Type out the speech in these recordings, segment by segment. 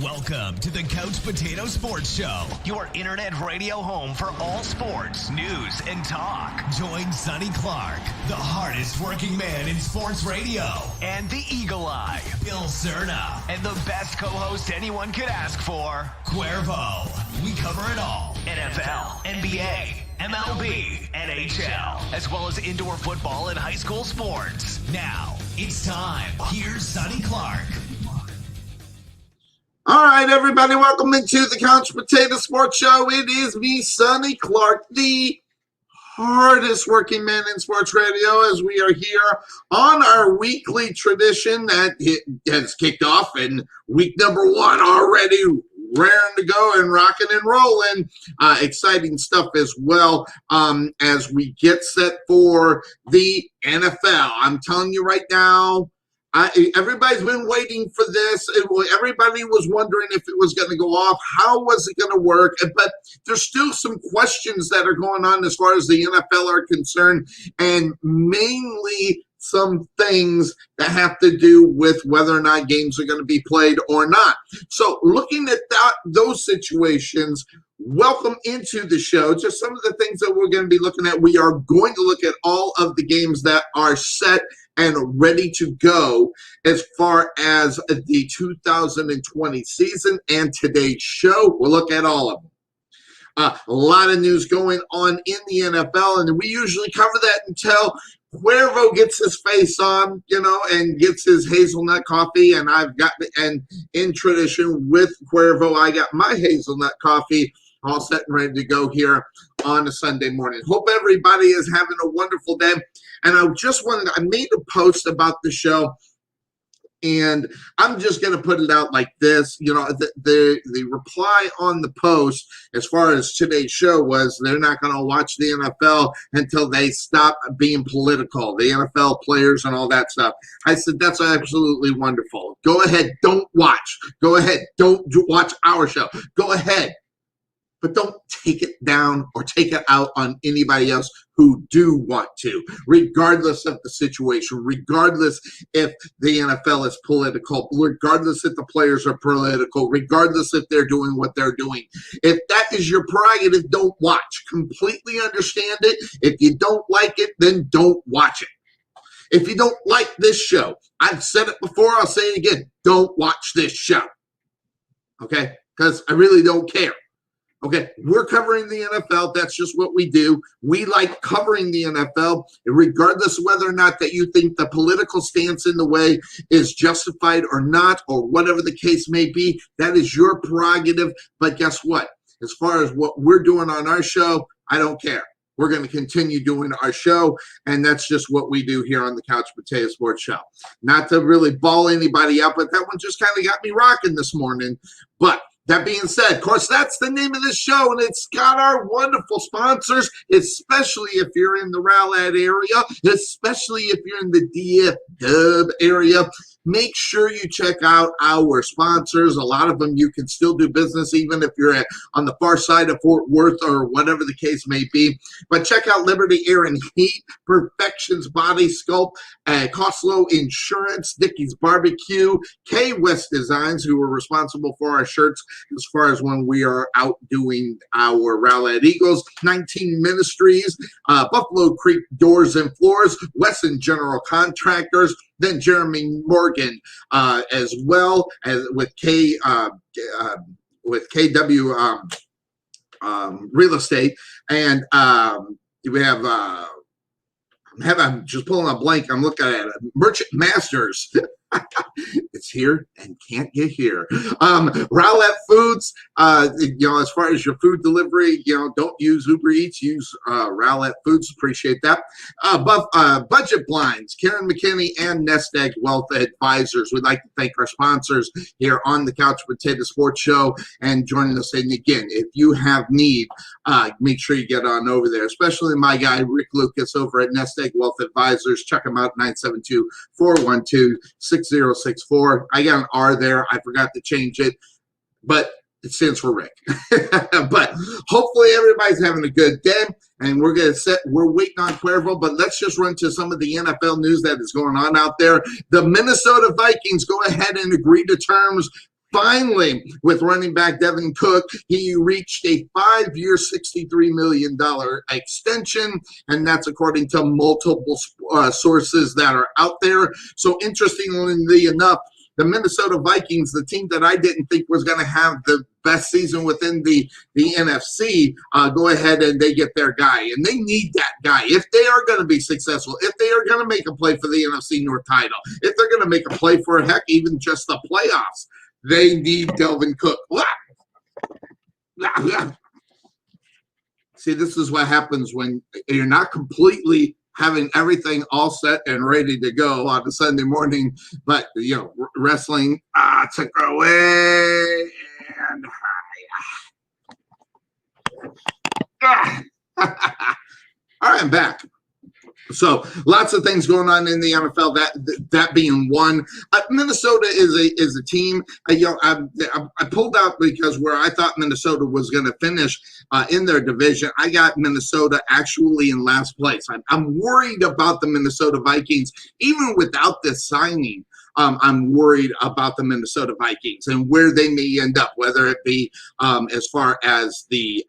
Welcome to the Couch Potato Sports Show, your internet radio home for all sports, news, and talk. Join Sonny Clark, the hardest working man in sports radio, and the Eagle Eye, Bill Cerna, and the best co-host anyone could ask for, Cuervo. We cover it all. NFL, NBA, MLB, NHL, as well as indoor football and high school sports. Now, it's time. Here's Sonny Clark. All right, everybody, welcome into the Couch Potato Sports Show. It is me, Sonny Clark, the hardest working man in sports radio, as we are here on our weekly tradition that has kicked off in week number 1 already, raring to go and rocking and rolling. Exciting stuff as well as we get set for the NFL. I'm telling you right now, everybody's been waiting for this. Everybody was wondering if it was going to go off. How was it going to work? But there's still some questions that are going on as far as the NFL are concerned, and mainly some things that have to do with whether or not games are going to be played or not. So looking at those situations, welcome into the show. Just some of the things that we're going to be looking at. We are going to look at all of the games that are set and ready to go as far as the 2020 season and today's show. We'll look at all of them. A lot of news going on in the NFL, and we usually cover that until Cuervo gets his face on, and gets his hazelnut coffee. And in tradition with Cuervo, I got my hazelnut coffee all set and ready to go here on a Sunday morning. Hope everybody is having a wonderful day. And I made a post about the show, and I'm just going to put it out like this. The reply on the post as far as today's show was they're not going to watch the NFL until they stop being political, the NFL players and all that stuff. I said, that's absolutely wonderful. Go ahead. Don't watch. Go ahead. Don't watch our show. Go ahead. But don't take it down or take it out on anybody else who do want to, regardless of the situation, regardless if the NFL is political, regardless if the players are political, regardless if they're doing what they're doing. If that is your prerogative, don't watch. Completely understand it. If you don't like it, then don't watch it. If you don't like this show, I've said it before, I'll say it again, don't watch this show. Okay? Because I really don't care. Okay, we're covering the NFL. That's just what we do. We like covering the NFL, regardless of whether or not that you think the political stance in the way is justified or not, or whatever the case may be. That is your prerogative. But guess what? As far as what we're doing on our show, I don't care. We're going to continue doing our show, and that's just what we do here on the Couch Potato Sports Show. Not to really ball anybody up, but that one just kind of got me rocking this morning. But that being said, of course, that's the name of this show, and it's got our wonderful sponsors, especially if you're in the Rowlett area, especially if you're in the DF-Dub area. Make sure you check out our sponsors. A lot of them you can still do business even if you're on the far side of Fort Worth or whatever the case may be. But check out Liberty Air and Heat, Perfections Body Sculpt, Costlow Insurance, Dickey's Barbecue, K West Designs, who are responsible for our shirts as far as when we are out doing our Rowlett Eagles, 19 Ministries, Buffalo Creek Doors and Floors, Wesson General Contractors, then Jeremy Morgan, as well as with KW Real Estate, and we have. I'm just pulling a blank. I'm looking at it. Merchant Masters. It's here and can't get here. Rowlett Foods, as far as your food delivery, don't use Uber Eats, use Rowlett Foods. Appreciate that. Budget Blinds, Karen McKinney and Nest Egg Wealth Advisors. We'd like to thank our sponsors here on the Couch Potato Sports Show and joining us. And again, if you have need, make sure you get on over there, especially my guy, Rick Lucas, over at Nest Egg Wealth Advisors. Check him out, 972-412-6064. I got an R there. I forgot to change it, but it stands for Rick. But hopefully everybody's having a good day, and we're waiting on Cuervo, but let's just run to some of the NFL news that is going on out there. The Minnesota Vikings go ahead and agree to terms Finally, with running back Devin Cook, he reached a 5-year, $63 million extension, and that's according to multiple sources that are out there. So interestingly enough, the Minnesota Vikings, the team that I didn't think was going to have the best season within the NFC, go ahead and they get their guy. And they need that guy. If they are going to be successful, if they are going to make a play for the NFC North title, if they're going to make a play for, heck, even just the playoffs, they need Delvin Cook. See, this is what happens when you're not completely having everything all set and ready to go on a Sunday morning, but, wrestling took away and all right, I'm back. So lots of things going on in the NFL. That being one, Minnesota is a team. I pulled out because where I thought Minnesota was going to finish in their division, I got Minnesota actually in last place. I'm worried about the Minnesota Vikings, even without this signing. I'm worried about the Minnesota Vikings and where they may end up, whether it be as far as the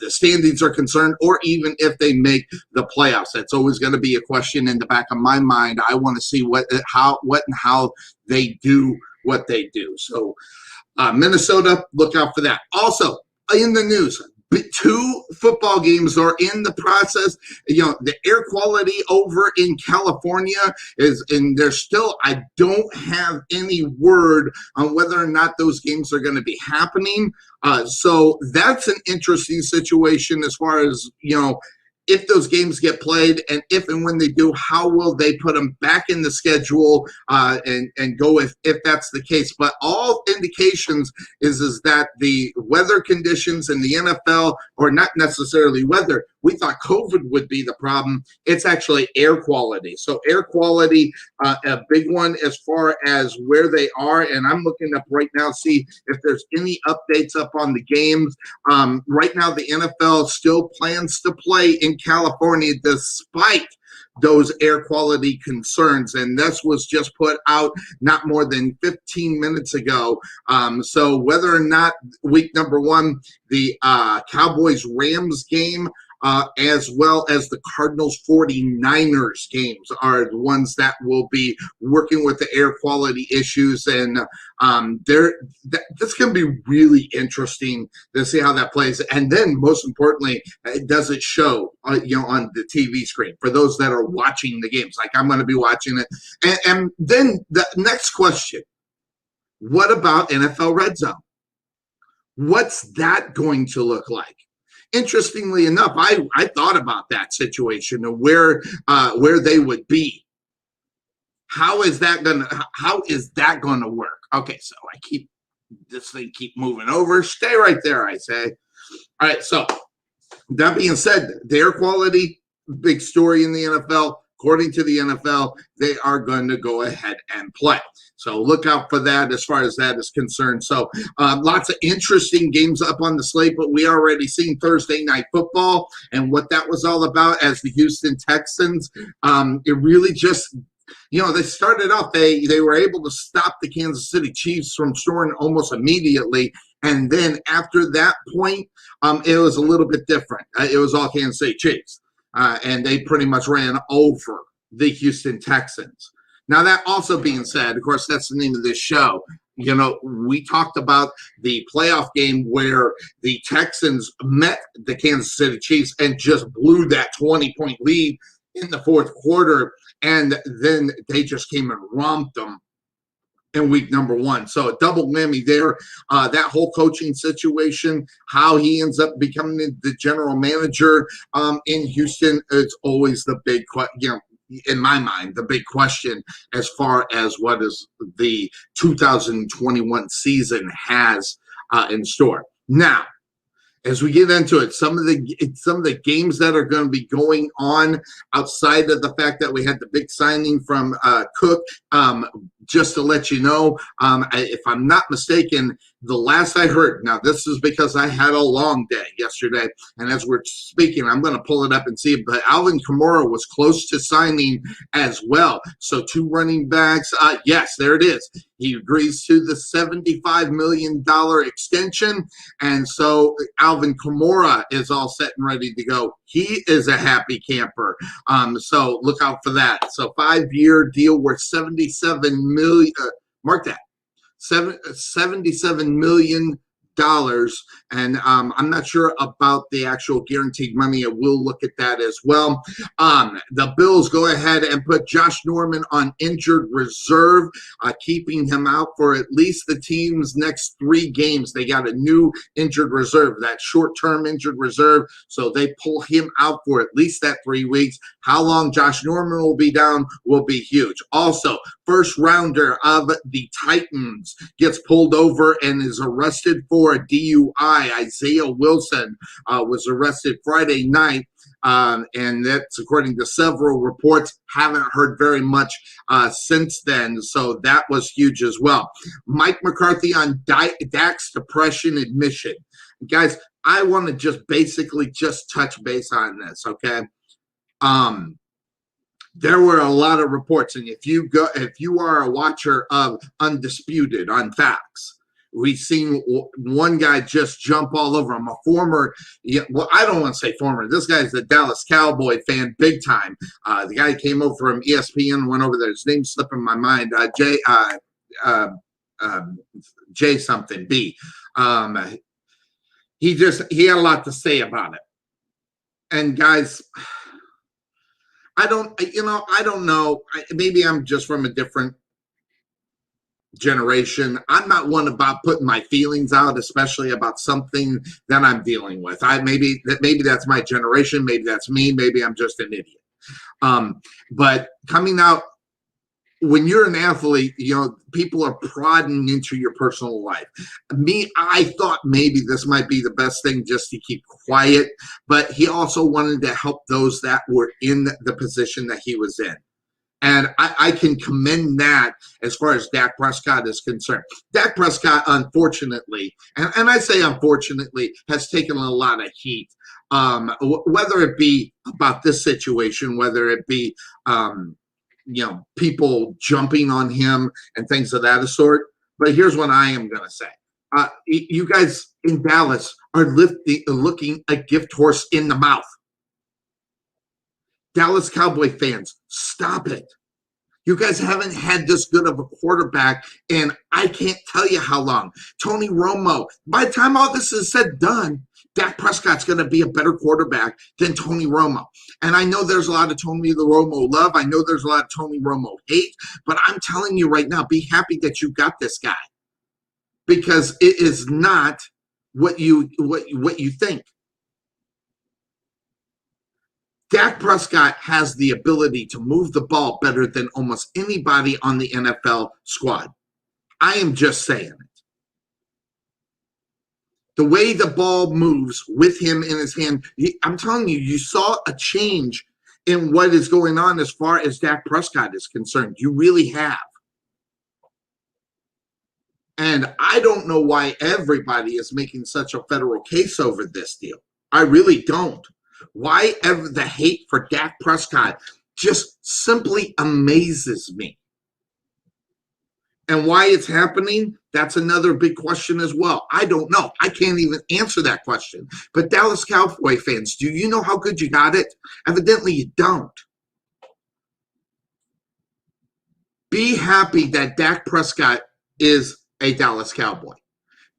standings are concerned, or even if they make the playoffs. That's always going to be a question in the back of my mind. I want to see what and how they do what they do. So Minnesota, look out for that. Also, in the news, 2 football games are in the process. The air quality over in California and there's still, I don't have any word on whether or not those games are going to be happening. So that's an interesting situation as far as, if those games get played, and if and when they do, how will they put them back in the schedule and go if that's the case. But all indications is that the weather conditions in the NFL, or not necessarily weather, we thought COVID would be the problem. It's actually air quality. So air quality, a big one as far as where they are. And I'm looking up right now, see if there's any updates up on the games. Right now, the NFL still plans to play in California despite those air quality concerns, and this was just put out not more than 15 minutes ago. So whether or not week number 1, the Cowboys-Rams game, as well as the Cardinals 49ers games are the ones that will be working with the air quality issues. And that's going to be really interesting to see how that plays. And then most importantly, does it show, on the TV screen for those that are watching the games? Like I'm going to be watching it. And then the next question, what about NFL Red Zone? What's that going to look like? Interestingly enough, I thought about that situation and where they would be. How is that gonna work? Okay, so I keep moving over. Stay right there, I say. All right, so that being said, the air quality, big story in the NFL. According to the NFL, they are going to go ahead and play. So look out for that as far as that is concerned. So lots of interesting games up on the slate, but we already seen Thursday Night Football and what that was all about as the Houston Texans. It really just, they started off, they were able to stop the Kansas City Chiefs from scoring almost immediately. And then after that point, it was a little bit different. It was all Kansas City Chiefs. And they pretty much ran over the Houston Texans. Now, that also being said, of course, that's the name of this show. We talked about the playoff game where the Texans met the Kansas City Chiefs and just blew that 20-point lead in the fourth quarter. And then they just came and romped them in week number 1. So a double whammy there. That whole coaching situation, how he ends up becoming the general manager in Houston, is always the big question, in my mind, the big question as far as what is the 2021 season has in store. Now, as we get into it, some of the games that are going to be going on outside of the fact that we had the big signing from Cook, just to let you know, if I'm not mistaken, the last I heard, now this is because I had a long day yesterday, and as we're speaking, I'm going to pull it up and see, but Alvin Kamara was close to signing as well. So 2 running backs, yes, there it is. He agrees to the $75 million extension. And so Alvin Kamara is all set and ready to go. He is a happy camper. So look out for that. So 5-year deal worth $77 million. Mark that. $77 million. And I'm not sure about the actual guaranteed money. I will look at that as well. The Bills go ahead and put Josh Norman on injured reserve, keeping him out for at least the team's next 3 games. They got a new injured reserve, that short-term injured reserve, so they pull him out for at least that 3 weeks. How long Josh Norman will be down will be huge. Also, first rounder of the Titans gets pulled over and is arrested for a DUI. Isaiah Wilson was arrested Friday night, and that's according to several reports. Haven't heard very much since then, so that was huge as well. Mike McCarthy on Dak's depression admission. Guys, I want to just basically just touch base on this, okay? There were a lot of reports, and if you are a watcher of Undisputed on Facts, we've seen one guy just jump all over him. A former, well, I don't want to say former. This guy's a Dallas Cowboy fan, big time. The guy came over from ESPN, went over there. His name's slipping my mind. Jay something B. He had a lot to say about it. And guys, I don't know. Maybe I'm just from a different generation. I'm not one about putting my feelings out, especially about something that I'm dealing with. Maybe that's my generation. Maybe that's me. Maybe I'm just an idiot. But coming out, when you're an athlete, people are prodding into your personal life. I thought maybe this might be the best thing just to keep quiet, but he also wanted to help those that were in the position that he was in. And I can commend that as far as Dak Prescott is concerned. Dak Prescott, unfortunately, and I say unfortunately, has taken a lot of heat, whether it be about this situation, whether it be people jumping on him and things of that sort. But here's what I am going to say. You guys in Dallas are looking a gift horse in the mouth. Dallas Cowboy fans, stop it. You guys haven't had this good of a quarterback, and I can't tell you how long. Tony Romo, by the time all this is said and done, Dak Prescott's going to be a better quarterback than Tony Romo. And I know there's a lot of Tony Romo love. I know there's a lot of Tony Romo hate. But I'm telling you right now, be happy that you got this guy. Because it is not what you think. Dak Prescott has the ability to move the ball better than almost anybody on the NFL squad. I am just saying it. The way the ball moves with him in his hand, I'm telling you, you saw a change in what is going on as far as Dak Prescott is concerned. You really have. And I don't know why everybody is making such a federal case over this deal. I really don't. Why ever the hate for Dak Prescott just simply amazes me. And why it's happening, that's another big question as well. I don't know. I can't even answer that question. But Dallas Cowboy fans, do you know how good you got it? Evidently you don't. Be happy that Dak Prescott is a Dallas Cowboy.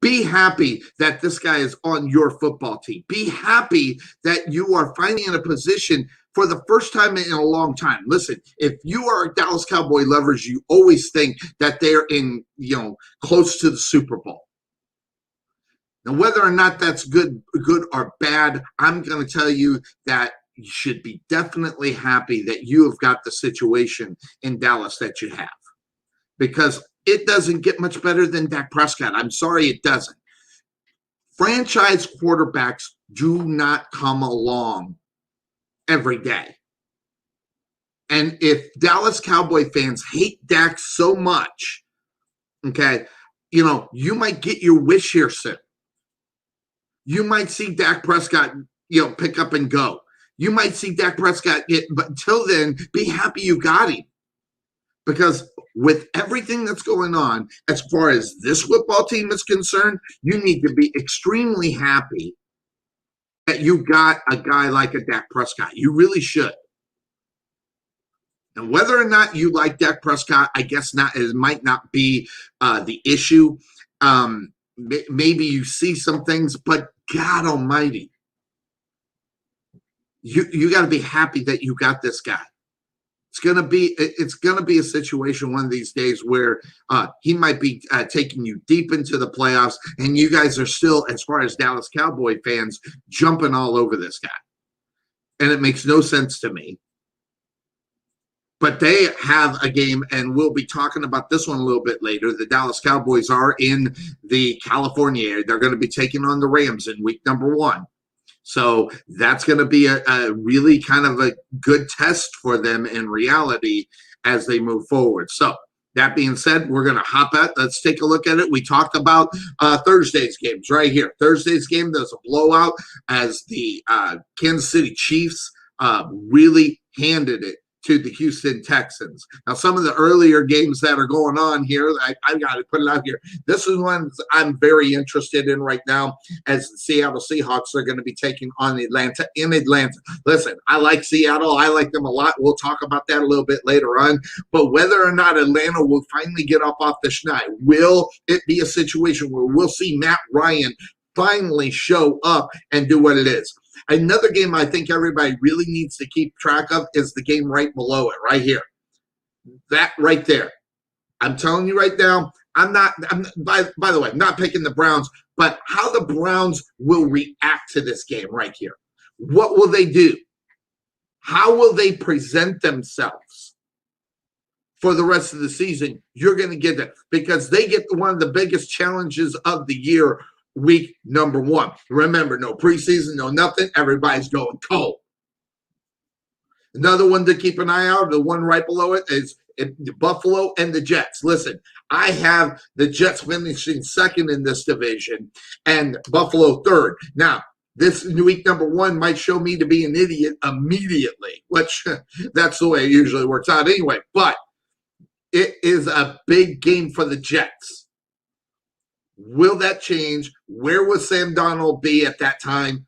Be happy that this guy is on your football team. Be happy that you are finally in a position for the first time in a long time. Listen, if you are a Dallas Cowboy lovers, you always think that they're in, close to the Super Bowl. Now, whether or not that's good or bad, I'm going to tell you that you should be definitely happy that you have got the situation in Dallas that you have. Because it doesn't get much better than Dak Prescott. I'm sorry, it doesn't. Franchise quarterbacks do not come along every day. And if Dallas Cowboy fans hate Dak so much, okay, you might get your wish here soon. You might see Dak Prescott, pick up and go. You might see Dak Prescott but until then, be happy you got him. Because with everything that's going on, as far as this football team is concerned, you need to be extremely happy that you got a guy like a Dak Prescott. You really should. And whether or not you like Dak Prescott, I guess not. It might not be the issue. Maybe you see some things, but God Almighty, you got to be happy that you got this guy. It's gonna be a situation one of these days where he might be taking you deep into the playoffs, and you guys are still, as far as Dallas Cowboy fans, jumping all over this guy, and it makes no sense to me. But they have a game, and we'll be talking about this one a little bit later. The Dallas Cowboys are in the California area. They're going to be taking on the Rams in week number 1. So that's going to be a really kind of a good test for them in reality as they move forward. So that being said, we're going to hop at. Let's take a look at it. We talked about Thursday's games right here. Thursday's game, there's a blowout as the Kansas City Chiefs really handed it to the Houston Texans. Now, some of the earlier games that are going on here, I got to put it out here. This is one I'm very interested in right now, as the Seattle Seahawks are going to be taking on Atlanta in Atlanta. Listen, I like Seattle. I like them a lot. We'll talk about that a little bit later on. But whether or not Atlanta will finally get up off the schneid, will it be a situation where we'll see Matt Ryan finally show up and do what it is? Another game I think everybody really needs to keep track of is the game right below it, right here. That right there. I'm telling you right now, by the way, I'm not picking the Browns, but how the Browns will react to this game right here. What will they do? How will they present themselves for the rest of the season? You're going to get that because they get one of the biggest challenges of the year, week number 1. Remember, no preseason, no nothing. Everybody's going cold. Another one to keep an eye out, the one right below it, is Buffalo and the Jets. Listen, I have the Jets finishing second in this division and Buffalo third. Now, this week number 1 might show me to be an idiot immediately, which that's the way it usually works out anyway. But it is a big game for the Jets. Will that change? Where will Sam Darnold be at that time?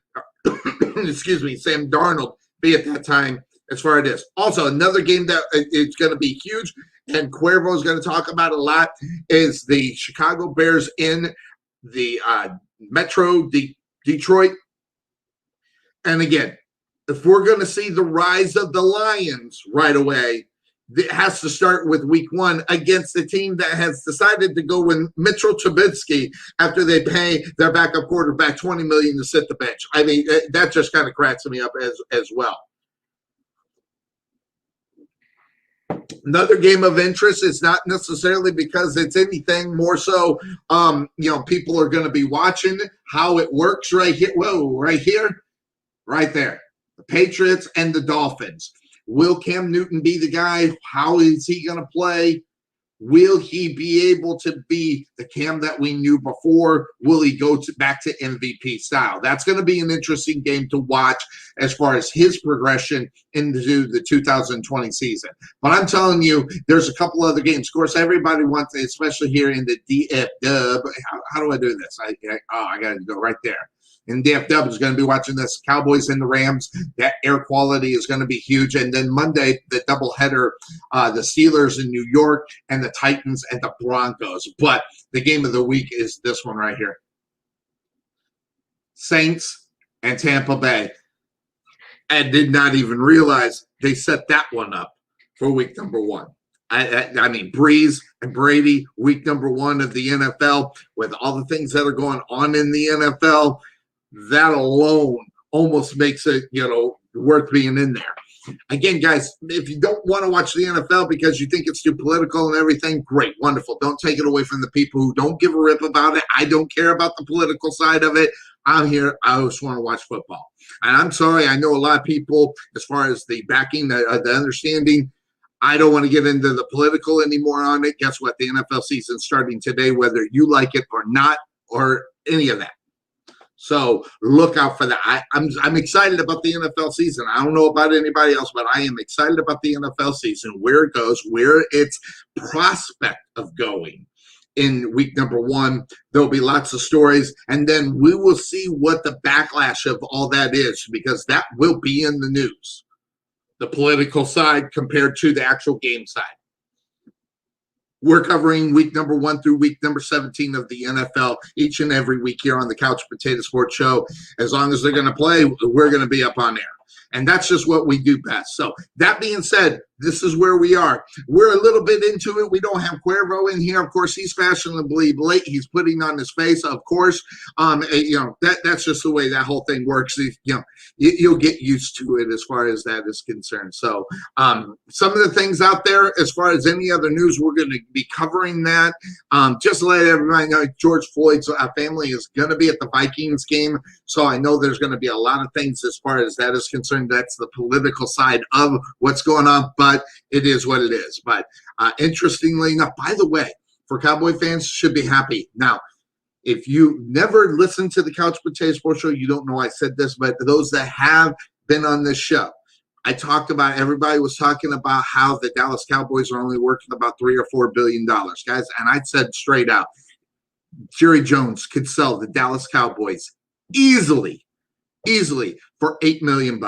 Excuse me, Sam Darnold be at that time as far as this. Also, another game that it's going to be huge, and Cuervo is going to talk about a lot, is the Chicago Bears in the Metro Detroit. And again, if we're going to see the rise of the Lions right away, it has to start with week 1 against the team that has decided to go with Mitchell Trubisky after they pay their backup quarterback $20 million to sit the bench. I mean, that just kind of cracks me up as well. Another game of interest is not necessarily because it's anything more so, people are going to be watching how it works right here. Whoa, right here, right there. The Patriots and the Dolphins. Will Cam Newton be the guy? How is he going to play? Will he be able to be the Cam that we knew before? Will he go back to MVP style? That's going to be an interesting game to watch as far as his progression into the 2020 season. But I'm telling you, there's a couple other games. Of course, everybody wants, especially here in the DFW. How do I do this? I got to go right there. And DFW is going to be watching this. Cowboys and the Rams. That air quality is going to be huge. And then Monday, the doubleheader, the Steelers in New York and the Titans and the Broncos. But the game of the week is this one right here. Saints and Tampa Bay. I did not even realize they set that one up for week number 1. I mean, Breeze and Brady, week number 1 of the NFL, with all the things that are going on in the NFL, that alone almost makes it, worth being in there. Again, guys, if you don't want to watch the NFL because you think it's too political and everything, great, wonderful. Don't take it away from the people who don't give a rip about it. I don't care about the political side of it. I'm here. I just want to watch football. And I'm sorry, I know a lot of people, as far as the backing, the understanding, I don't want to get into the political anymore on it. Guess what? The NFL season's starting today, whether you like it or not, or any of that. So look out for that. I'm excited about the NFL season. I don't know about anybody else, but I am excited about the NFL season, where it goes, where its prospect of going. In week number 1, there'll be lots of stories, and then we will see what the backlash of all that is, because that will be in the news. The political side compared to the actual game side. We're covering week number 1 through week number 17 of the NFL each and every week here on the Couch Potato Sports Show. As long as they're going to play, we're going to be up on air. And that's just what we do best. So that being said, this is where we are. We're a little bit into it. We don't have Cuervo in here. Of course, he's fashionably late. He's putting on his face. Of course, that's just the way that whole thing works. You'll get used to it as far as that is concerned. So some of the things out there, as far as any other news, we're going to be covering that. Just to let everybody know, George Floyd's family is going to be at the Vikings game. So I know there's going to be a lot of things as far as that is concerned. That's the political side of what's going on, but it is what it is. But interestingly enough, by the way, for Cowboy fans, should be happy. Now, if you never listened to the Couch Potato Sports Show, you don't know I said this, but those that have been on this show, I talked about, everybody was talking about how the Dallas Cowboys are only worth about $3 or $4 billion, guys. And I said straight out, Jerry Jones could sell the Dallas Cowboys easily for $8 million.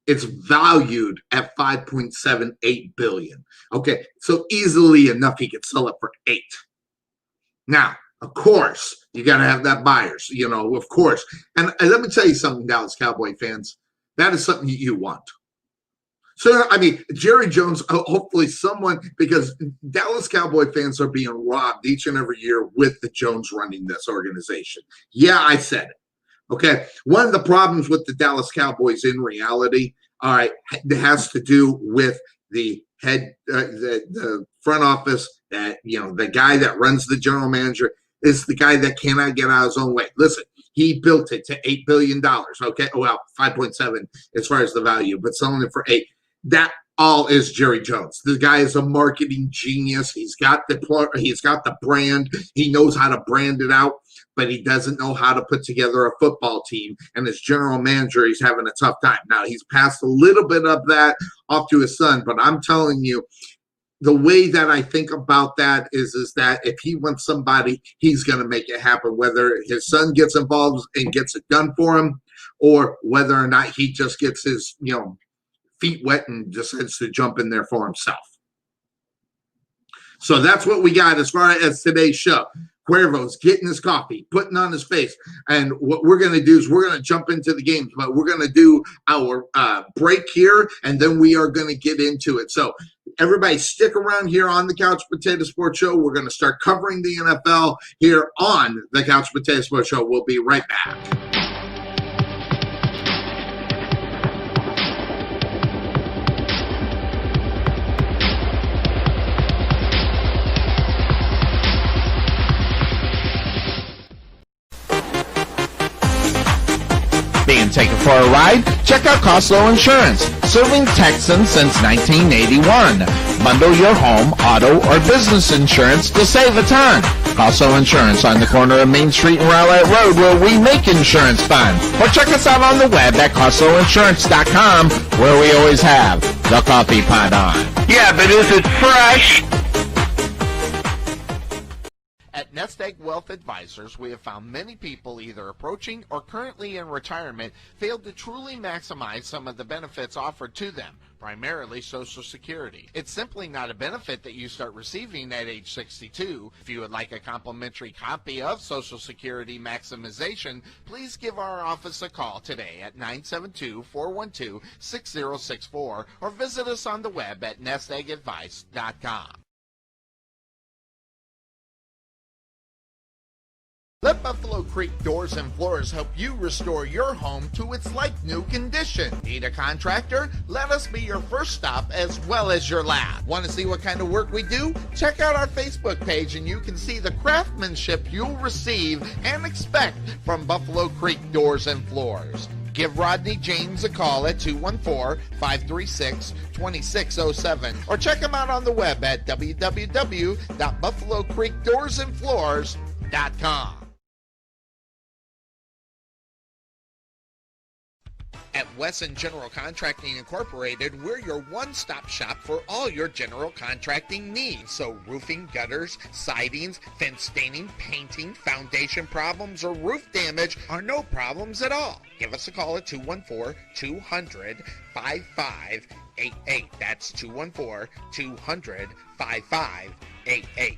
It's valued at $5.78 billion. Okay, so easily enough he could sell it for $8. Now, of course, you got to have that buyers, of course. And let me tell you something, Dallas Cowboy fans. That is something you want. So, Jerry Jones, hopefully someone, because Dallas Cowboy fans are being robbed each and every year with the Jones running this organization. Yeah, I said it. Okay, one of the problems with the Dallas Cowboys in reality, all right, it has to do with the head, the front office, that, the guy that runs the general manager is the guy that cannot get out of his own way. Listen, he built it to $8 billion, okay? Well, 5.7 as far as the value, but selling it for 8. That all is Jerry Jones. The guy is a marketing genius. He's got the brand. He knows how to brand it out, but he doesn't know how to put together a football team. And as general manager, he's having a tough time. Now, he's passed a little bit of that off to his son, but I'm telling you, the way that I think about that is that if he wants somebody, he's going to make it happen, whether his son gets involved and gets it done for him, or whether or not he just gets his, feet wet and decides to jump in there for himself. So that's what we got as far as today's show. Cuervo's getting his coffee, putting on his face. And what we're going to do is we're going to jump into the games, but we're going to do our break here, and then we are going to get into it. So everybody stick around here on the Couch Potato Sports Show. We're going to start covering the NFL here on the Couch Potato Sports Show. We'll be right back. Being taken for a ride? Check out Costco Insurance, serving Texans since 1981. Bundle your home, auto, or business insurance to save a ton. Costco Insurance on the corner of Main Street and Rowlett Road, where we make insurance fun. Or check us out on the web at CostcoInsurance.com, where we always have the coffee pot on. Yeah, but is it fresh? At Nest Egg Wealth Advisors, we have found many people either approaching or currently in retirement failed to truly maximize some of the benefits offered to them, primarily Social Security. It's simply not a benefit that you start receiving at age 62. If you would like a complimentary copy of Social Security Maximization, please give our office a call today at 972-412-6064 or visit us on the web at nesteggadvice.com. Let Buffalo Creek Doors and Floors help you restore your home to its like-new condition. Need a contractor? Let us be your first stop as well as your last. Want to see what kind of work we do? Check out our Facebook page and you can see the craftsmanship you'll receive and expect from Buffalo Creek Doors and Floors. Give Rodney James a call at 214-536-2607 or check him out on the web at www.buffalocreekdoorsandfloors.com. At Wesson General Contracting Incorporated, we're your one-stop shop for all your general contracting needs. So roofing, gutters, sidings, fence staining, painting, foundation problems, or roof damage are no problems at all. Give us a call at 214-200-5588. That's 214-200-5588.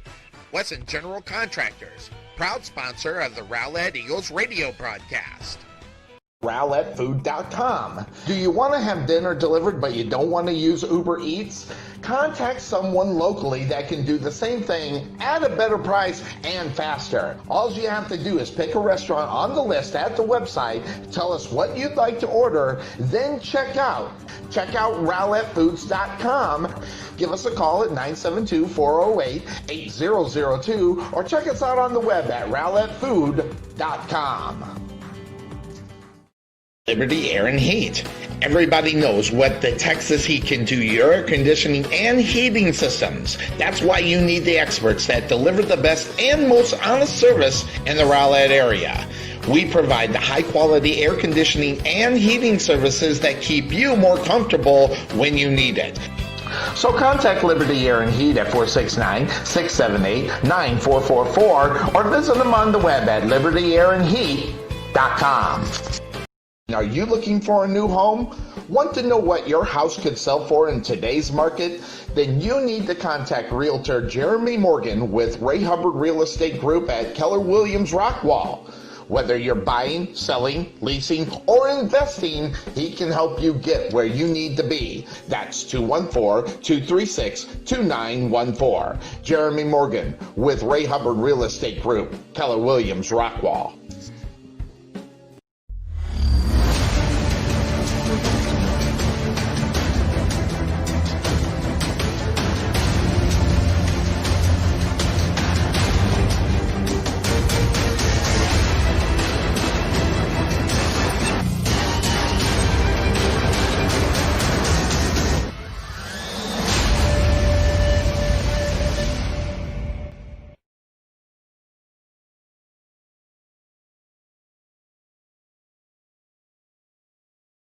Wesson General Contractors, proud sponsor of the Rowlett Eagles radio broadcast. RowlettFood.com. Do you want to have dinner delivered but you don't want to use Uber Eats? Contact someone locally that can do the same thing at a better price and faster. All you have to do is pick a restaurant on the list at the website, tell us what you'd like to order, then check out. Check out RowlettFoods.com. Give us a call at 972-408-8002 or check us out on the web at RowlettFood.com. Liberty Air and Heat. Everybody knows what the Texas Heat can do to your air conditioning and heating systems. That's why you need the experts that deliver the best and most honest service in the Rowlett area. We provide the high-quality air conditioning and heating services that keep you more comfortable when you need it. So contact Liberty Air and Heat at 469-678-9444 or visit them on the web at libertyairandheat.com. Are you looking for a new home? Want to know what your house could sell for in today's market? Then you need to contact Realtor Jeremy Morgan with Ray Hubbard Real Estate Group at Keller Williams Rockwall. Whether you're buying, selling, leasing, or investing, he can help you get where you need to be. That's 214-236-2914. Jeremy Morgan with Ray Hubbard Real Estate Group, Keller Williams Rockwall.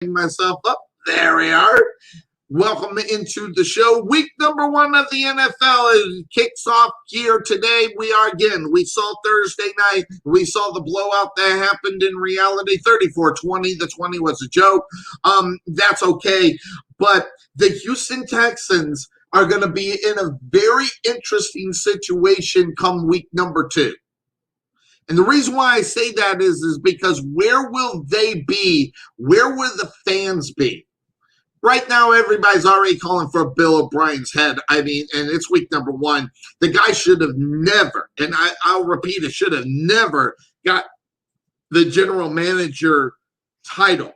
Myself up. There we are. Welcome into the show. Week number 1 of the NFL is kicks off here today. We saw Thursday night. We saw the blowout that happened in reality. 34-20. The 20 was a joke. That's okay. But the Houston Texans are going to be in a very interesting situation come week number 2. And the reason why I say that is because where will they be? Where will the fans be? Right now, everybody's already calling for Bill O'Brien's head. I mean, and it's week number 1. The guy should have never, and I'll repeat it, should have never got the general manager title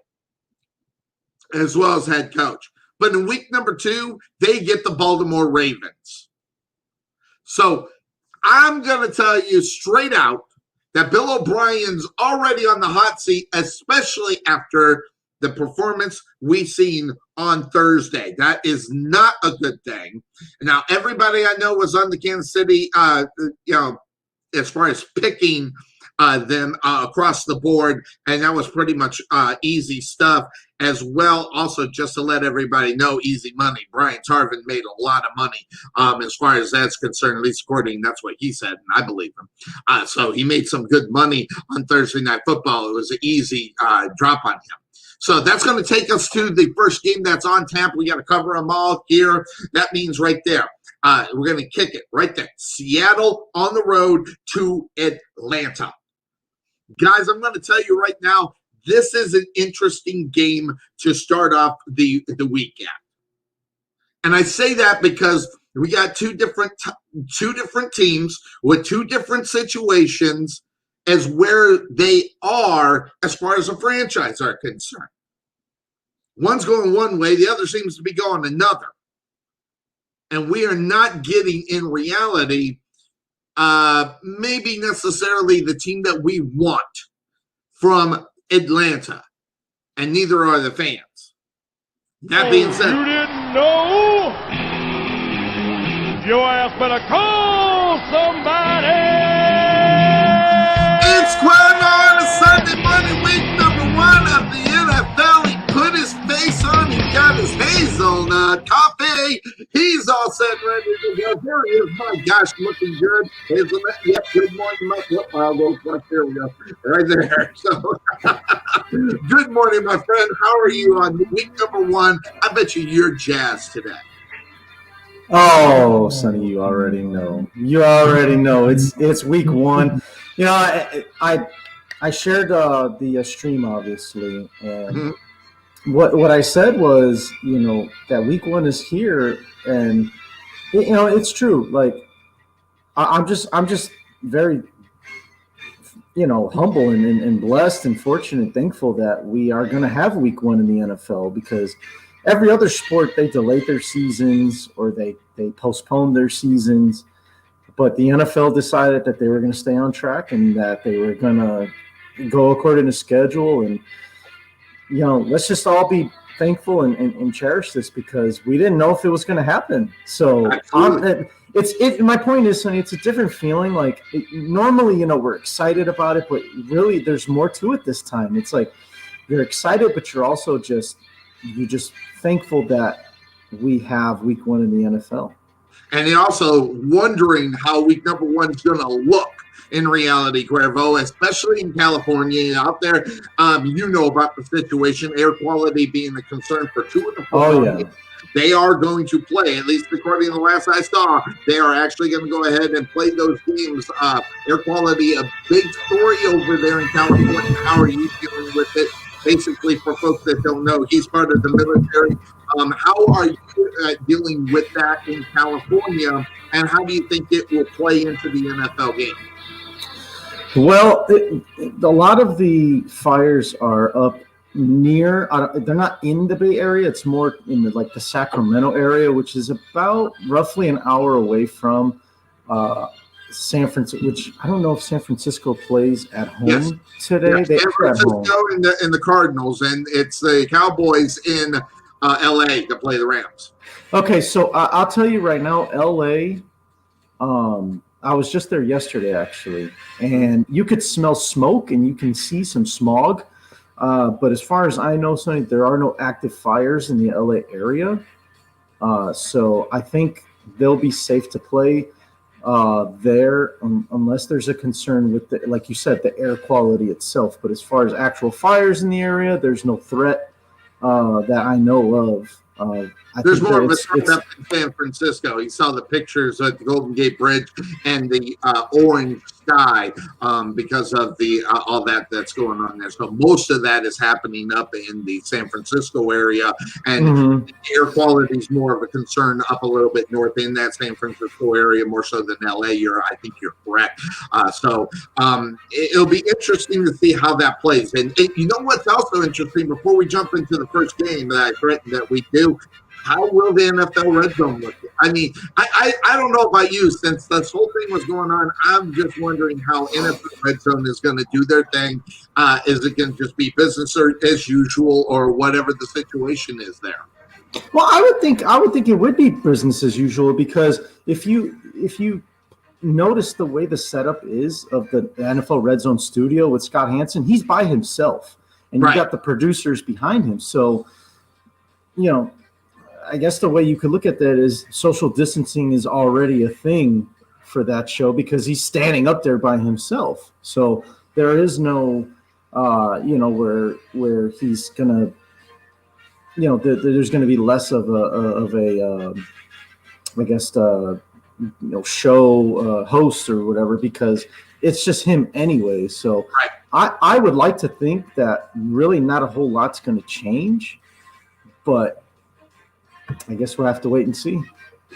as well as head coach. But in week number 2, they get the Baltimore Ravens. So I'm going to tell you straight out that Bill O'Brien's already on the hot seat, especially after the performance we've seen on Thursday. That is not a good thing. Now, everybody I know was on the Kansas City, as far as picking them across the board, and that was pretty much easy stuff as well. Also, just to let everybody know, easy money. Brian Tarvin made a lot of money as far as that's concerned, at least according, that's what he said, and I believe him. So he made some good money on Thursday Night Football. It was an easy drop on him. So that's going to take us to the first game that's on tap. We got to cover them all here. That means right there. We're going to kick it right there. Seattle on the road to Atlanta. Guys, I'm going to tell you right now, this is an interesting game to start off the week at. And I say that because we got two different teams with two different situations as where they are as far as the franchise are concerned. One's going one way, the other seems to be going another. And we are not getting, in reality, maybe necessarily the team that we want from Atlanta. And neither are the fans. That being said, you didn't know? Your ass better call somebody! It's going on a Sunday morning, week number 1 of the NFL. He put set and ready to go. There he is. My gosh, looking good. Isn't it? Yep, good morning, my I'll go first. There we go. Right there. So, good morning, my friend. How are you on week number 1? I bet you're jazzed today. Oh, Sonny, you already know. You already know. It's week 1. You know, I shared the stream, obviously, and what I said was, you know, that week 1 is here, and you know, it's true. Like, I'm just very, you know, humble and blessed and fortunate, thankful that we are going to have week 1 in the NFL, because every other sport, they delayed their seasons or they postponed their seasons. But the NFL decided that they were going to stay on track and that they were going to go according to schedule. And, you know, let's just all be thankful and cherish this, because we didn't know if it was going to happen. So my point is, Sonny, it's a different feeling. Like, normally, you know, we're excited about it, but really there's more to it this time. It's like you're excited, but you're also just thankful that we have week 1 in the NFL. And you're also wondering how week number 1 is going to look in reality, Cuervo, especially in California out there. You know about the situation, air quality being a concern for 2 of the 4 games. They are going to play, at least according to the last I saw, they are actually going to go ahead and play those games. Air quality, a big story over there in California. How are you dealing with it? Basically, for folks that don't know, he's part of the military. How are you dealing with that in California, and how do you think it will play into the NFL game? Well, a lot of the fires are up near, they're not in the Bay Area. It's more in the Sacramento area, which is about roughly an hour away from San Francisco, which I don't know if San Francisco plays at home today. Yes, San Francisco and the Cardinals, and it's the Cowboys in L.A. to play the Rams. Okay, so I'll tell you right now, L.A., I was just there yesterday, actually, and you could smell smoke and you can see some smog. But as far as I know, Sonny, there are no active fires in the LA area. So I think they'll be safe to play there unless there's a concern with, like you said, the air quality itself. But as far as actual fires in the area, there's no threat that I know of. There's more of a threat up in San Francisco. You saw the pictures of the Golden Gate Bridge and the orange sky because of the all that's going on there. So most of that is happening up in the San Francisco area, and air quality is more of a concern up a little bit north in that San Francisco area, more so than LA. I think you're correct. So it'll be interesting to see how that plays. And you know what's also interesting, before we jump into the first game that I threatened that we do, how will the NFL Red Zone look? I mean, I don't know about you. Since this whole thing was going on, I'm just wondering how NFL Red Zone is going to do their thing. Is it going to just be business as usual, or whatever the situation is there? Well, I would think it would be business as usual, because if you notice the way the setup is of the NFL Red Zone studio with Scott Hansen, he's by himself, and you got the producers behind him. So, you know, I guess the way you could look at that is social distancing is already a thing for that show, because he's standing up there by himself. So there is no, where he's gonna, there's going to be less of a show host or whatever, because it's just him anyway. So I would like to think that really not a whole lot's going to change, but I guess we'll have to wait and see.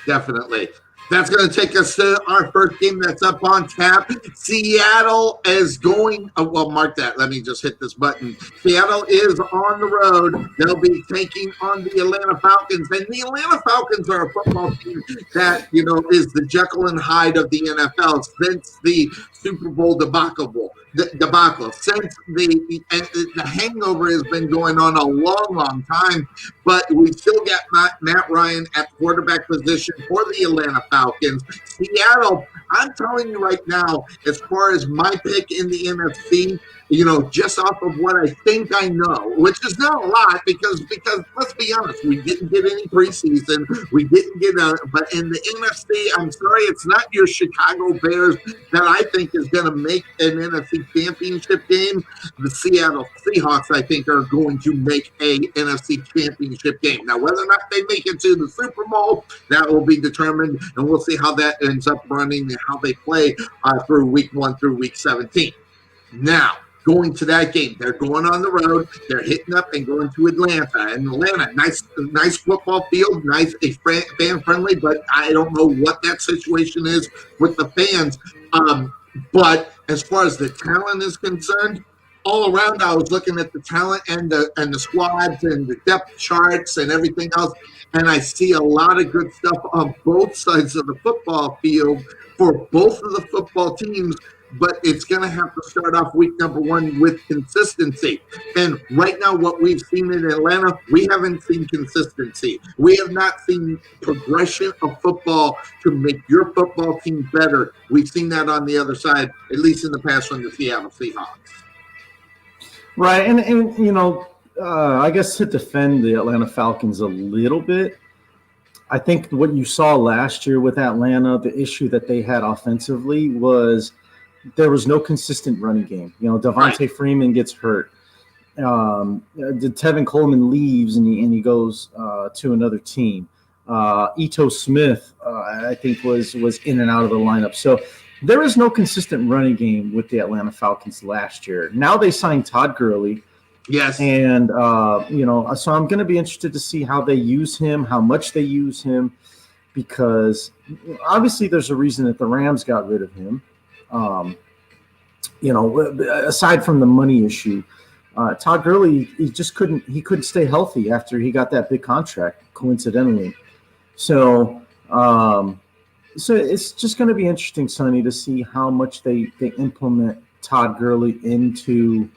Definitely. That's going to take us to our first game that's up on tap. Seattle is going – well, mark that. Let me just hit this button. Seattle is on the road. They'll be taking on the Atlanta Falcons. And the Atlanta Falcons are a football team that, is the Jekyll and Hyde of the NFL since the Super Bowl debacle. Since the hangover has been going on a long, long time. But we still got Matt Ryan at quarterback position for the Atlanta Falcons. Falcons. Seattle, I'm telling you right now, as far as my pick in the NFC, just off of what I think I know, which is not a lot because let's be honest, we didn't get any preseason. We didn't get but in the NFC, I'm sorry, it's not your Chicago Bears that I think is going to make an NFC championship game. The Seattle Seahawks, I think, are going to make a NFC championship game. Now, whether or not they make it to the Super Bowl, that will be determined, and we'll see how that ends up running and how they play through week 1 through week 17. Now, going to that game, they're going on the road. They're hitting up and going to Atlanta. And Atlanta, nice football field, nice, fan friendly. But I don't know what that situation is with the fans. But as far as the talent is concerned, all around, I was looking at the talent and the squads and the depth charts and everything else, and I see a lot of good stuff on both sides of the football field for both of the football teams. But it's going to have to start off week number 1 with consistency. And right now, what we've seen in Atlanta, we haven't seen consistency. We have not seen progression of football to make your football team better. We've seen that on the other side, at least in the past from the Seattle Seahawks. Right, and I guess to defend the Atlanta Falcons a little bit, I think what you saw last year with Atlanta, the issue that they had offensively was there was no consistent running game. Devontae Freeman gets hurt. Tevin Coleman leaves and he goes to another team. Ito Smith, I think, was in and out of the lineup. So there is no consistent running game with the Atlanta Falcons last year. Now they signed Todd Gurley. Yes. And, so I'm going to be interested to see how they use him, how much they use him, because obviously there's a reason that the Rams got rid of him. Aside from the money issue, Todd Gurley, he couldn't stay healthy after he got that big contract, coincidentally. So it's just going to be interesting, Sonny, to see how much they implement Todd Gurley into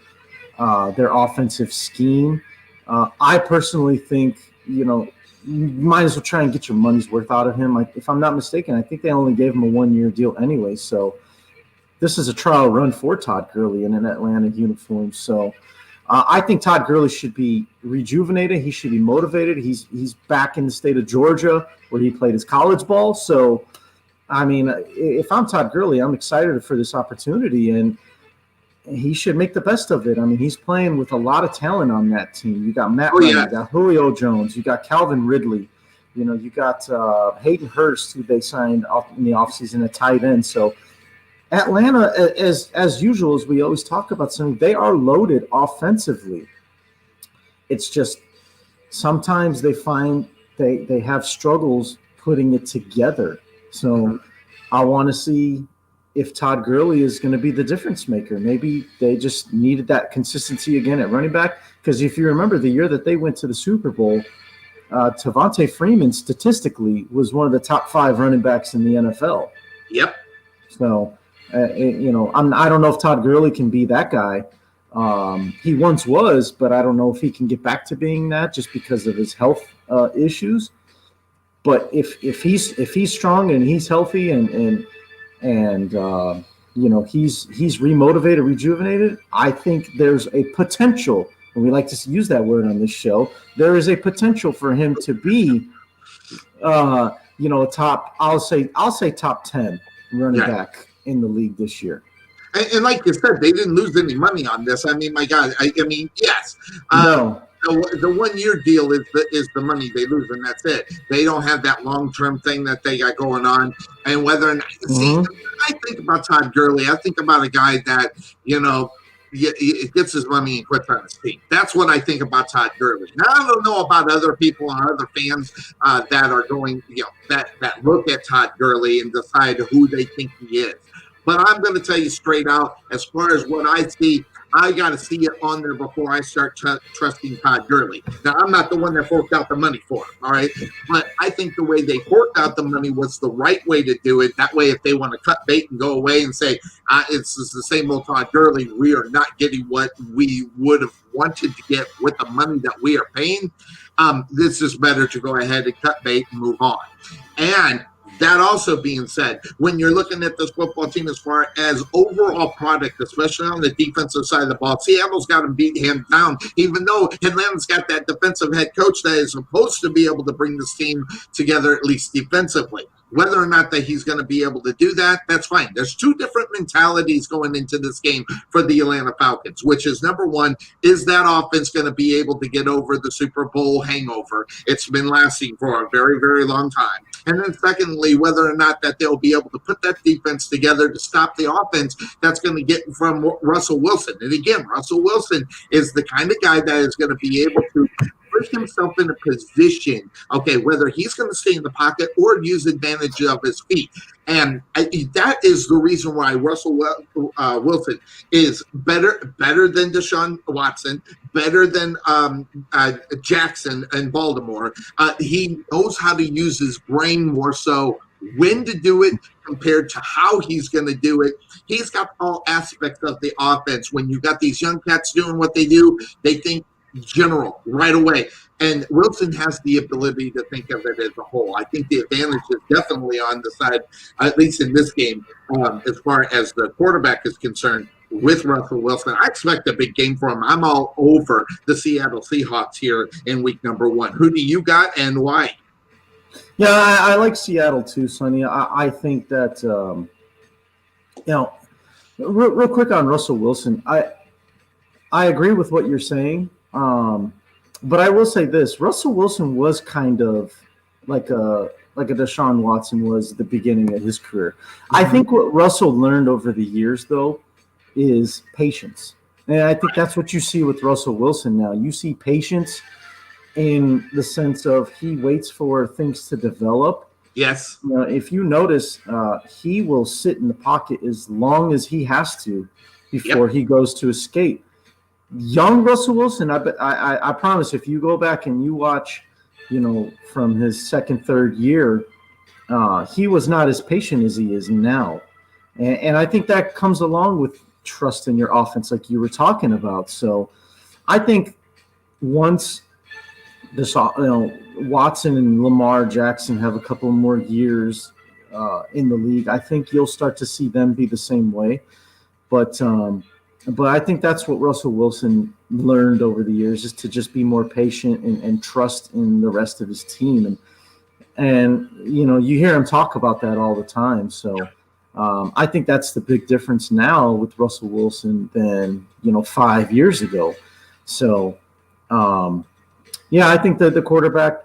their offensive scheme. I personally think, you might as well try and get your money's worth out of him. If I'm not mistaken, I think they only gave him a 1-year deal anyway. So this is a trial run for Todd Gurley in an Atlanta uniform. So I think Todd Gurley should be rejuvenated. He should be motivated. He's back in the state of Georgia where he played his college ball. So, I mean, if I'm Todd Gurley, I'm excited for this opportunity, and he should make the best of it. I mean, he's playing with a lot of talent on that team. You got Matt Ryan, you got Julio Jones, you got Calvin Ridley, you got Hayden Hurst, who they signed in the offseason at tight end. So Atlanta, as usual, as we always talk about, something, they are loaded offensively. It's just sometimes they find they have struggles putting it together. So I want to see if Todd Gurley is going to be the difference maker. Maybe they just needed that consistency again at running back. Because if you remember the year that they went to the Super Bowl, Devontae Freeman statistically was one of the top 5 running backs in the NFL. Yep. So, I don't know if Todd Gurley can be that guy. He once was, but I don't know if he can get back to being that just because of his health issues. But if he's strong and he's healthy and he's remotivated, rejuvenated, I think there's a potential, and we like to use that word on this show, there is a potential for him to be top, I'll say top 10 running back in the league this year. And like you said, they didn't lose any money on this. I mean, my God, yes. No. The 1-year deal is the money they lose, and that's it. They don't have that long-term thing that they got going on. And whether or not, I think about Todd Gurley, I think about a guy that, gets his money and quits on his team. That's what I think about Todd Gurley. Now, I don't know about other people or other fans that are going, that look at Todd Gurley and decide who they think he is. But I'm going to tell you straight out, as far as what I see, I got to see it on there before I start trusting Todd Gurley. Now, I'm not the one that forked out the money for him, all right? But I think the way they forked out the money was the right way to do it. That way, if they want to cut bait and go away and say, it's the same old Todd Gurley, we are not getting what we would have wanted to get with the money that we are paying, this is better to go ahead and cut bait and move on. And That also being said, when you're looking at this football team as far as overall product, especially on the defensive side of the ball, Seattle's got to beat him down, even though Atlanta's got that defensive head coach that is supposed to be able to bring this team together, at least defensively. Whether or not that he's going to be able to do that, that's fine. There's two different mentalities going into this game for the Atlanta Falcons, which is, number one, is that offense going to be able to get over the Super Bowl hangover? It's been lasting for a very, very long time. And then secondly, whether or not that they'll be able to put that defense together to stop the offense that's going to get from Russell Wilson. And again, Russell Wilson is the kind of guy that is going to be able to put himself in a position, okay, whether he's going to stay in the pocket or use advantage of his feet. And that is the reason why Russell Wilson is better than Deshaun Watson, better than Jackson in Baltimore. He knows how to use his brain more so when to do it compared to how he's going to do it. He's got all aspects of the offense. When you got these young cats doing what they do, they think general right away. And Wilson has the ability to think of it as a whole. I think the advantage is definitely on the side, at least in this game, as far as the quarterback is concerned, with Russell Wilson. I expect a big game for him. I'm all over the Seattle Seahawks here in week number 1. Who do you got and why? Yeah, I like Seattle too, Sonny. I think that, real quick on Russell Wilson, I agree with what you're saying. But I will say this: Russell Wilson was kind of like a Deshaun Watson was at the beginning of his career. I think what Russell learned over the years, though, is patience, and I think that's what you see with Russell Wilson now. You see patience in the sense of he waits for things to develop. Yes. If you notice, he will sit in the pocket as long as he has to before he goes to escape. Young Russell Wilson, I promise, if you go back and you watch, from his second, third year, he was not as patient as he is now. And I think that comes along with trust in your offense like you were talking about. So I think once this, Watson and Lamar Jackson have a couple more years in the league, I think you'll start to see them be the same way. But I think that's what Russell Wilson learned over the years, is to just be more patient and trust in the rest of his team. And you hear him talk about that all the time. So I think that's the big difference now with Russell Wilson than 5 years ago. So I think that the quarterback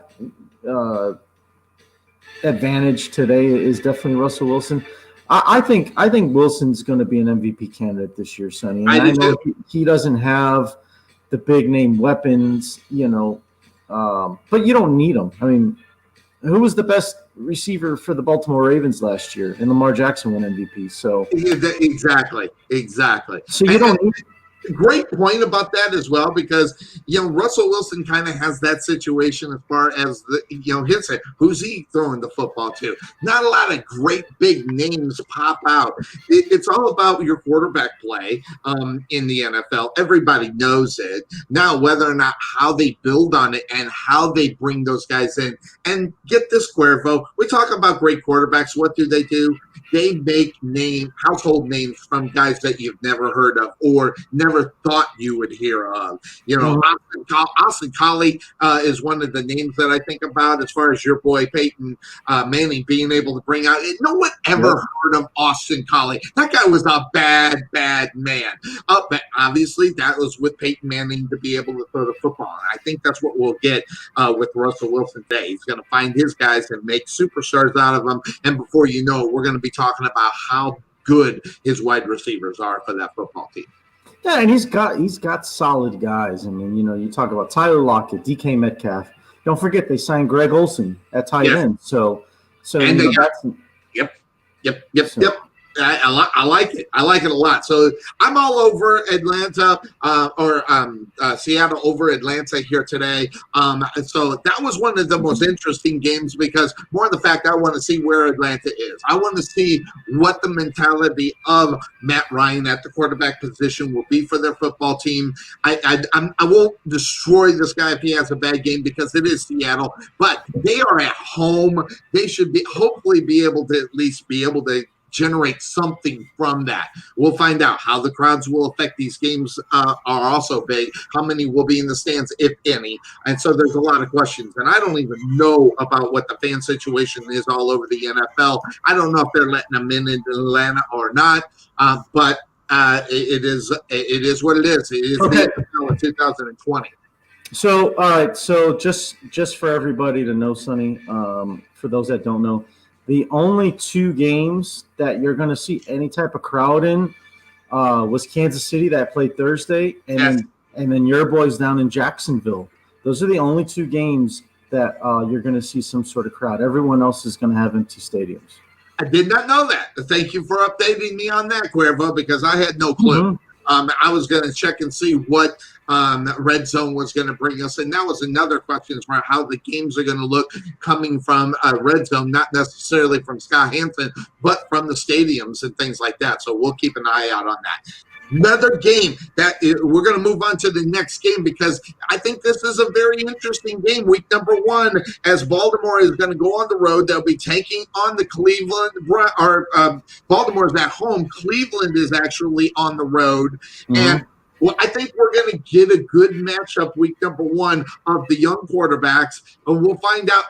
advantage today is definitely Russell Wilson. I think Wilson's going to be an MVP candidate this year, Sonny. And I know he doesn't have the big name weapons, but you don't need them. I mean, who was the best receiver for the Baltimore Ravens last year? And Lamar Jackson won MVP. So exactly. So you don't need. Great point about that as well, because Russell Wilson kind of has that situation as far as his who's he throwing the football to. Not a lot of great big names pop out. It's all about your quarterback play in the NFL. Everybody knows it now. Whether or not how they build on it and how they bring those guys in, and get this, Cuervo, we talk about great quarterbacks. What do? They make household names from guys that you've never heard of or never thought you would hear of. Austin Collie is one of the names that I think about as far as your boy Peyton Manning being able to bring out. No one ever heard of Austin Collie. That guy was a bad man. But obviously that was with Peyton Manning to be able to throw the football. And I think that's what we'll get with Russell Wilson today. He's going to find his guys and make superstars out of them. And before you know it, we're going to be talking about how good his wide receivers are for that football team. Yeah, and he's got solid guys. I mean, you talk about Tyler Lockett, DK Metcalf. Don't forget they signed Greg Olsen at tight end. So and they got, yep. I like it. I like it a lot. So I'm all over Atlanta Seattle over Atlanta here today. So that was one of the most interesting games because more of the fact I want to see where Atlanta is. I want to see what the mentality of Matt Ryan at the quarterback position will be for their football team. I won't destroy this guy if he has a bad game because it is Seattle, but they are at home. They should hopefully be able to at least be able to generate something from that. We'll find out how the crowds will affect these games are also big. How many will be in the stands, if any? And so there's a lot of questions. And I don't even know about what the fan situation is all over the NFL. I don't know if they're letting them in Atlanta or not. But it is what it is. It is okay. The NFL in 2020. So, all right. So just for everybody to know, Sonny, for those that don't know, the only two games that you're going to see any type of crowd in was Kansas City that played Thursday, and then your boys down in Jacksonville. Those are the only two games that you're going to see some sort of crowd. Everyone else is going to have empty stadiums. I did not know that. Thank you for updating me on that, Cuervo, because I had no clue. Mm-hmm. I was going to check and see what Red Zone was going to bring us. And that was another question for how the games are going to look coming from Red Zone, not necessarily from Scott Hansen, but from the stadiums and things like that. So we'll keep an eye out on that. Another game that we're going to move on to the next game because I think this is a very interesting game. Week number 1, as Baltimore is going to go on the road, they'll be taking on the Cleveland. Baltimore is at home. Cleveland is actually on the road, and I think we're going to get a good matchup week number 1 of the young quarterbacks, and we'll find out.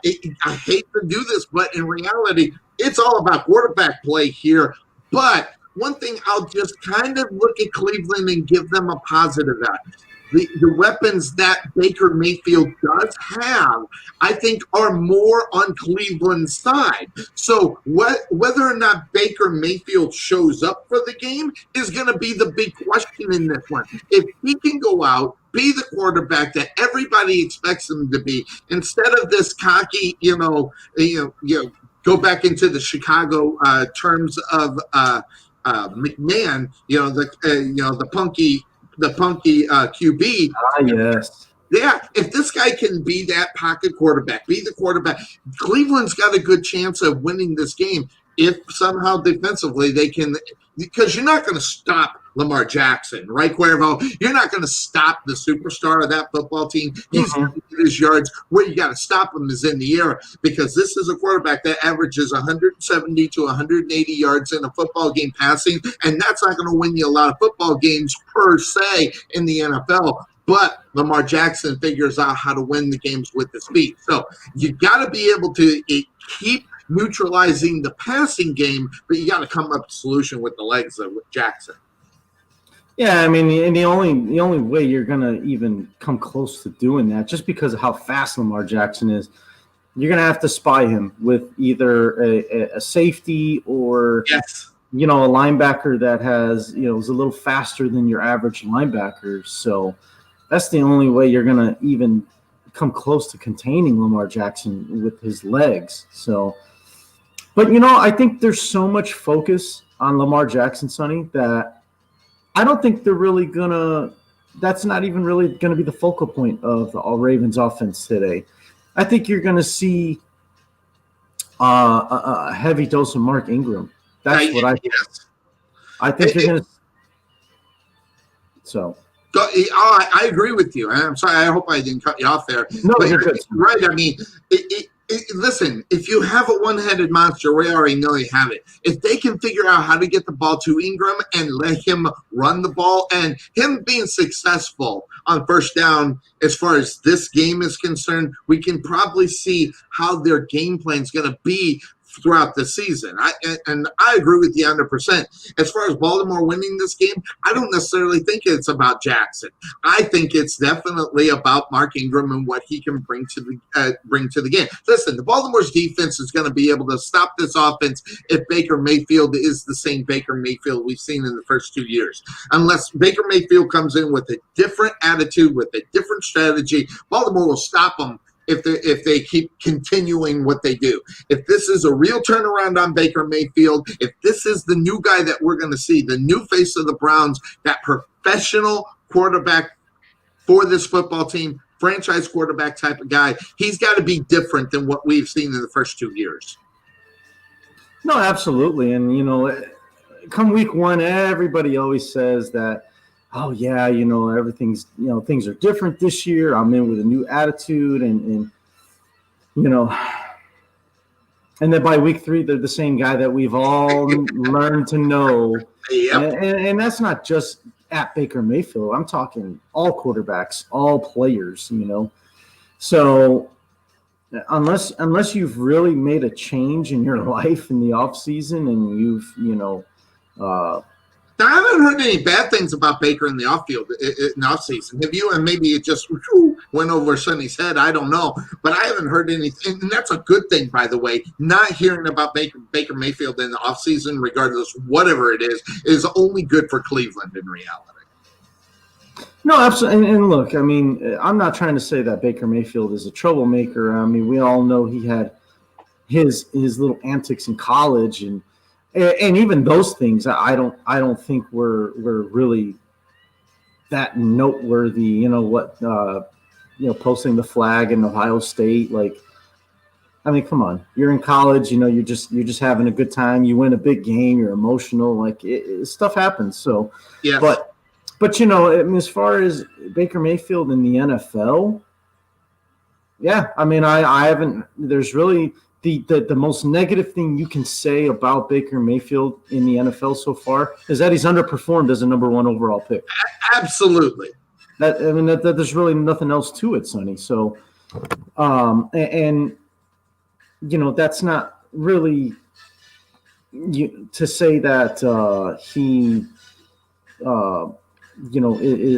I hate to do this, but in reality, it's all about quarterback play here, but one thing I'll just kind of look at Cleveland and give them a positive at. The weapons that Baker Mayfield does have, I think, are more on Cleveland's side. So whether or not Baker Mayfield shows up for the game is going to be the big question in this one. If he can go out, be the quarterback that everybody expects him to be, instead of this cocky, go back into the Chicago terms of McMahon, the punky QB. Yes. Yeah, if this guy can be that pocket quarterback, be the quarterback, Cleveland's got a good chance of winning this game if somehow defensively they can, because you're not going to stop Lamar Jackson, right, Cuervo? You're not going to stop the superstar of that football team. He's going to get his yards. Where you got to stop him is in the air, because this is a quarterback that averages 170 to 180 yards in a football game passing, and that's not going to win you a lot of football games per se in the NFL. But Lamar Jackson figures out how to win the games with his feet. So you got to be able to keep neutralizing the passing game, but you got to come up with a solution with the legs of Jackson. Yeah, I mean, and the only way you're gonna even come close to doing that, just because of how fast Lamar Jackson is, you're gonna have to spy him with either a safety or a linebacker that has is a little faster than your average linebacker. So that's the only way you're gonna even come close to containing Lamar Jackson with his legs. So, but I think there's so much focus on Lamar Jackson, Sonny, that I don't think they're really that's not even really going to be the focal point of the Ravens offense today. I think you're going to see a heavy dose of Mark Ingram. That's what I think. I think you're going to. So. I agree with you. I'm sorry. I hope I didn't cut you off there. No, you're good. Right. I mean, listen, if you have a one-headed monster, we already know you have it. If they can figure out how to get the ball to Ingram and let him run the ball, and him being successful on first down as far as this game is concerned, we can probably see how their game plan is going to be throughout the season. I agree with you 100%. As far as Baltimore winning this game, I don't necessarily think it's about Jackson. I think it's definitely about Mark Ingram and what he can bring to the game. Listen, the Baltimore's defense is going to be able to stop this offense if Baker Mayfield is the same Baker Mayfield we've seen in the first 2 years. Unless Baker Mayfield comes in with a different attitude, with a different strategy, Baltimore will stop him if they keep continuing what they do. If this is a real turnaround on Baker Mayfield, if this is the new guy that we're going to see, the new face of the Browns, that professional quarterback for this football team, franchise quarterback type of guy, he's got to be different than what we've seen in the first 2 years. No, absolutely. And, come week one, everybody always says that, oh, yeah, everything's, things are different this year. I'm in with a new attitude and then by week 3, they're the same guy that we've all learned to know. Yep. And that's not just at Baker Mayfield. I'm talking all quarterbacks, all players, So unless you've really made a change in your life in the offseason and you've, I haven't heard any bad things about Baker in the offseason. Have you? And maybe it just went over Sonny's head. I don't know. But I haven't heard anything. And that's a good thing, by the way. Not hearing about Baker Mayfield in the offseason, regardless whatever it is only good for Cleveland in reality. No, absolutely. And look, I mean, I'm not trying to say that Baker Mayfield is a troublemaker. I mean, we all know he had his little antics in college, and even those things, I don't think were really that noteworthy. Posting the flag in Ohio State, like, I mean, come on, you're in college, you're just having a good time. You win a big game, you're emotional, like stuff happens. So, yeah, but I mean, as far as Baker Mayfield in the NFL, yeah, I mean, I haven't. There's really. The most negative thing you can say about Baker Mayfield in the NFL so far is that he's underperformed as a number 1 overall pick. Absolutely. That there's really nothing else to it, Sonny. So, that's not really to say that he,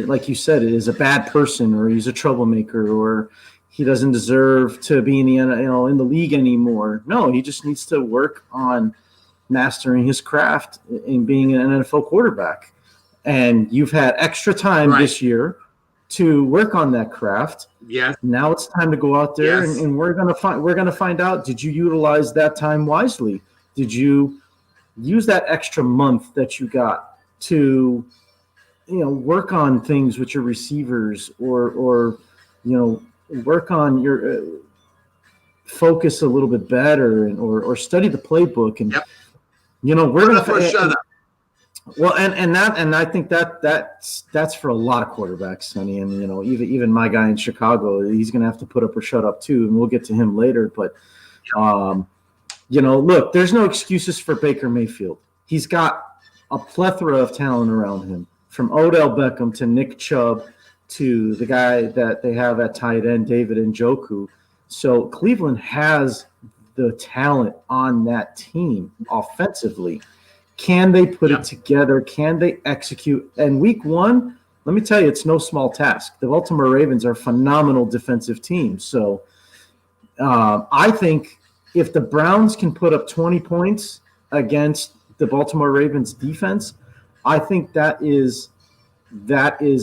like you said, is a bad person or he's a troublemaker or he doesn't deserve to be in the league anymore. No, he just needs to work on mastering his craft in being an NFL quarterback. And you've had extra time this year to work on that craft. Yes. Now it's time to go out there and we're gonna find out, did you utilize that time wisely? Did you use that extra month that you got to work on things with your receivers or work on your focus a little bit better or study the playbook and we're going to shut up. Well, and I think that's for a lot of quarterbacks, Sonny, and even my guy in Chicago, he's going to have to put up or shut up too, and we'll get to him later. But look, there's no excuses for Baker Mayfield. He's got a plethora of talent around him, from Odell Beckham to Nick Chubb to the guy that they have at tight end, David Njoku. So Cleveland has the talent on that team offensively. Can they put it together? Can they execute? And week 1, let me tell you, it's no small task. The Baltimore Ravens are a phenomenal defensive team. So I think if the Browns can put up 20 points against the Baltimore Ravens defense, I think that is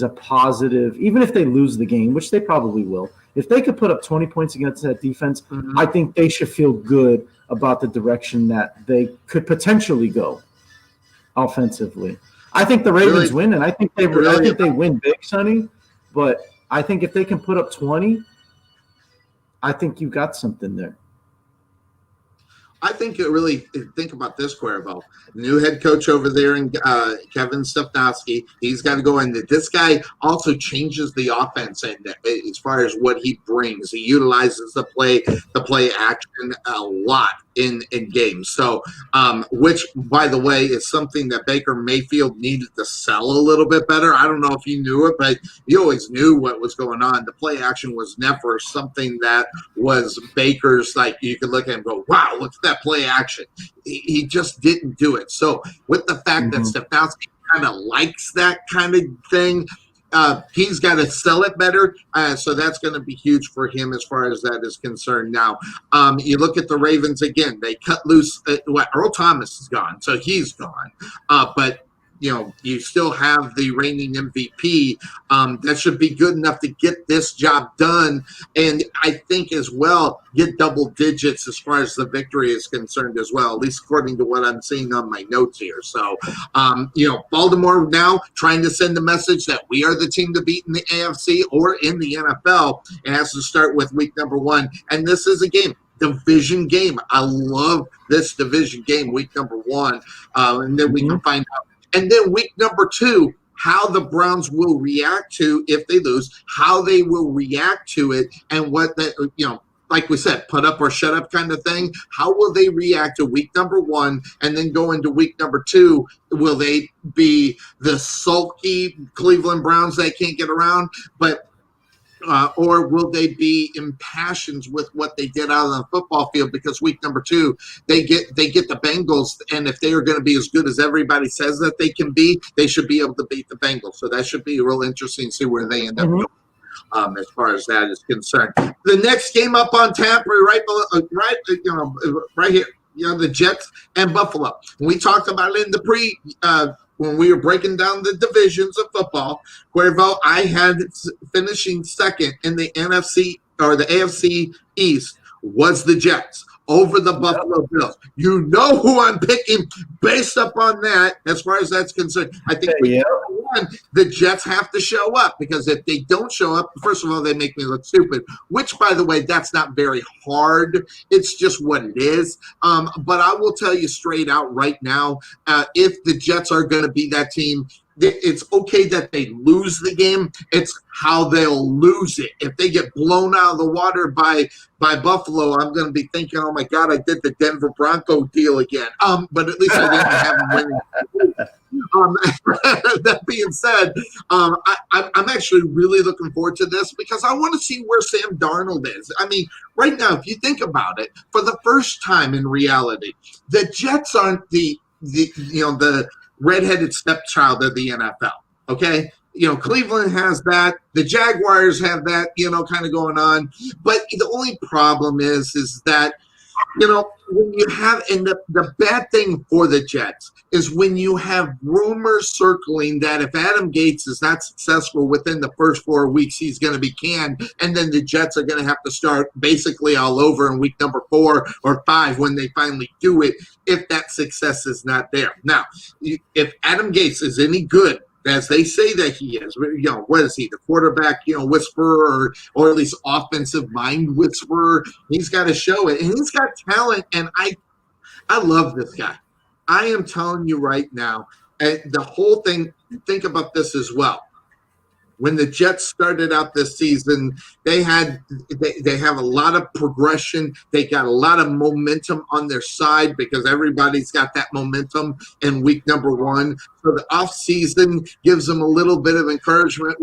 a positive, even if they lose the game, which they probably will. If they could put up 20 points against that defense, I think they should feel good about the direction that they could potentially go offensively. I think the Ravens win, and I think they win big, Sonny. But I think if they can put up 20, I think you got something there. I think think about this, Cuervo. New head coach over there, and Kevin Stefanski. He's got to go in. This guy also changes the offense, and as far as what he brings, he utilizes the play action a lot in games. So, which, by the way, is something that Baker Mayfield needed to sell a little bit better. I don't know if you knew it, but you always knew what was going on. The play action was never something that was Baker's, like, you could look at him and go, wow, look at that play action. He just didn't do it. So with the fact that Stefanski kind of likes that kind of thing, he's got to sell it better. So that's going to be huge for him as far as that is concerned. Now, you look at the Ravens again. They cut loose. Earl Thomas is gone, so he's gone. But you still have the reigning MVP. That should be good enough to get this job done. And I think as well, get double digits as far as the victory is concerned as well, at least according to what I'm seeing on my notes here. So, Baltimore now trying to send the message that we are the team to beat in the AFC or in the NFL. It has to start with week number 1. And this is a division game. I love this division game, week number 1. And then we can find out. And then week number 2, how the Browns will react to if they lose, how they will react to it, and what like we said, put up or shut up kind of thing. How will they react to week number 1 and then go into week number 2? Will they be the sulky Cleveland Browns that can't get around? Or will they be impassioned with what they did out on the football field? Because week number 2, they get the Bengals, and if they are going to be as good as everybody says that they can be, they should be able to beat the Bengals. So that should be real interesting to see where they end up going. As far as that is concerned, the next game up on tap, right here, the Jets and Buffalo. We talked about it in the when we were breaking down the divisions of football. Cuervo, I had finishing second in the NFC or the AFC East was the Jets over the Buffalo Bills. You know who I'm picking based upon that, as far as that's concerned. I think the Jets have to show up, because if they don't show up, first of all, they make me look stupid, which, by the way, that's not very hard. It's just what it is. But I will tell you straight out right now, if the Jets are going to be that team, it's okay that they lose the game. It's how they'll lose it. If they get blown out of the water by Buffalo, I'm going to be thinking, oh, my God, I did the Denver Bronco deal again. But at least I didn't have them winning. That being said, I'm actually really looking forward to this, because I want to see where Sam Darnold is. I mean, right now, if you think about it, for the first time in reality, the Jets aren't the redheaded stepchild of the NFL. Okay. Cleveland has that. The Jaguars have that, kind of going on. But the only problem is that, when you have, and the bad thing for the Jets is when you have rumors circling that if Adam Gates is not successful within the first 4 weeks, he's going to be canned, and then the Jets are going to have to start basically all over in week number 4 or 5 when they finally do it, if that success is not there. Now, if Adam Gates is any good, as they say that he is, what is he, the quarterback, whisperer, or at least offensive mind whisperer? He's got to show it, and he's got talent, and I love this guy. I am telling you right now, the whole thing, think about this as well. When the Jets started out this season, they have a lot of progression. They got a lot of momentum on their side, because everybody's got that momentum in week number 1. So the offseason gives them a little bit of encouragement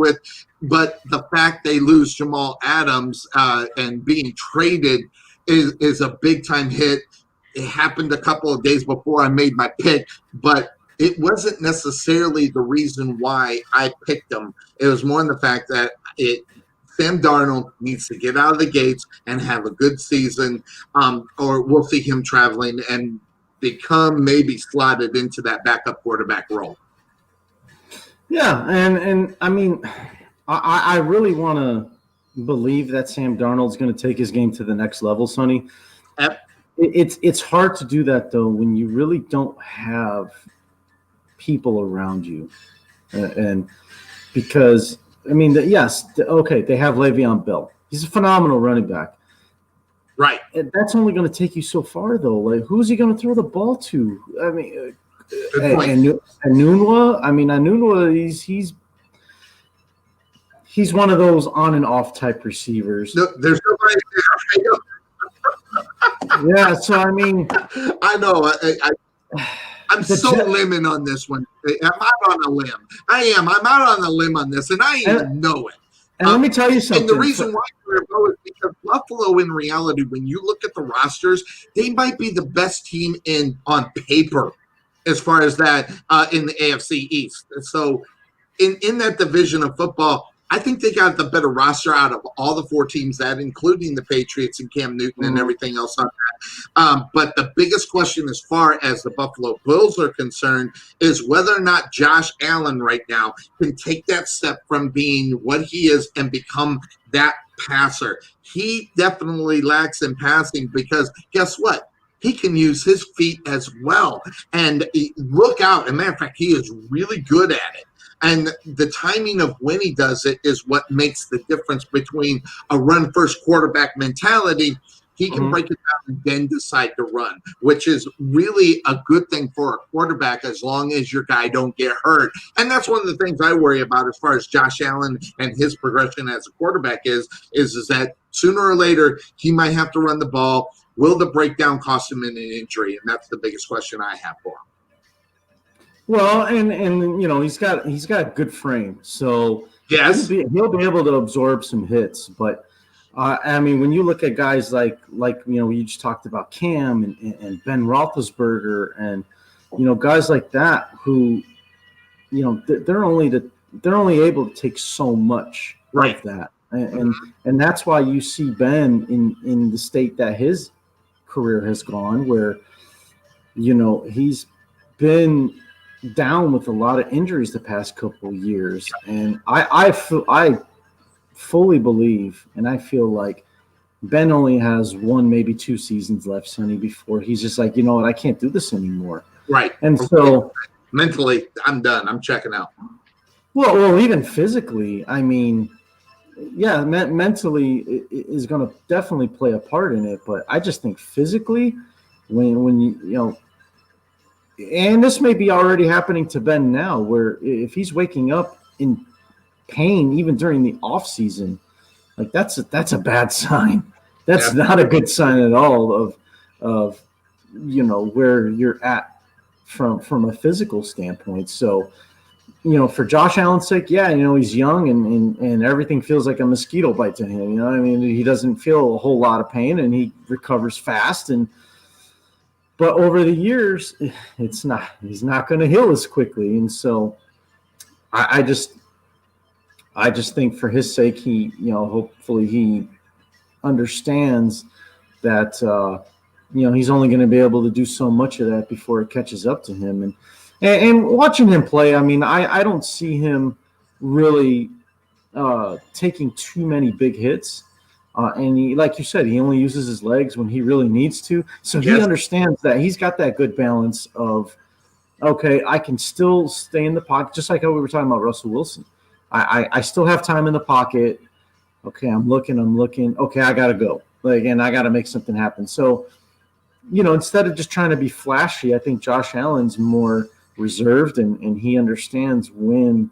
but the fact they lose Jamal Adams and being traded is a big time hit. It happened a couple of days before I made my pick, but it wasn't necessarily the reason why I picked them. It was more in the fact that Sam Darnold needs to get out of the gates and have a good season, or we'll see him traveling and become maybe slotted into that backup quarterback role. Yeah, and I mean, I really want to believe that Sam Darnold's going to take his game to the next level, Sonny. Yep. It's hard to do that, though, when you really don't have people around you, and because I mean, they have Le'Veon Bell. He's a phenomenal running back, right? And that's only going to take you so far, though. Like, who's he going to throw the ball to? I mean, Anunwa. I mean, Anunwa. He's one of those on and off type receivers. No, there's nobody there. Yeah, so I mean, I know. I'm so liming on this one. I'm out on a limb. I am. I'm out on a limb on this, and I even know it. And let me tell you something. And the reason why is because Buffalo, in reality, when you look at the rosters, they might be the best team on paper as far as that in the AFC East. So in that division of football, I think they got the better roster out of all the 4 teams, that including the Patriots and Cam Newton and everything else on that. But the biggest question as far as the Buffalo Bills are concerned is whether or not Josh Allen right now can take that step from being what he is and become that passer. He definitely lacks in passing because guess what? He can use his feet as well. And look out. As a matter of fact, he is really good at it. And the timing of when he does it is what makes the difference between a run-first quarterback mentality. He can break it down and then decide to run, which is really a good thing for a quarterback as long as your guy don't get hurt. And that's one of the things I worry about as far as Josh Allen and his progression as a quarterback is that sooner or later he might have to run the ball. Will the breakdown cost him an injury? And that's the biggest question I have for him. Well, and you know, he's got a good frame, so yes, he'll be able to absorb some hits. But I mean, when you look at guys like you know, you just talked about Cam and Ben Roethlisberger, and you know, guys like that who, you know, they're only able to take so much right. of that, and that's why you see Ben in the state that his career has gone, where you know he's been down with a lot of injuries the past couple of years, and I fully believe, and I feel like Ben only has 1, maybe 2 seasons left, Sonny, before he's just like, you know what, I can't do this anymore. Right. And so mentally, I'm done. I'm checking out. Well, even physically, I mean, yeah, mentally is going to definitely play a part in it, but I just think physically, when you know. And this may be already happening to Ben now, where if he's waking up in pain even during the off season, like that's a bad sign. That's not a good sign at all of you know where you're at from a physical standpoint. So, you know, for Josh Allen's sake, yeah, you know, he's young and everything feels like a mosquito bite to him. You know what I mean? He doesn't feel a whole lot of pain and he recovers fast. But over the years, he's not going to heal as quickly. And so I just think for his sake, he, you know, hopefully he understands that, you know, he's only going to be able to do so much of that before it catches up to him. And watching him play, I mean, I don't see him really taking too many big hits. And he, like you said, he only uses his legs when he really needs to. So he understands that he's got that good balance of, okay, I can still stay in the pocket, just like how we were talking about Russell Wilson. I still have time in the pocket. Okay, I'm looking. Okay, I got to go. And I got to make something happen. So, you know, instead of just trying to be flashy, I think Josh Allen's more reserved and he understands when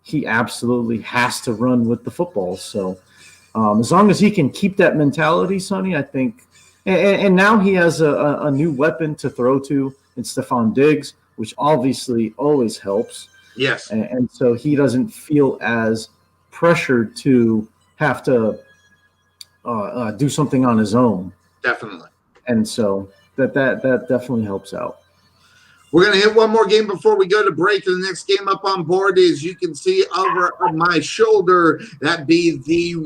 he absolutely has to run with the football. So, as long as he can keep that mentality, Sonny, I think, and now he has a new weapon to throw to in Stephon Diggs, which obviously always helps. Yes. And so he doesn't feel as pressured to have to do something on his own. Definitely. And so that definitely helps out. We're going to hit one more game before we go to break. And the next game up on board is, you can see over on my shoulder, that be the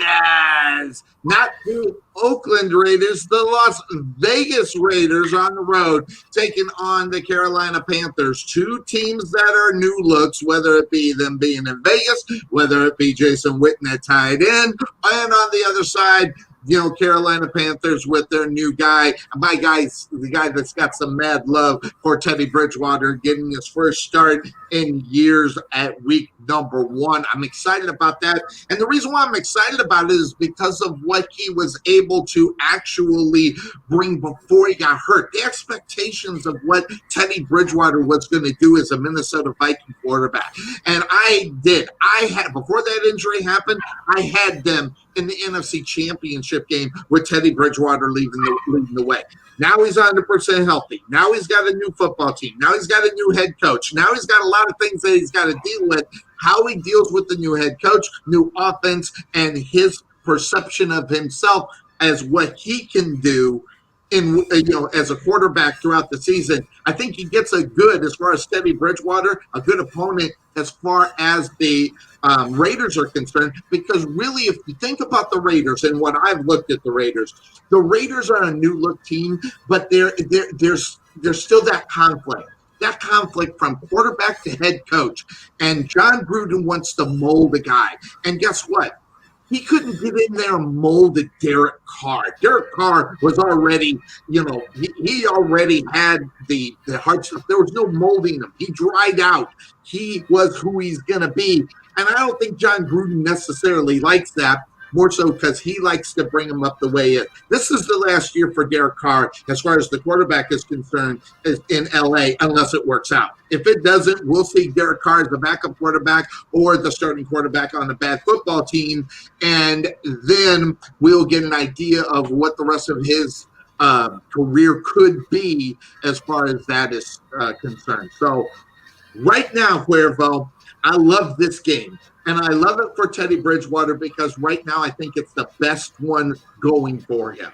Raiders. Not the Oakland Raiders, the Las Vegas Raiders on the road taking on the Carolina Panthers. 2 teams that are new looks, whether it be them being in Vegas, whether it be Jason Witten at tight end, and on the other side, you know, Carolina Panthers with their new guy. My guy's the guy that's got some mad love for Teddy Bridgewater, getting his first start in years at week number 1. I'm excited about that. And the reason why I'm excited about it is because of what he was able to actually bring before he got hurt. The expectations of what Teddy Bridgewater was going to do as a Minnesota Viking quarterback. And I had, before that injury happened, I had them in the NFC Championship game with Teddy Bridgewater leading the way. Now he's 100% healthy. Now he's got a new football team. Now he's got a new head coach. Now he's got a lot of things that he's got to deal with. How he deals with the new head coach, new offense, and his perception of himself as what he can do as a quarterback throughout the season. I think he gets a good, as far as Teddy Bridgewater, a good opponent as far as the Raiders are concerned. Because really, if you think about the Raiders and what I've looked at the Raiders are a new look team, but there's still that conflict. That conflict from quarterback to head coach. And John Gruden wants to mold a guy. And guess what? He couldn't get in there and mold Derek Carr. Derek Carr was already, he already had the hard stuff. There was no molding him. He dried out. He was who he's going to be. And I don't think John Gruden necessarily likes that, more so because he likes to bring him up the way it. This is the last year for Derek Carr as far as the quarterback is concerned in L.A., unless it works out. If it doesn't, we'll see Derek Carr as the backup quarterback or the starting quarterback on a bad football team, and then we'll get an idea of what the rest of his career could be as far as that is concerned. So right now, Cuervo, I love this game. And I love it for Teddy Bridgewater because right now I think it's the best one going for him.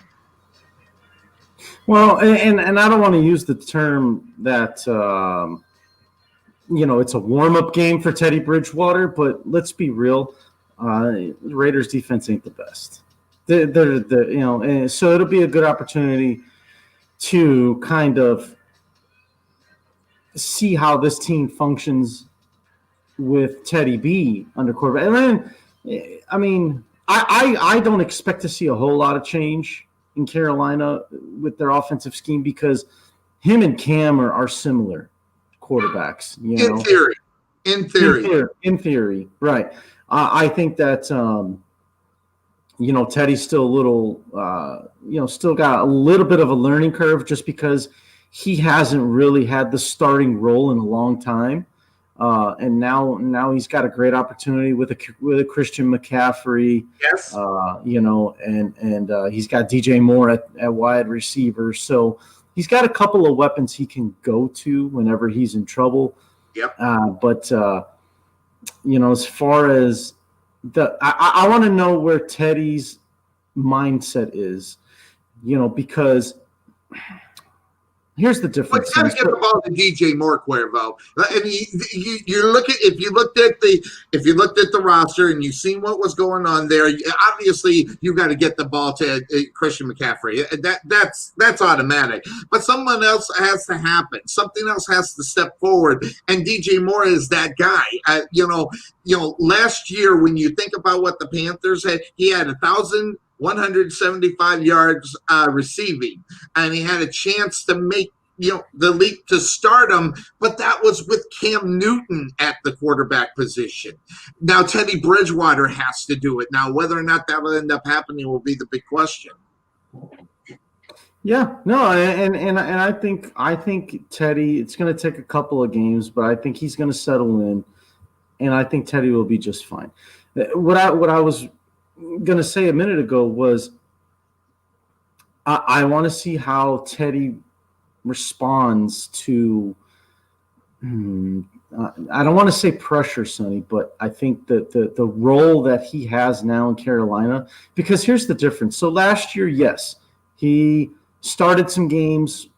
Well, and I don't want to use the term that, it's a warm-up game for Teddy Bridgewater, but let's be real. Raiders defense ain't the best. And so it'll be a good opportunity to kind of see how this team functions with Teddy B under quarterback. And then, I mean, I don't expect to see a whole lot of change in Carolina with their offensive scheme because him and Cam are similar quarterbacks. In theory, right. I think that, Teddy's still a little, still got a little bit of a learning curve just because he hasn't really had the starting role in a long time. And now he's got a great opportunity with a Christian McCaffrey. Yes. And he's got DJ Moore at wide receiver. So he's got a couple of weapons he can go to whenever he's in trouble. Yep. But as far as I want to know where Teddy's mindset is, because here's the difference. But you got to get the ball to DJ Moore, Cuervo. And you look at if you looked at the roster and you've seen what was going on there. Obviously, you got to get the ball to Christian McCaffrey. That's automatic. But someone else has to happen. Something else has to step forward. And DJ Moore is that guy. Last year when you think about what the Panthers had, he had 1,175 yards receiving, and he had a chance to make the leap to stardom, but that was with Cam Newton at the quarterback position. Now Teddy Bridgewater has to do it. Now whether or not that will end up happening will be the big question. Yeah, no, and I think Teddy, it's going to take a couple of games, but I think he's going to settle in, and I think Teddy will be just fine. What I was going to say a minute ago was I want to see how Teddy responds to I don't want to say pressure, Sonny, but I think that the role that he has now in Carolina, because here's the difference. So last year, yes, he started some games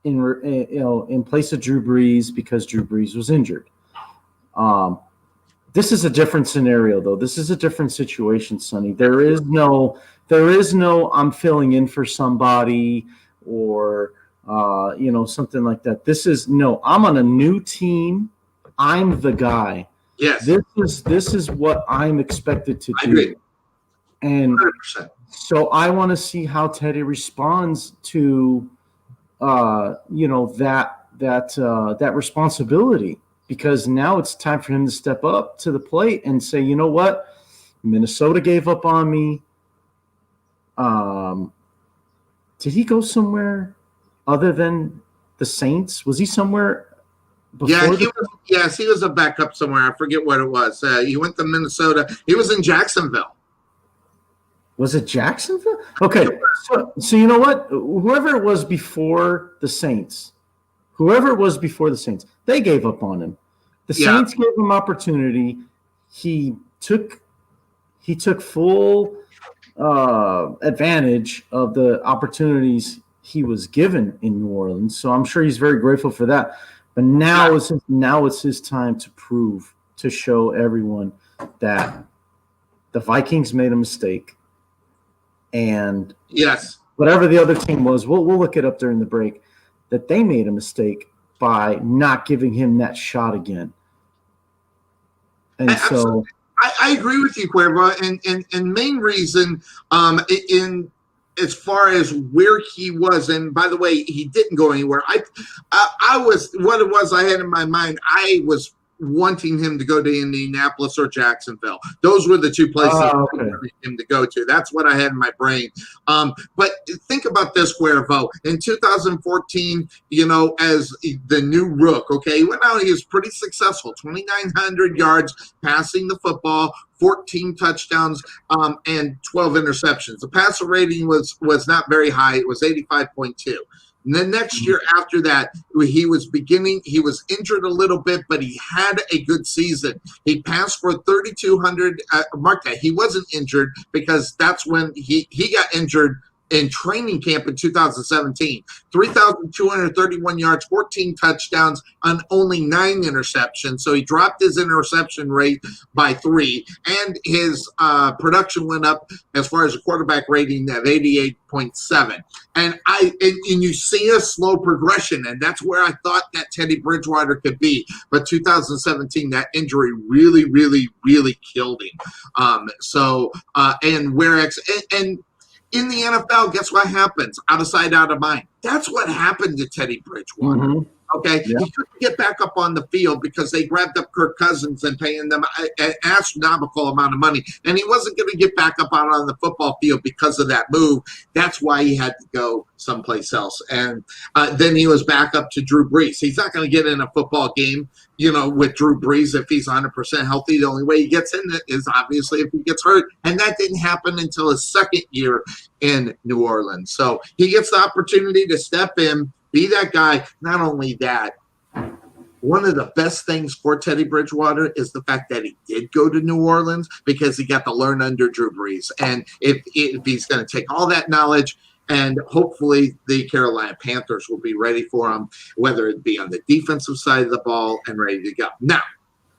in place of Drew Brees because Drew Brees was injured. This is a different scenario, though. This is a different situation, Sonny. There is no I'm filling in for somebody or something like that. This is I'm on a new team. I'm the guy. Yes. This is what I'm expected to do. Agree. And 100%. So I want to see how Teddy responds to that responsibility. Because now it's time for him to step up to the plate and say, you know what? Minnesota gave up on me. Did he go somewhere other than the Saints? Was he somewhere before? Yeah, he was a backup somewhere. I forget what it was. He went to Minnesota. He was in Jacksonville. Was it Jacksonville? Okay. So you know what? Whoever it was before the Saints, they gave up on him. The Saints gave him opportunity. He took full advantage of the opportunities he was given in New Orleans. So I'm sure he's very grateful for that. But now it's his time to show everyone that the Vikings made a mistake, and Yes. whatever the other team was, we'll look it up during the break, that they made a mistake by not giving him that shot again. And I agree with you, Cuervo, and main reason in as far as where he was, and by the way, he didn't go anywhere. I was what it was I had in my mind. I was wanting him to go to Indianapolis or Jacksonville. Those were the two places I wanted him to go to. That's what I had in my brain. But think about this, Cuervo. In 2014, as the new rook, okay, he went out, he was pretty successful, 2,900 yards passing the football, 14 touchdowns, and 12 interceptions. The passer rating was not very high. It was 85.2. And then next year after that, he was injured a little bit, but he had a good season. He passed for 3,200. Mark that. He wasn't injured because that's when he got injured in training camp in 2017. 3,231 yards, 14 touchdowns, on only 9 interceptions. So he dropped his interception rate by 3, and his production went up as far as a quarterback rating of 88.7. And you see a slow progression, and that's where I thought that Teddy Bridgewater could be. But 2017, that injury really, really, really killed him. And in the NFL, guess what happens? Out of sight, out of mind. That's what happened to Teddy Bridgewater. Mm-hmm. Okay, yeah. He couldn't get back up on the field because they grabbed up Kirk Cousins and paying them an astronomical amount of money, and he wasn't going to get back up out on the football field because of that move. That's why he had to go someplace else. And then he was back up to Drew Brees. He's not going to get in a football game, with Drew Brees if he's 100% healthy. The only way he gets in it is obviously if he gets hurt, and that didn't happen until his second year in New Orleans. So he gets the opportunity to step in, be that guy. Not only that, one of the best things for Teddy Bridgewater is the fact that he did go to New Orleans because he got to learn under Drew Brees. And if he's going to take all that knowledge, and hopefully the Carolina Panthers will be ready for him, whether it be on the defensive side of the ball and ready to go. Now,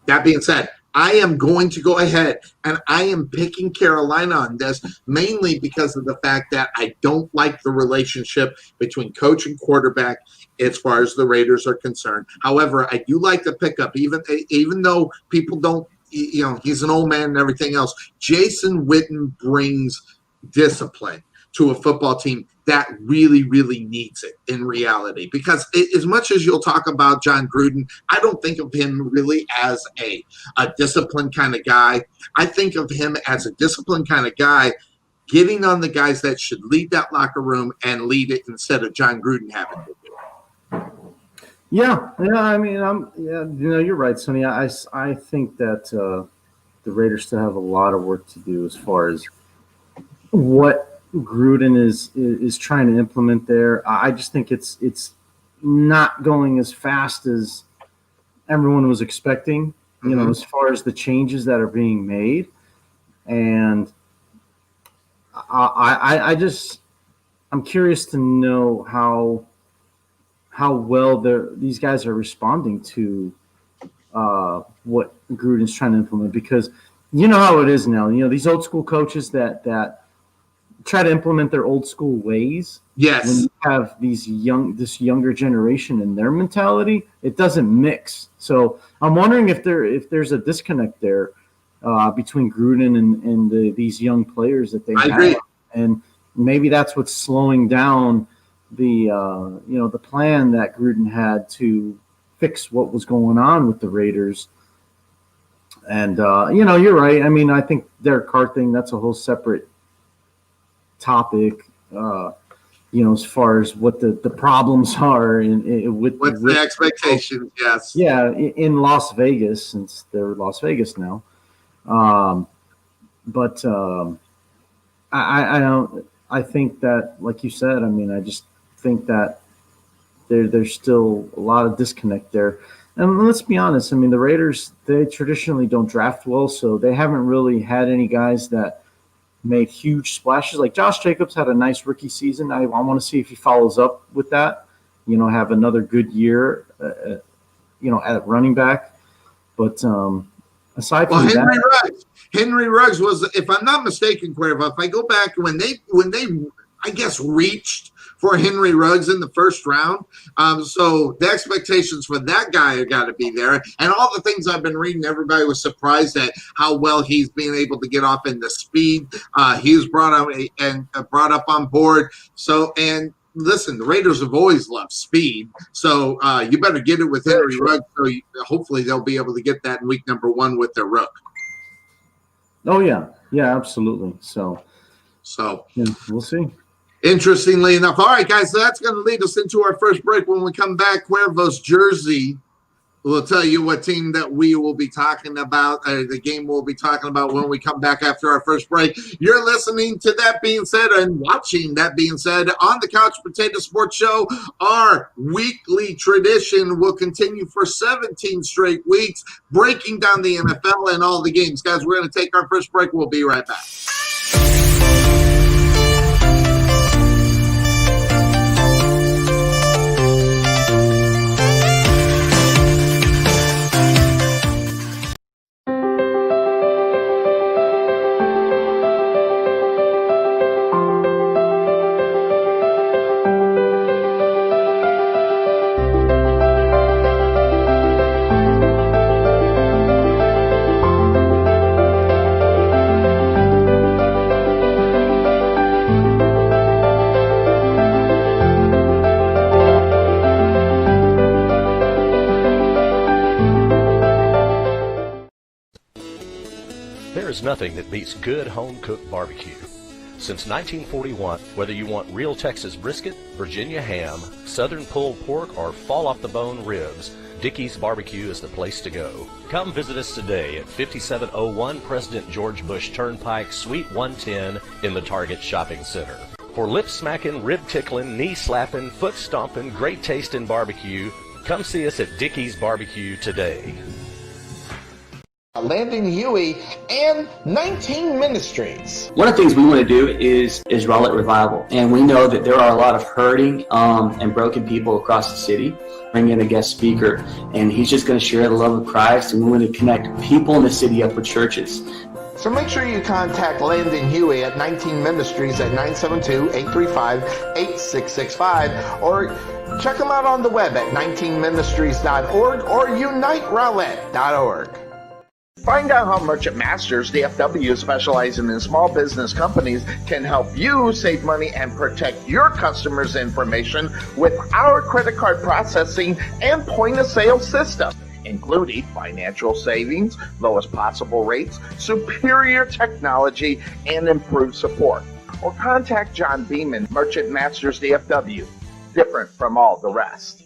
that being said, I am going to go ahead and I am picking Carolina on this, mainly because of the fact that I don't like the relationship between coach and quarterback as far as the Raiders are concerned. However, I do like the pickup, even though people don't, he's an old man and everything else. Jason Witten brings discipline to a football team that really, really needs it in reality. Because as much as you'll talk about John Gruden, I don't think of him really as a disciplined kind of guy. I think of him as a disciplined kind of guy getting on the guys that should lead that locker room and lead it instead of John Gruden having to do it. Yeah. I mean, you're right, Sonny. I think that the Raiders still have a lot of work to do as far as what Gruden is trying to implement there. I just think it's not going as fast as everyone was expecting, as far as the changes that are being made. And I'm curious to know how well these guys are responding to what Gruden's trying to implement, because you know how it is now. These old school coaches that try to implement their old school ways. Yes. When you have this younger generation and their mentality, it doesn't mix. So I'm wondering if there's a disconnect there between Gruden and these young players that they have. Agree. And maybe that's what's slowing down the plan that Gruden had to fix what was going on with the Raiders. And you're right. I mean, I think Derek Carr thing, that's a whole separate topic, as far as what the problems are with the expectations. Yes. Yeah, in Las Vegas, since they're Las Vegas now. But I don't. I think that, like you said, I mean, I just think that there's still a lot of disconnect there. And let's be honest. I mean, the Raiders, they traditionally don't draft well, so they haven't really had any guys that made huge splashes. Like Josh Jacobs had a nice rookie season. I want to see if he follows up with that. Have another good year. At running back. But aside from Henry Ruggs was, if I'm not mistaken, Cuervo, if I go back when they I guess reached for Henry Ruggs in the first round, so the expectations for that guy have got to be there. And all the things I've been reading, everybody was surprised at how well he's being able to get off in the speed. He was brought up on board. So and. Listen, the Raiders have always loved speed, so you better get it with Henry Ruggs. So hopefully they'll be able to get that in week number 1 with their rook. Oh yeah, absolutely. So yeah, we'll see. Interestingly enough, all right, guys, so that's going to lead us into our first break. When we come back, Cuervo's jersey will tell you what team that we will be talking about, the game we'll be talking about when we come back after our first break. You're listening to That Being Said and watching That Being Said on the Couch Potato Sports Show. Our weekly tradition will continue for 17 straight weeks, breaking down the NFL and all the games. Guys, we're going to take our first break. We'll be right back. There's nothing that beats good home-cooked barbecue. Since 1941, whether you want real Texas brisket, Virginia ham, southern pulled pork, or fall-off-the-bone ribs, Dickey's Barbecue is the place to go. Come visit us today at 5701 President George Bush Turnpike, Suite 110 in the Target Shopping Center. For lip-smacking, rib-tickling, knee-slapping, foot-stomping, great-tasting barbecue, come see us at Dickey's Barbecue today. Landon Huey, and 19 Ministries. One of the things we want to do is Rowlett Revival, and we know that there are a lot of hurting and broken people across the city. Bring in a guest speaker, and he's just going to share the love of Christ, and we want to connect people in the city up with churches. So make sure you contact Landon Huey at 19 Ministries at 972-835-8665, or check him out on the web at 19ministries.org or uniterowlett.org. Find out how Merchant Masters DFW, specializing in small business companies, can help you save money and protect your customers' information with our credit card processing and point-of-sale system, including financial savings, lowest possible rates, superior technology, and improved support. Or contact John Beeman, Merchant Masters DFW, different from all the rest.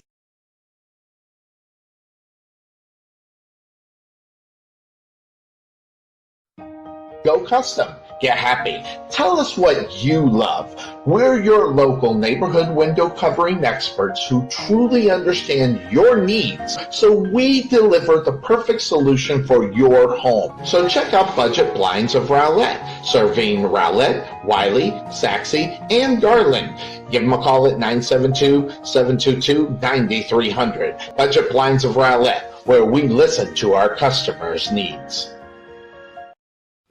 Go custom. Get happy. Tell us what you love. We're your local neighborhood window covering experts who truly understand your needs, so we deliver the perfect solution for your home. So check out Budget Blinds of Rowlett, serving Rowlett, Wiley, Saxe, and Garland. Give them a call at 972-722-9300. Budget Blinds of Rowlett, where we listen to our customers' needs.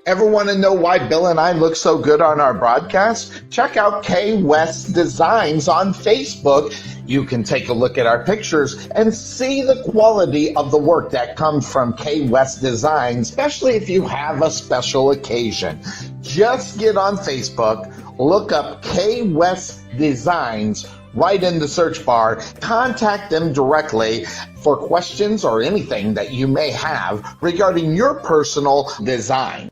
Ever want to know why Bill and I look so good on our broadcast? Check out K West Designs on Facebook. You can take a look at our pictures and see the quality of the work that comes from K West Designs, especially if you have a special occasion. Just get on Facebook, look up K West Designs right in the search bar, contact them directly for questions or anything that you may have regarding your personal design.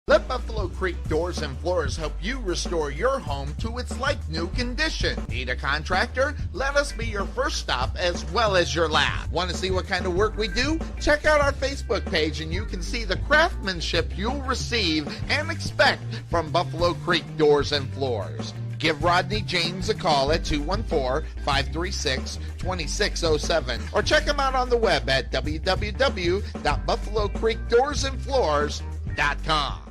Let Buffalo Creek Doors and Floors help you restore your home to its like-new condition. Need a contractor? Let us be your first stop as well as your last. Want to see what kind of work we do? Check out our Facebook page and you can see the craftsmanship you'll receive and expect from Buffalo Creek Doors and Floors. Give Rodney James a call at 214-536-2607 or check him out on the web at www.buffalocreekdoorsandfloors.com.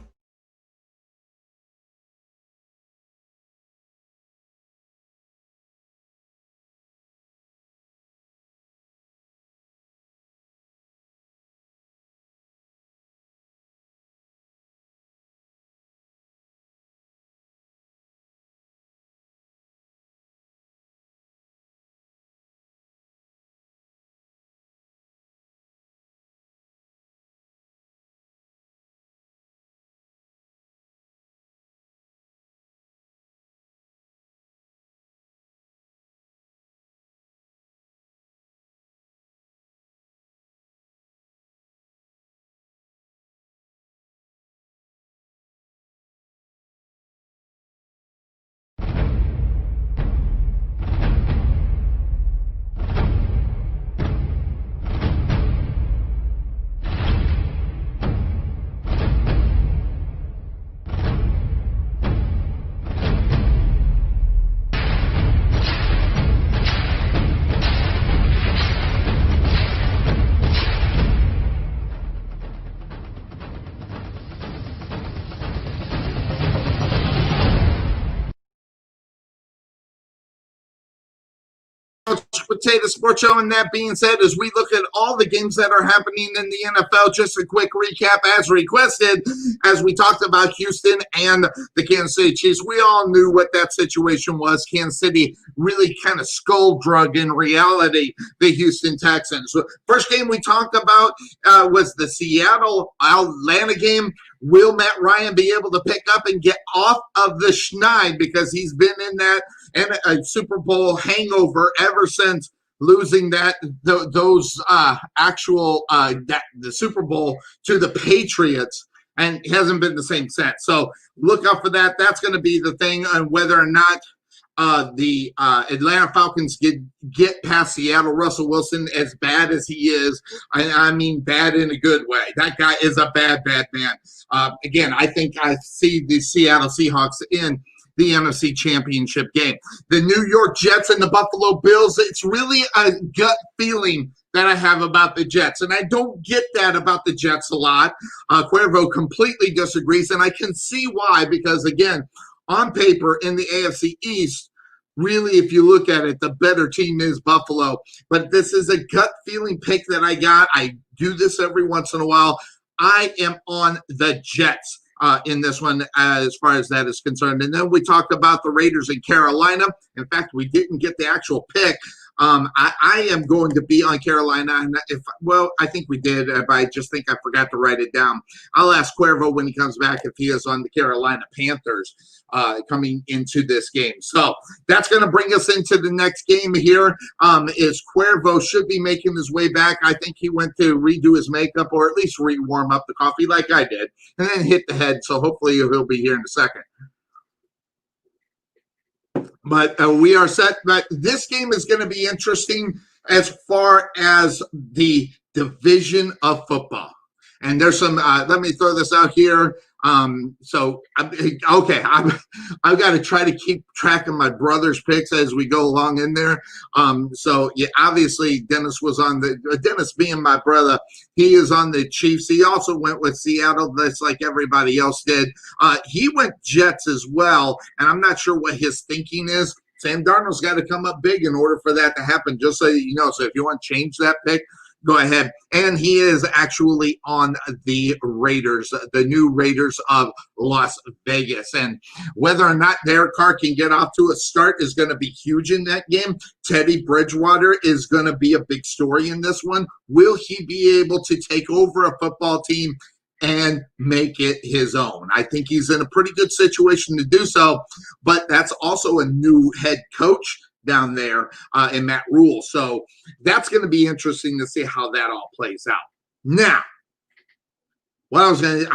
Potato Sports Show. And that being said, as we look at all the games that are happening in the NFL, just a quick recap as requested, as we talked about Houston and the Kansas City Chiefs. We all knew what that situation was. Kansas City really kind of skull drug in reality the Houston Texans. So first game we talked about was the Seattle-Atlanta game. Will Matt Ryan be able to pick up and get off of the schneid, because he's been in that and a Super Bowl hangover ever since losing the Super Bowl to the Patriots, and he hasn't been the same since. So look out for that. That's going to be the thing on whether or not the Atlanta Falcons get past Seattle. Russell Wilson, as bad as he is, I mean bad in a good way. That guy is a bad man. Again, I think I see the Seattle Seahawks in the NFC Championship game. The New York Jets and the Buffalo Bills, it's really a gut feeling that I have about the Jets, and I don't get that about the Jets a lot. Cuervo completely disagrees, and I can see why, because, again, on paper in the AFC East, really, if you look at it, the better team is Buffalo. But this is a gut feeling pick that I got. I do this every once in a while. I am on the Jets in this one as far as that is concerned. And then we talked about the Raiders in Carolina. In fact, we didn't get the actual pick. I am going to be on Carolina. And I think we did, but I just think I forgot to write it down. I'll ask Cuervo when he comes back if he is on the Carolina Panthers coming into this game. So that's going to bring us into the next game here. Is Cuervo should be making his way back. I think he went to redo his makeup, or at least warm up the coffee like I did, and then hit the head. So hopefully he'll be here in a second. But we are set. But this game is going to be interesting as far as the division of football. And there's some, let me throw this out here. I've got to try to keep track of my brother's picks as we go along in there. Obviously Dennis being my brother, he is on the Chiefs. He also went with Seattle, just like everybody else did. He went Jets as well, and I'm not sure what his thinking is. Sam Darnold's got to come up big in order for that to happen, just so you know. So if you want to change that pick, go ahead. And he is actually on the Raiders, the new Raiders of Las Vegas. And whether or not their car can get off to a start is going to be huge in that game. Teddy Bridgewater is going to be a big story in this one. Will he be able to take over a football team and make it his own? I think he's in a pretty good situation to do so, but that's also a new head coach down there in Matt Rule. So that's going to be interesting to see how that all plays out. Now, I'm going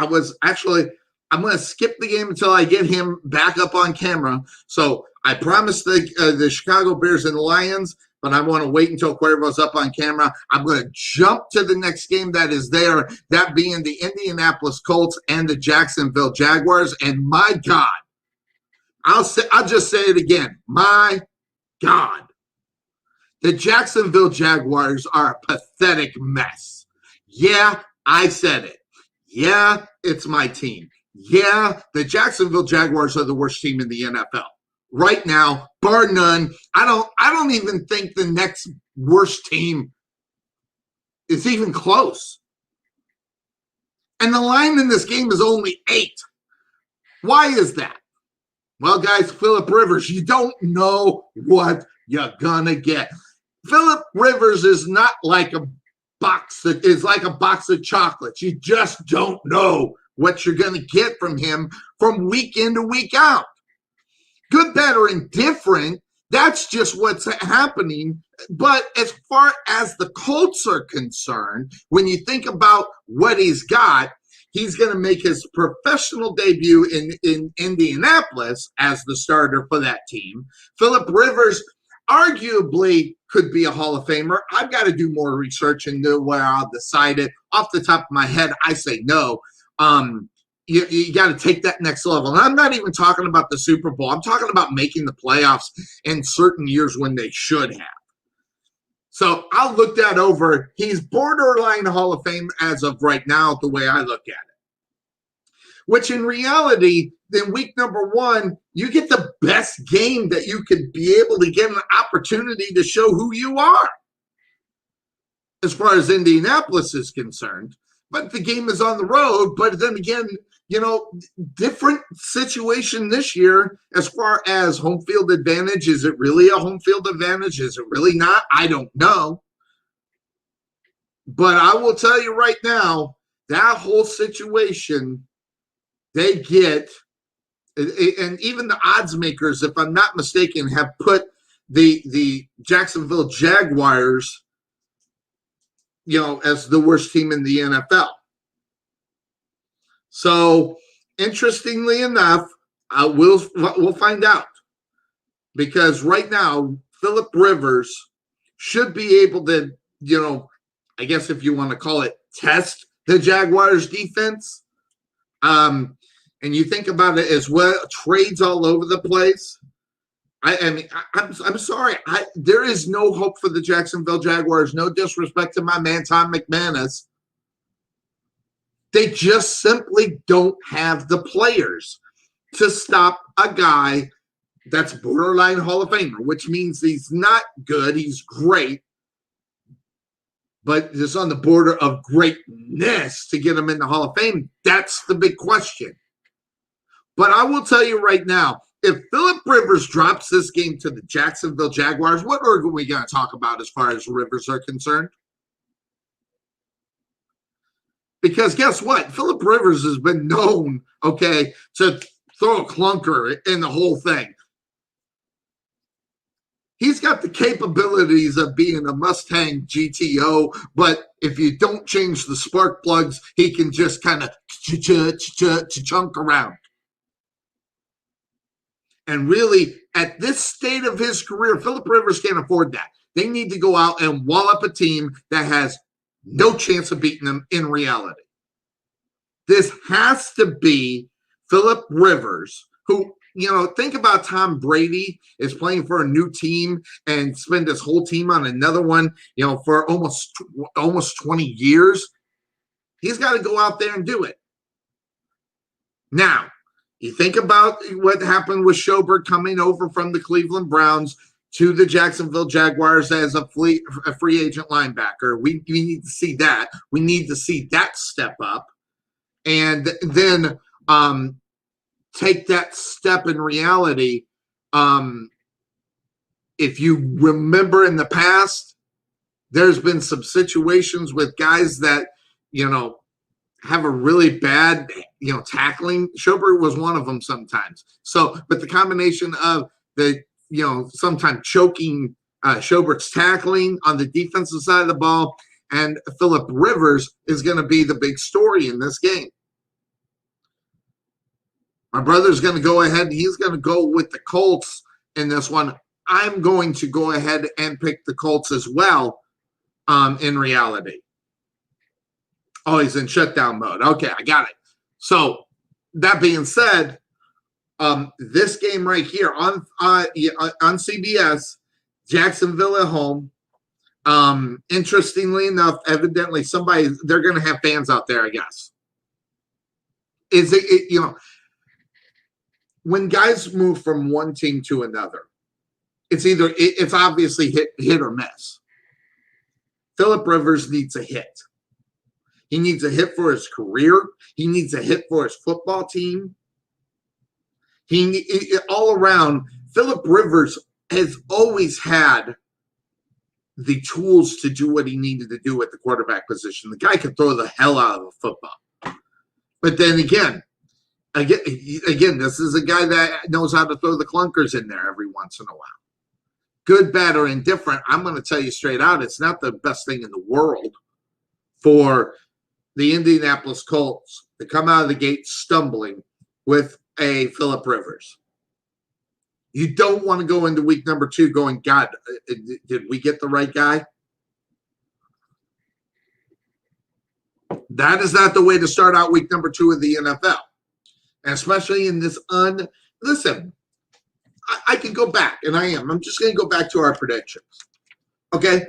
to skip the game until I get him back up on camera. So I promised the Chicago Bears and Lions, but I want to wait until Cuervo's up on camera. I'm going to jump to the next game that is there, that being the Indianapolis Colts and the Jacksonville Jaguars. And my God, I'll just say it again. My God. The Jacksonville Jaguars are a pathetic mess. Yeah, I said it. Yeah, it's my team. Yeah, the Jacksonville Jaguars are the worst team in the NFL. Right now, bar none. I don't even think the next worst team is even close. And the line in this game is only 8. Why is that? Well, guys, Philip Rivers, you don't know what you're gonna get. Philip Rivers is not like a box that is like a box of chocolates. You just don't know what you're going to get from him from week in to week out. Good, bad, or indifferent, that's just what's happening. But as far as the Colts are concerned, when you think about what he's got, he's going to make his professional debut in Indianapolis as the starter for that team. Philip Rivers arguably could be a Hall of Famer. I've got to do more research and know where I'll decide it. Off the top of my head, I say no. You got to take that next level. And I'm not even talking about the Super Bowl. I'm talking about making the playoffs in certain years when they should have. So I'll look that over. He's borderline Hall of Fame as of right now, the way I look at it. Which in reality, in week number 1, you get the best game that you could be able to get an opportunity to show who you are. As far as Indianapolis is concerned. But the game is on the road. But then again, different situation this year as far as home field advantage. Is it really a home field advantage? Is it really not? I don't know. But I will tell you right now, that whole situation they get, and even the odds makers, if I'm not mistaken, have put the Jacksonville Jaguars, as the worst team in the NFL. So, interestingly enough, we'll find out, because right now Philip Rivers should be able to, I guess if you want to call it, test the Jaguars defense. And you think about it as well, trades all over the place. I'm sorry. There is no hope for the Jacksonville Jaguars. No disrespect to my man, Tom McManus. They just simply don't have the players to stop a guy that's borderline Hall of Famer, which means he's not good. He's great. But just on the border of greatness to get him in the Hall of Fame, that's the big question. But I will tell you right now, if Philip Rivers drops this game to the Jacksonville Jaguars, what are we going to talk about as far as Rivers are concerned? Because guess what? Philip Rivers has been known, to throw a clunker in the whole thing. He's got the capabilities of being a Mustang GTO, but if you don't change the spark plugs, he can just kind of chunk around. And really, at this state of his career, Philip Rivers can't afford that. They need to go out and wall up a team that has no chance of beating them in reality. This has to be Philip Rivers, who, think about Tom Brady is playing for a new team and spend his whole team on another one, for almost 20 years. He's got to go out there and do it. Now, you think about what happened with Schobert coming over from the Cleveland Browns to the Jacksonville Jaguars as a free agent linebacker. We need to see that. We need to see that step up. And then take that step in reality. If you remember in the past, there's been some situations with guys that, have a really bad, tackling. Schobert was one of them sometimes. So, but the combination of the, sometimes choking Schobert's tackling on the defensive side of the ball and Philip Rivers is going to be the big story in this game. My brother's going to go ahead. He's going to go with the Colts in this one. I'm going to go ahead and pick the Colts as well in reality. Oh, he's in shutdown mode. Okay, I got it. So that being said, This game right here on CBS, Jacksonville at home. Interestingly enough, evidently they're going to have fans out there, I guess. Is it when guys move from one team to another, it's obviously hit or miss. Phillip Rivers needs a hit. He needs a hit for his career. He needs a hit for his football team. All around, Phillip Rivers has always had the tools to do what he needed to do at the quarterback position. The guy could throw the hell out of a football. But then again, this is a guy that knows how to throw the clunkers in there every once in a while. Good, bad, or indifferent, I'm going to tell you straight out, it's not the best thing in the world for the Indianapolis Colts to come out of the gate stumbling with a Phillip Rivers. You don't want to go into week number 2 going, God, did we get the right guy? That is not the way to start out week number 2 of the NFL. And especially in this listen, I can go back, and I'm just going to go back to our predictions. Okay?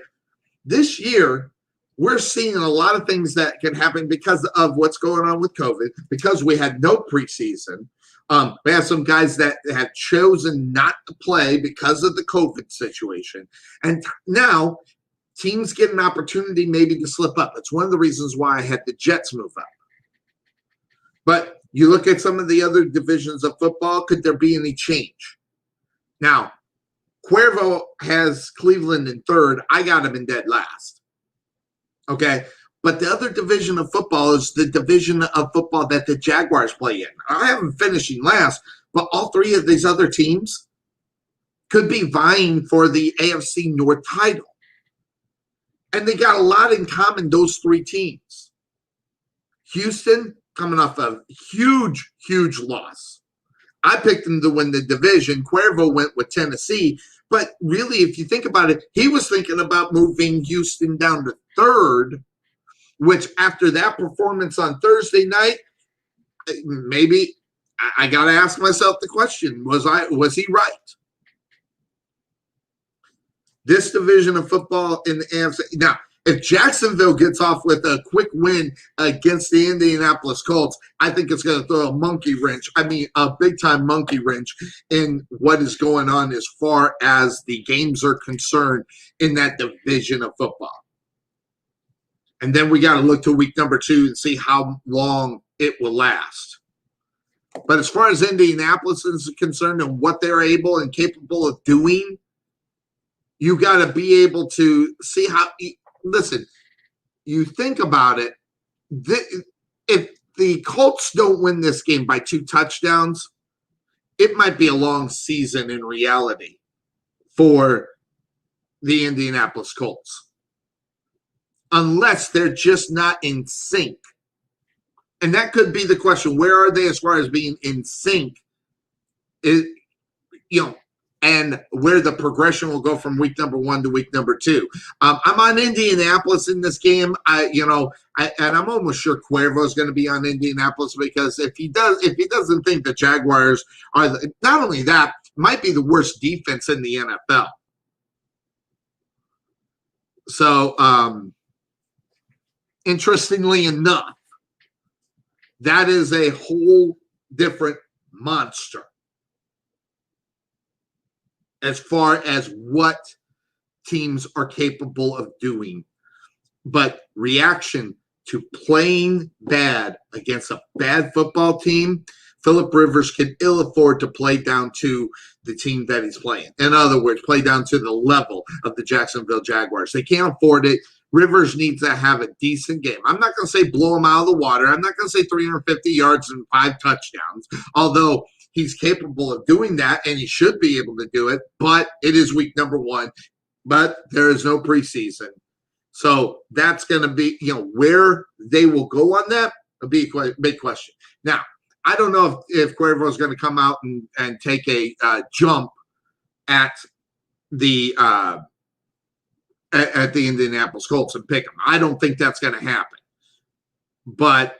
This year, we're seeing a lot of things that can happen because of what's going on with COVID, because we had no preseason. We have some guys that have chosen not to play because of the COVID situation. And now teams get an opportunity maybe to slip up. It's one of the reasons why I had the Jets move up. But you look at some of the other divisions of football, could there be any change? Now, Cuervo has Cleveland in 3rd. I got him in dead last. Okay? But the other division of football is the division of football that the Jaguars play in. I have them finishing last, but all 3 of these other teams could be vying for the AFC North title. And they got a lot in common, those 3 teams. Houston, coming off a huge, huge loss. I picked them to win the division. Cuervo went with Tennessee. But really, if you think about it, he was thinking about moving Houston down to 3rd, which after that performance on Thursday night, maybe I got to ask myself the question, was he right? This division of football in the AFC. Now, if Jacksonville gets off with a quick win against the Indianapolis Colts, I think it's going to throw a big-time monkey wrench in what is going on as far as the games are concerned in that division of football. And then we got to look to week number 2 and see how long it will last. But as far as Indianapolis is concerned and what they're able and capable of doing, you got to be able to see how – listen, you think about it. If the Colts don't win this game by 2 touchdowns, it might be a long season in reality for the Indianapolis Colts. Unless they're just not in sync. And that could be the question. Where are they as far as being in sync? And where the progression will go from week number 1 to week number 2. I'm on Indianapolis in this game. And I'm almost sure Cuervo is going to be on Indianapolis because if he doesn't think the Jaguars are not only that, might be the worst defense in the NFL. So, interestingly enough, that is a whole different monster as far as what teams are capable of doing. But reaction to playing bad against a bad football team, Phillip Rivers can ill afford to play down to the team that he's playing. In other words, play down to the level of the Jacksonville Jaguars. They can't afford it. Rivers needs to have a decent game. I'm not going to say blow him out of the water. I'm not going to say 350 yards and 5 touchdowns, although he's capable of doing that, and he should be able to do it, but it is week number 1. But there is no preseason. So that's going to be, where they will go on that will be a big question. Now, I don't know if Cuervo is going to come out and take a jump at the Indianapolis Colts and pick them. I don't think that's going to happen. But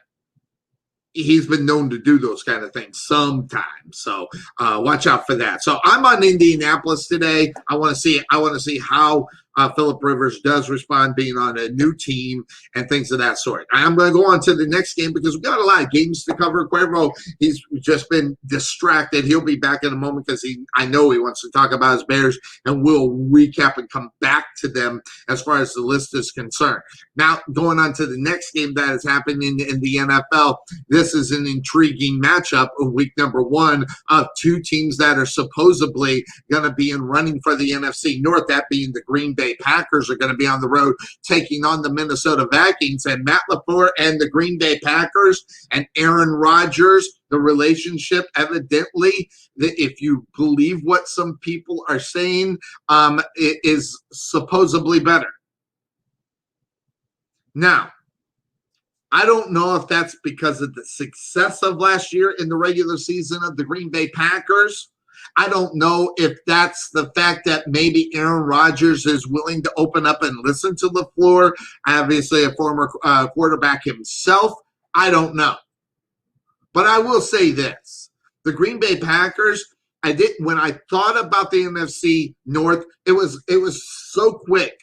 he's been known to do those kind of things sometimes. So watch out for that. So I'm on Indianapolis today. I want to see how Phillip Rivers does respond being on a new team and things of that sort. I'm going to go on to the next game because we've got a lot of games to cover. Cuervo, he's just been distracted. He'll be back in a moment because I know he wants to talk about his Bears, and we'll recap and come back to them as far as the list is concerned. Now, going on to the next game that is happening in the NFL, this is an intriguing matchup of week number 1 of two teams that are supposedly going to be in running for the NFC North, that being the Green Bay Packers are going to be on the road taking on the Minnesota Vikings. And Matt LaFleur and the Green Bay Packers and Aaron Rodgers, the relationship evidently, if you believe what some people are saying, it is supposedly better. Now, I don't know if that's because of the success of last year in the regular season of the Green Bay Packers. I don't know if that's the fact that maybe Aaron Rodgers is willing to open up and listen to LaFleur, obviously a former quarterback himself. I don't know. But I will say this. The Green Bay Packers, when I thought about the NFC North, it was so quick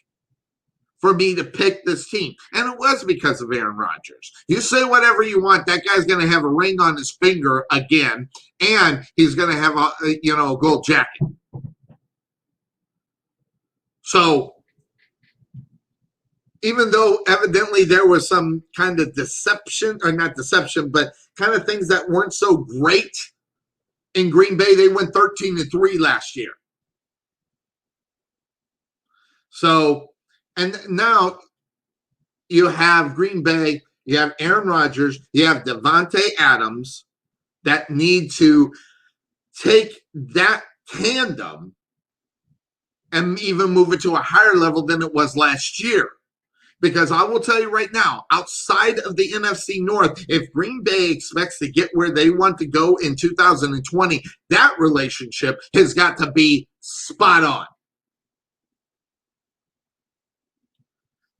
for me to pick this team. And it was because of Aaron Rodgers. You say whatever you want, that guy's going to have a ring on his finger again, and he's going to have a gold jacket. So even though evidently there was some kind of deception, or not deception, but kind of things that weren't so great in Green Bay, they went 13-3 last year. So, and now you have Green Bay, you have Aaron Rodgers, you have Devontae Adams that need to take that tandem and even move it to a higher level than it was last year. Because I will tell you right now, outside of the NFC North, if Green Bay expects to get where they want to go in 2020, that relationship has got to be spot on.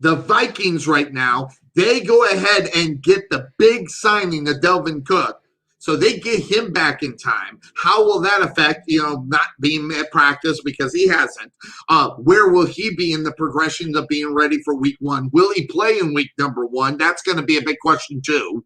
The Vikings right now, they go ahead and get the big signing of Dalvin Cook. So they get him back in time. How will that affect, not being at practice because he hasn't? Where will he be in the progressions of being ready for week 1? Will he play in week number 1? That's going to be a big question too.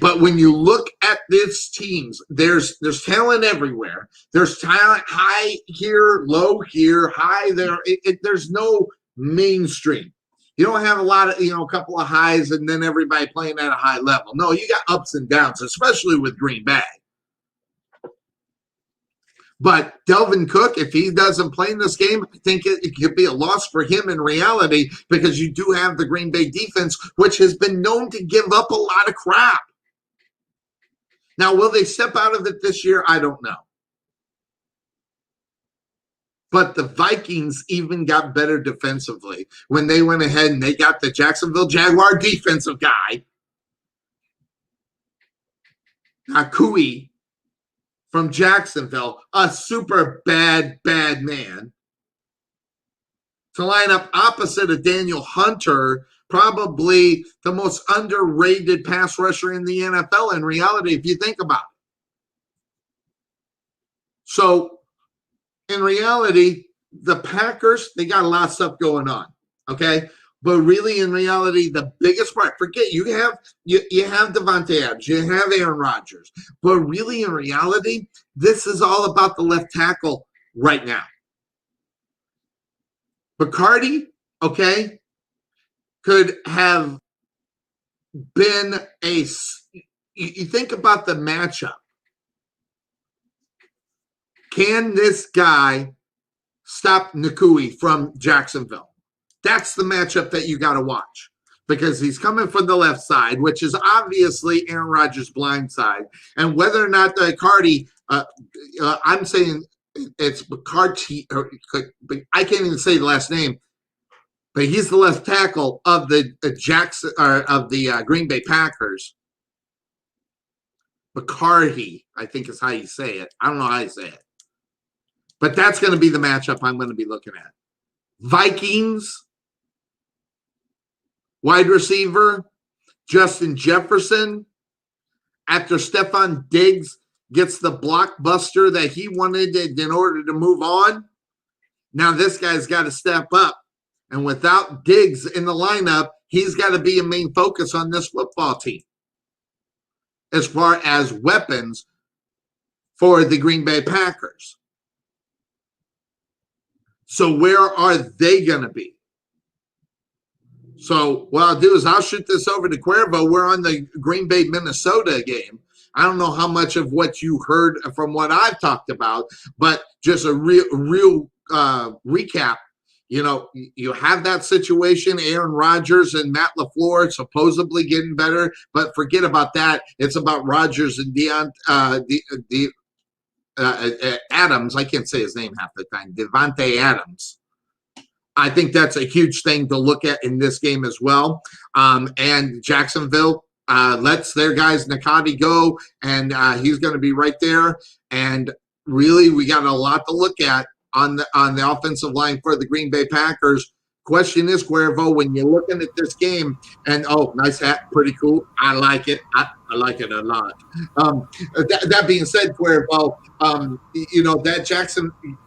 But when you look at these teams, there's talent everywhere. There's talent high here, low here, high there. There's no mainstream. You don't have a lot of, a couple of highs and then everybody playing at a high level. No, you got ups and downs, especially with Green Bay. But Dalvin Cook, if he doesn't play in this game, I think it could be a loss for him in reality because you do have the Green Bay defense, which has been known to give up a lot of crap. Now, will they step out of it this year? I don't know. But the Vikings even got better defensively when they went ahead and they got the Jacksonville Jaguar defensive guy, Nakui, from Jacksonville, a super bad man, to line up opposite of Daniel Hunter, probably the most underrated pass rusher in the NFL in reality, if you think about it. So, in reality, the Packers, they got a lot of stuff going on, okay? But really, in reality, the biggest part, forget, you have Devontae Adams, you have Aaron Rodgers. But really, in reality, this is all about the left tackle right now. Bacardi, okay, could have been you think about the matchup. Can this guy stop Nakui from Jacksonville? That's the matchup that you got to watch because he's coming from the left side, which is obviously Aaron Rodgers' blind side. And whether or not the Cardi, I'm saying it's Bacardi, I can't even say the last name, but he's the left tackle of the Green Bay Packers. Bacardi, I think is how you say it. I don't know how you say it. But that's going to be the matchup I'm going to be looking at. Vikings, wide receiver, Justin Jefferson, after Stephon Diggs gets the blockbuster that he wanted in order to move on, now this guy's got to step up. And without Diggs in the lineup, he's got to be a main focus on this football team as far as weapons for the Green Bay Packers. So where are they going to be? So what I'll do is I'll shoot this over to Cuervo. We're on the Green Bay, Minnesota game. I don't know how much of what you heard from what I've talked about, but just a real recap. You know, you have that situation, Aaron Rodgers and Matt LaFleur supposedly getting better, but forget about that. It's about Rodgers and Adams. I can't say his name half the time. Devontae Adams. I think that's a huge thing to look at in this game as well. And Jacksonville lets their guys Nakati go, and he's going to be right there. And really, we got a lot to look at on the offensive line for the Green Bay Packers. Question is, Cuervo, when you're looking at this game, and nice hat, pretty cool. I like it. I like it a lot. That being said, Cuervo,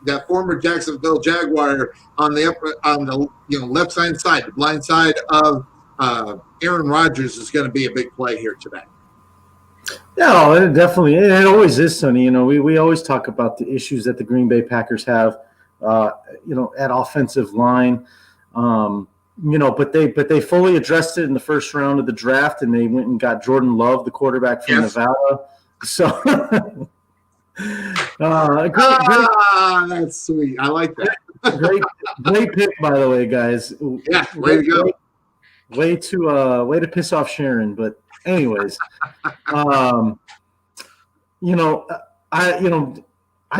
that former Jacksonville Jaguar on the left side, the blind side of Aaron Rodgers is going to be a big play here today. Yeah, it definitely. It always is, Sonny. You know, we always talk about the issues that the Green Bay Packers have, at offensive line. But they fully addressed it in the first round of the draft, and they went and got Jordan Love, the quarterback from Nevada. So, that's sweet. I like that. great pick, by the way, guys. Yeah, way to go. Way to piss off Sharon, but anyways, I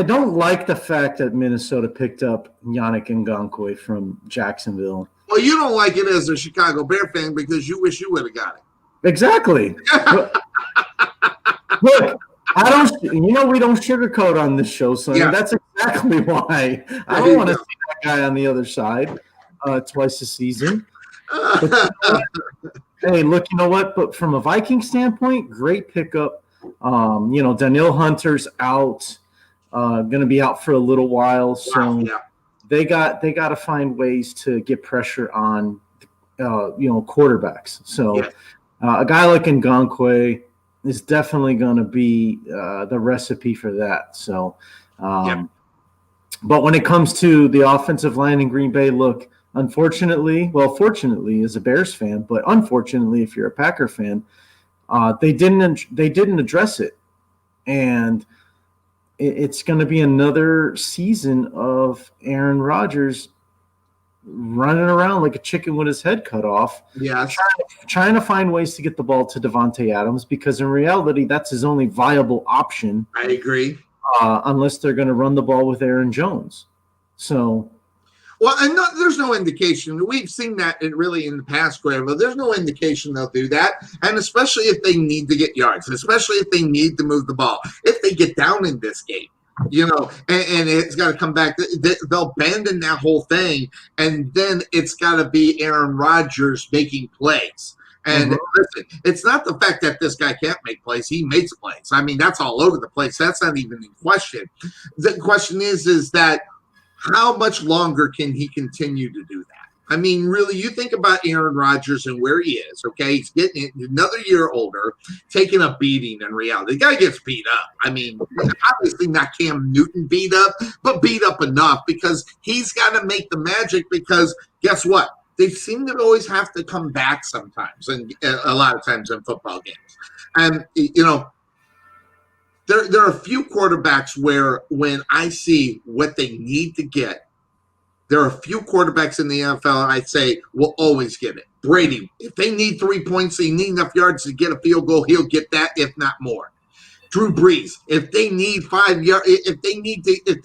don't like the fact that Minnesota picked up Yannick Ngakoue from Jacksonville. Well, you don't like it as a Chicago Bear fan because you wish you would have got it. Exactly. Look, we don't sugarcoat on this show, so that's exactly why I don't want to see that guy on the other side twice a season. But, hey, look, you know what? But from a Viking standpoint, great pickup. Danielle Hunter's out, going to be out for a little while, so they got to find ways to get pressure on, quarterbacks. So a guy like Ngakoue is definitely going to be the recipe for that. So, but when it comes to the offensive line in Green Bay, look. Fortunately, as a Bears fan, but unfortunately, if you're a Packer fan, they didn't address it, and it's going to be another season of Aaron Rodgers running around like a chicken with his head cut off, trying to find ways to get the ball to Devontae Adams, because in reality, that's his only viable option. I agree. Unless they're going to run the ball with Aaron Jones, so. Well, and there's no indication. We've seen that in the past, Cuervo. There's no indication they'll do that, and especially if they need to get yards, especially if they need to move the ball. If they get down in this game, and it's got to come back, they'll abandon that whole thing, and then it's got to be Aaron Rodgers making plays. And listen, it's not the fact that this guy can't make plays. He makes plays. I mean, that's all over the place. That's not even in question. The question is that how much longer can he continue to do that? I mean, really, you think about Aaron Rodgers and where he is, okay? He's getting another year older, taking a beating in reality. The guy gets beat up. I mean, obviously not Cam Newton beat up, but beat up enough because he's got to make the magic, because guess what? They seem to always have to come back sometimes, and a lot of times in football games. And, there are a few quarterbacks where when I see what they need to get, there are a few quarterbacks in the NFL I say will always get it. Brady, if they need 3 points, they need enough yards to get a field goal, he'll get that, if not more. Drew Brees, if they need 5 yards, if they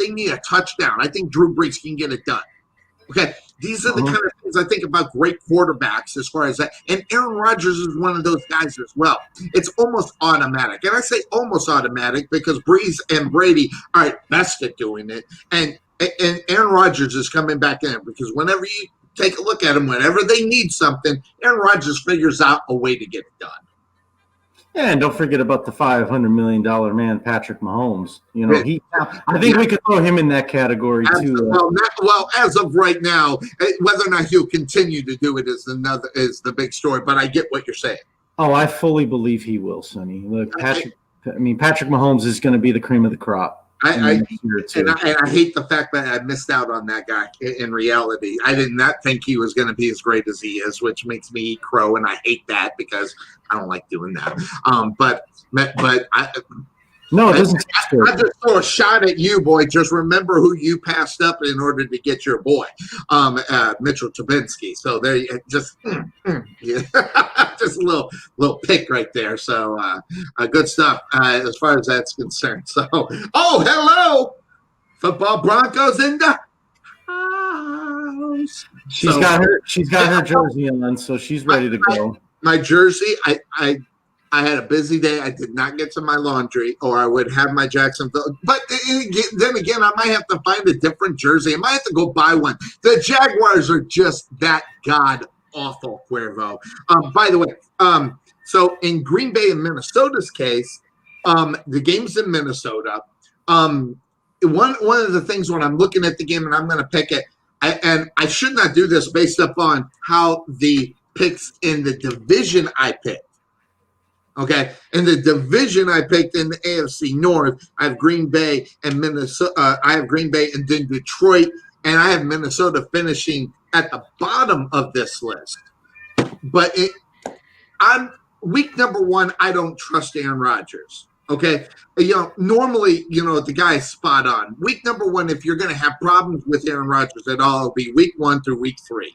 need a touchdown, I think Drew Brees can get it done. Okay, these are the kind of things I think about great quarterbacks as far as that. And Aaron Rodgers is one of those guys as well. It's almost automatic. And I say almost automatic because Brees and Brady are best at doing it. And Aaron Rodgers is coming back in, because whenever take a look at them whenever they need something. Aaron Rodgers figures out a way to get it done. Yeah, and don't forget about the $500 million man, Patrick Mahomes. You know, I think we could throw him in that category too. Well, as of right now, whether or not he'll continue to do it is the big story. But I get what you're saying. Oh, I fully believe he will, Sonny. Look, Patrick Mahomes is going to be the cream of the crop. I hate the fact that I missed out on that guy. In reality, I did not think he was going to be as great as he is, which makes me eat crow, and I hate that because I don't like doing that. But no, it doesn't. I just throw a shot at you, boy. Just remember who you passed up in order to get your boy, Mitchell Trubisky. So there, just just a little pick right there. So good stuff as far as that's concerned. So, hello, football Broncos in the house. She's got her jersey on, so she's ready to go. My jersey, I had a busy day. I did not get to my laundry, or I would have my Jacksonville. But then again, I might have to find a different jersey. I might have to go buy one. The Jaguars are just that god-awful, Cuervo. By the way, so in Green Bay and Minnesota's case, the game's in Minnesota. One of the things when I'm looking at the game and I'm going to pick it, and I should not do this based upon how the picks in the division I picked. Okay, in the division I picked in the AFC North, I have Green Bay and Minnesota. I have Green Bay and then Detroit, and I have Minnesota finishing at the bottom of this list. But I'm week number 1. I don't trust Aaron Rodgers. Okay, normally, the guy's spot on. Week number 1, if you're going to have problems with Aaron Rodgers at all, it'll be week 1 through week 3.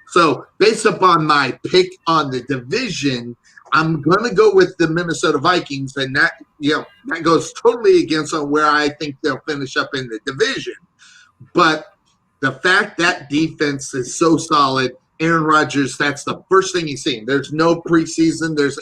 So based upon my pick on the division, I'm going to go with the Minnesota Vikings, and that goes totally against on where I think they'll finish up in the division. But the fact that defense is so solid, Aaron Rodgers, that's the first thing he's seen. There's no preseason. There's,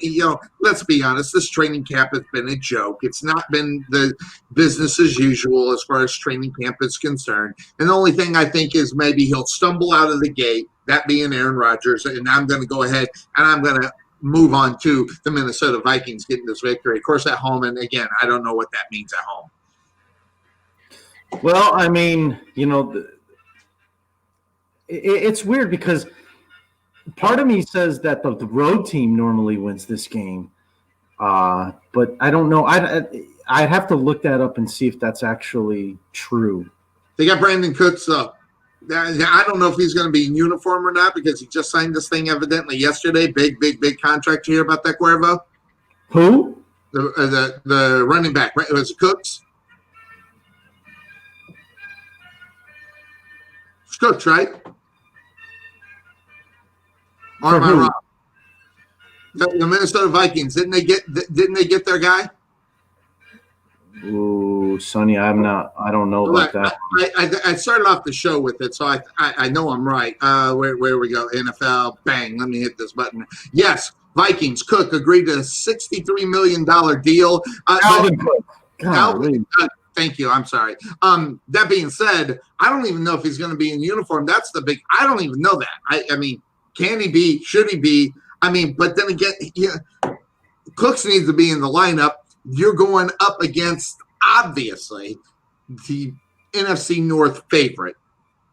let's be honest, this training camp has been a joke. It's not been the business as usual as far as training camp is concerned. And the only thing I think is maybe he'll stumble out of the gate, that being Aaron Rodgers, and I'm going to go ahead and I'm going to move on to the Minnesota Vikings getting this victory. Of course, at home, and again, I don't know what that means at home. Well, I mean, it's weird because part of me says that the road team normally wins this game, but I don't know. I'd have to look that up and see if that's actually true. They got Brandon Cooks up. I don't know if he's going to be in uniform or not because he just signed this thing evidently yesterday. Big contract. You hear about that, Cuervo? Who? The running back, right? It was Cooks. It's Cooks, right? Or am I wrong? The Minnesota Vikings, didn't they get their guy? Ooh, Sonny, I don't know about that. I started off the show with it, so I know I'm right. Where we go? NFL, bang, let me hit this button. Yes, Vikings, Cook agreed to a $63 million deal. Thank you. I'm sorry. That being said, I don't even know if he's going to be in uniform. That's the big – I don't even know that. I mean, can he be? Should he be? I mean, but then again, Cooks needs to be in the lineup. You're going up against, obviously, the NFC North favorite.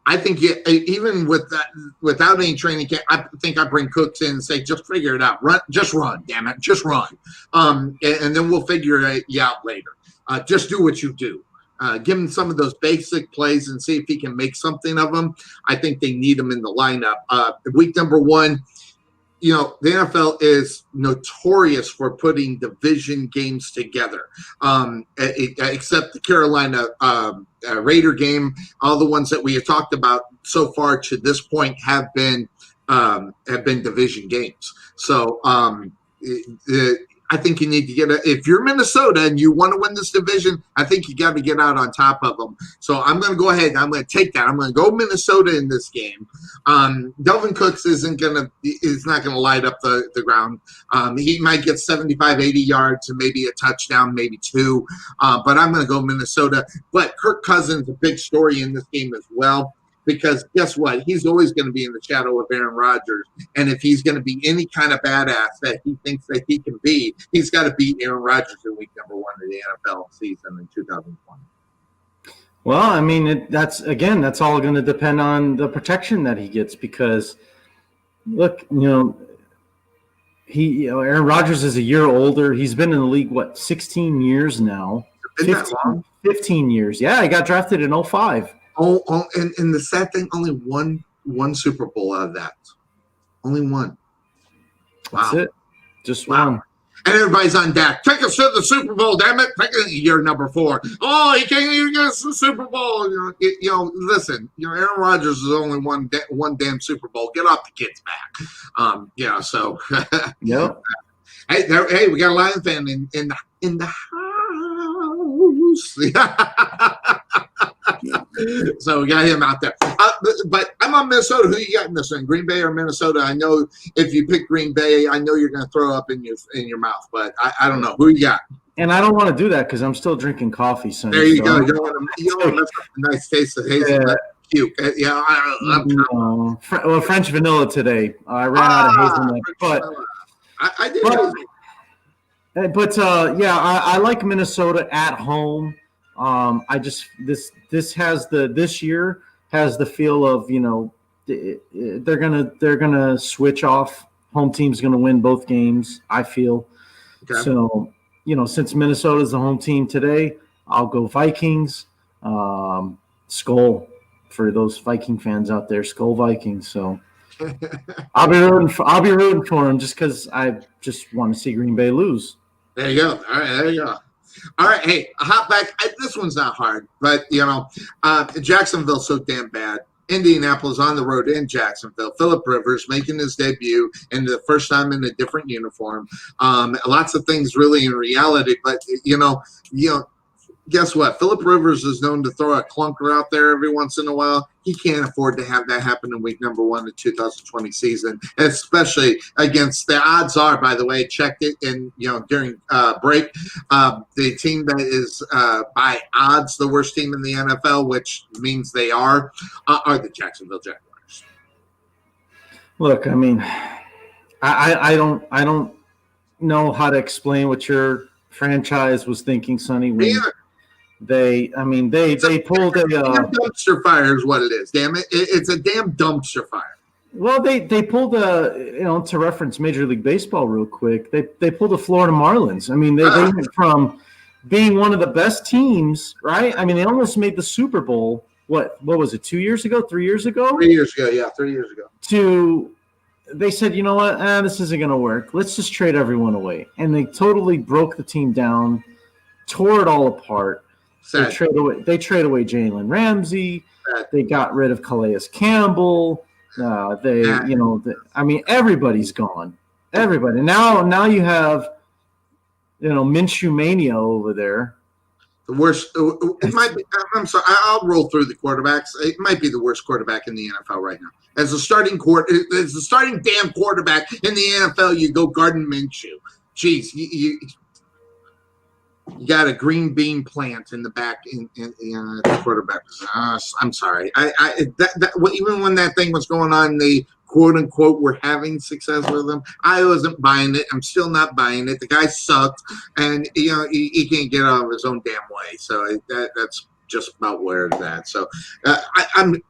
I think even with that, without any training camp, I think I bring Cooks in and say, just figure it out. Just run, damn it. Just run. And then we'll figure it out later. Just do what you do. Give him some of those basic plays and see if he can make something of them. I think they need him in the lineup. Week number 1, the NFL is notorious for putting division games together, except the Carolina Raider game. All the ones that we have talked about so far to this point have been division games. So I think you need to if you're Minnesota and you want to win this division, I think you got to get out on top of them. So I'm going to go ahead and I'm going to take that. I'm going to go Minnesota in this game. Delvin Cooks is not going to light up the ground. He might get 75, 80 yards and maybe a touchdown, maybe 2. But I'm going to go Minnesota. But Kirk Cousins, a big story in this game as well. because guess what? He's always going to be in the shadow of Aaron Rodgers. And if he's going to be any kind of badass that he thinks that he can be, he's got to beat Aaron Rodgers in week number 1 of the NFL season in 2020. Well, I mean, that's all going to depend on the protection that he gets because, look, Aaron Rodgers is a year older. He's been in the league, 16 years now? 15 years. Yeah, he got drafted in 2005. And the sad thing, only one Super Bowl out of that. Only one. Wow. That's it. Just one. And everybody's on Dak. Take us to the Super Bowl, damn it. Year number 4. Oh, he can't even get us the Super Bowl. Listen, Aaron Rodgers is only one damn Super Bowl. Get off the kid's back. So. Yep. Hey, we got a Lion fan in the house. So we got him out there. But I'm on Minnesota. Who you got in this one? Green Bay or Minnesota? I know if you pick Green Bay, I know you're going to throw up in your mouth. But I don't know. Who you got? And I don't want to do that because I'm still drinking coffee. Sonny, there you go. You don't want to mess up the nice taste of hazelnut. Puke. Well, French vanilla today. I ran out of hazelnut. But I did. But I like Minnesota at home. This year has the feel of they're gonna switch off. Home team's gonna win both games. I feel. Okay. So since Minnesota's the home team today, I'll go Vikings. Skull for those Viking fans out there. Skull Vikings. So I'll be rooting for them just because I just want to see Green Bay lose. There you go. All right, there you go. All right, hey, hop back. This one's not hard, but Jacksonville's so damn bad. Indianapolis on the road in Jacksonville. Phillip Rivers making his debut and the first time in a different uniform. Lots of things really in reality, but guess what? Phillip Rivers is known to throw a clunker out there every once in a while. He can't afford to have that happen in week number 1 of the 2020 season, especially against the odds are, by the way, checked it in, during break. The team that is by odds the worst team in the NFL, which means they are the Jacksonville Jaguars. Look, I mean, I don't know how to explain what your franchise was thinking, Sonny. They pulled a dumpster fire is what it is. Damn it, it's a damn dumpster fire. Well, they pulled to reference Major League Baseball real quick. They pulled the Florida Marlins. I mean, they went from being one of the best teams, right? I mean, they almost made the Super Bowl. What was it? 2 years ago? 3 years ago? 3 years ago, yeah, 3 years ago. They said, you know what? This isn't going to work. Let's just trade everyone away, and they totally broke the team down, tore it all apart. They trade away Jalen Ramsey. They got rid of Calais Campbell. Everybody's gone. Everybody. Now you have, Minshew Mania over there. The worst. It might be. I'm sorry. I'll roll through the quarterbacks. It might be the worst quarterback in the NFL right now. As a starting damn quarterback in the NFL, you go Gardner Minshew. Jeez, you got a green bean plant in the back in the quarterback. I'm sorry. Even when that thing was going on, they quote unquote were having success with him. I wasn't buying it. I'm still not buying it. The guy sucked, and he can't get out of his own damn way. So that's just about where it's at. So I'm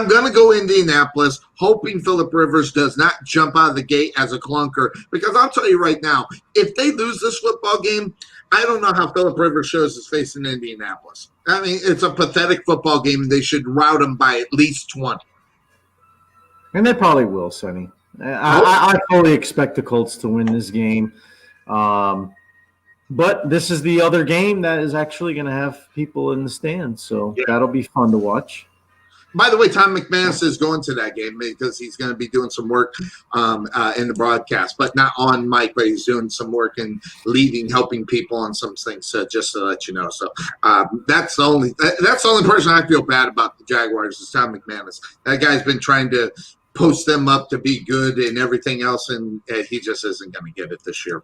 going to go Indianapolis, hoping Phillip Rivers does not jump out of the gate as a clunker. Because I'll tell you right now, if they lose this football game, I don't know how Phillip Rivers shows his face in Indianapolis. I mean, it's a pathetic football game, and they should rout him by at least 20. And they probably will, Sonny. I fully expect the Colts to win this game. But this is the other game that is actually going to have people in the stands. So That'll be fun to watch. By the way, Tom McManus is going to that game because he's going to be doing some work in the broadcast, but not on mic, but he's doing some work and helping people on some things, just to let you know. So that's the only person I feel bad about the Jaguars is Tom McManus. That guy's been trying to post them up to be good and everything else, and he just isn't going to get it this year.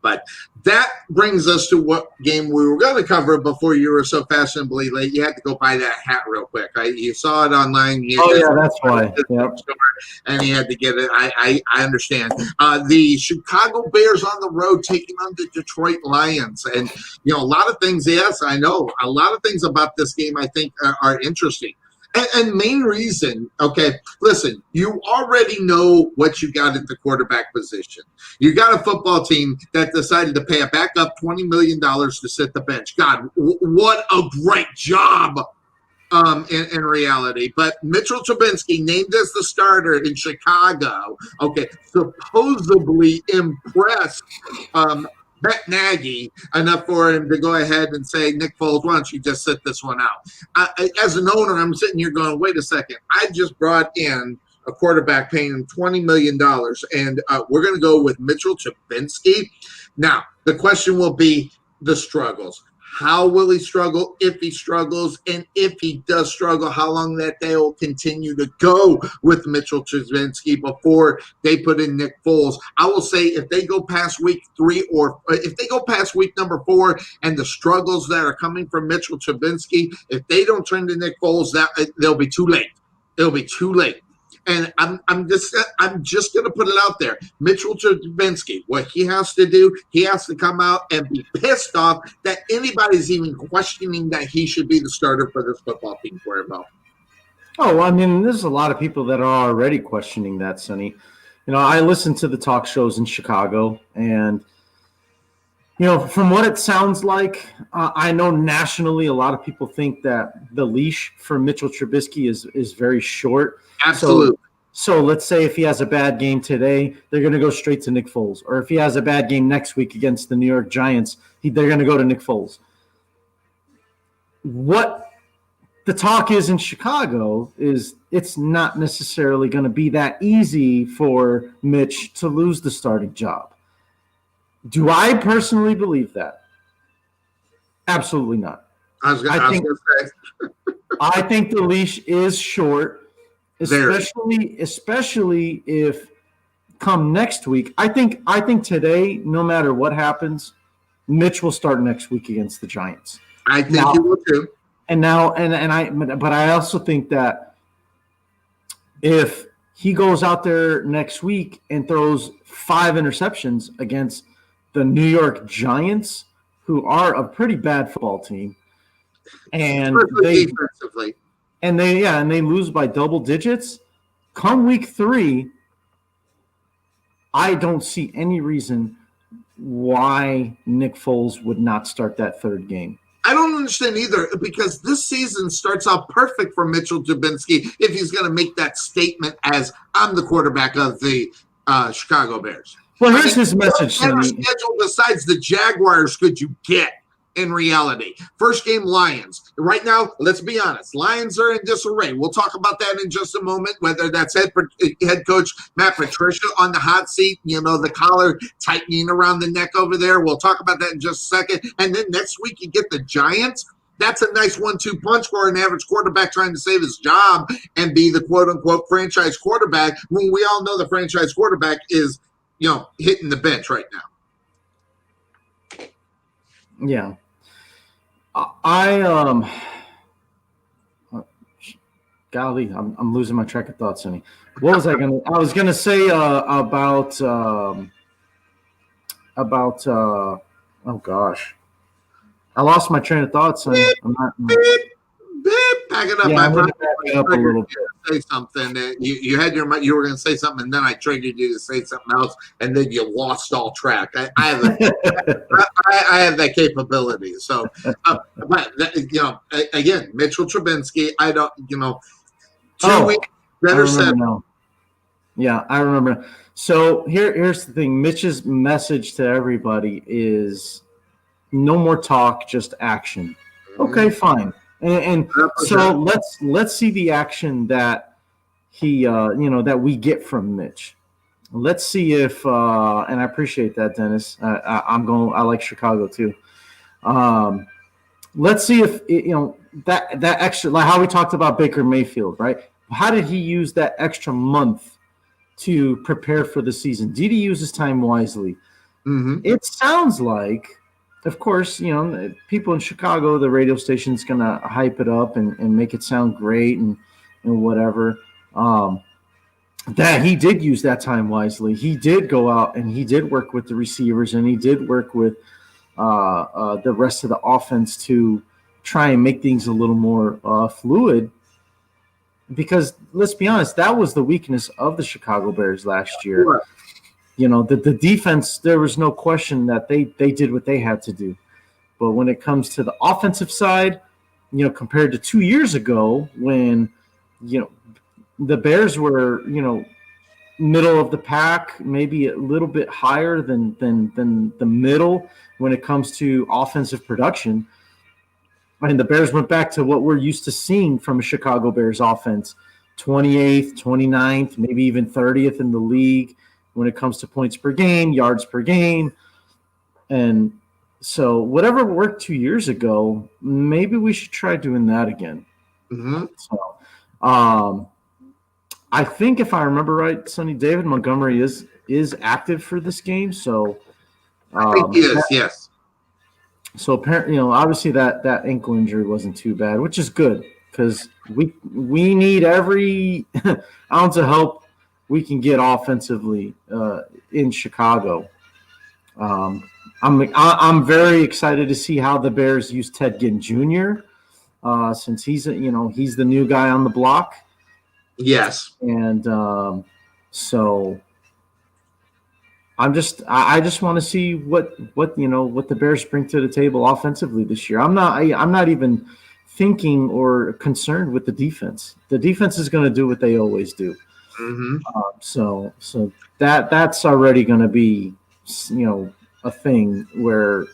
But that brings us to what game we were going to cover before you were so fashionably late. You had to go buy that hat real quick. You saw it online. That's why. Yep. And he had to get it. I understand. The Chicago Bears on the road taking on the Detroit Lions. And, a lot of things, yes, I know. A lot of things about this game I think are interesting. And main reason, okay, listen, you already know what you got at the quarterback position. You got a football team that decided to pay a backup $20 million to sit the bench. God, what a great job in reality. But Mitchell Trubisky, named as the starter in Chicago, okay, supposedly impressed Matt Nagy enough for him to go ahead and say, Nick Foles, why don't you just sit this one out? As an owner, I'm sitting here going, wait a second. I just brought in a quarterback paying him $20 million, and we're going to go with Mitchell Trubisky. Now, the question will be the struggles. How will he struggle if he struggles? And if he does struggle, how long that they will continue to go with Mitchell Trubisky before they put in Nick Foles? I will say if they go past week 3 or if they go past week number 4 and the struggles that are coming from Mitchell Trubisky, if they don't turn to Nick Foles, they'll be too late. It'll be too late. And I'm just going to put it out there. Mitchell Trubisky, what he has to do, he has to come out and be pissed off that anybody's even questioning that he should be the starter for this football team for him. Oh, I mean, there's a lot of people that are already questioning that, Sonny. I listen to the talk shows in Chicago, and from what it sounds like, I know nationally a lot of people think that the leash for Mitchell Trubisky is very short. Absolutely. So let's say if he has a bad game today, they're going to go straight to Nick Foles. Or if he has a bad game next week against the New York Giants, they're going to go to Nick Foles. What the talk is in Chicago is it's not necessarily going to be that easy for Mitch to lose the starting job. Do I personally believe that? Absolutely not. I think the leash is short. Especially if come next week. I think today, no matter what happens, Mitch will start next week against the Giants. I think he will too. But I also think that if he goes out there next week and throws 5 interceptions against the New York Giants, who are a pretty bad football team, and defensively. And they lose by double digits. Come week 3, I don't see any reason why Nick Foles would not start that third game. I don't understand either, because this season starts out perfect for Mitchell Trubisky if he's going to make that statement as I'm the quarterback of the Chicago Bears. Well, here's his message to me. Schedule besides the Jaguars could you get? In reality, first game Lions. Right now, let's be honest, Lions are in disarray. We'll talk about that in just a moment, whether that's head coach Matt Patricia on the hot seat, the collar tightening around the neck over there. We'll talk about that in just a second. And then next week you get the Giants. That's a nice 1-2 punch for an average quarterback trying to save his job and be the quote-unquote franchise quarterback when we all know the franchise quarterback is, hitting the bench right now. Yeah. Golly, I'm losing my track of thought, Sonny. What was I was gonna say about oh gosh, I lost my train of thought, Sonny. Back it up. Yeah, I'm gonna back it up a little bit. Say something. You had you were going to say something, and then I triggered you to say something else, and then you lost all track. I have I have that capability. So, but again, Mitchell Trubisky. I don't. 2 weeks better set. Yeah, I remember. So here's the thing. Mitch's message to everybody is no more talk, just action. Okay, fine. And so let's see the action that he that we get from Mitch. Let's see if and I appreciate that, Dennis. I like Chicago too. Let's see if that extra, like how we talked about Baker Mayfield, right? how did he use that extra month to prepare for the season? Did he use his time wisely? Mm-hmm. It sounds like, of course, people in Chicago, the radio station's going to hype it up and make it sound great and whatever. That he did use that time wisely. He did go out and he did work with the receivers and he did work with the rest of the offense to try and make things a little more fluid. Because let's be honest, that was the weakness of the Chicago Bears last year. Sure. The defense, there was no question that they did what they had to do. But when it comes to the offensive side, compared to 2 years ago when, the Bears were, middle of the pack, maybe a little bit higher than the middle when it comes to offensive production. I mean, the Bears went back to what we're used to seeing from a Chicago Bears offense, 28th, 29th, maybe even 30th in the league when it comes to points per game, yards per game. And so whatever worked 2 years ago, maybe we should try doing that again. Mm-hmm. So, I think if I remember right, Sonny, David Montgomery is active for this game. So I think he is, yes. So apparently, obviously that ankle injury wasn't too bad, which is good because we need every ounce of help we can get offensively in Chicago. I'm very excited to see how the Bears use Ted Ginn Jr. Since he's the new guy on the block. Yes. And so I just want to see what the Bears bring to the table offensively this year. I'm not even thinking or concerned with the defense. The defense is going to do what they always do. Mm-hmm. So that's already going to be a thing where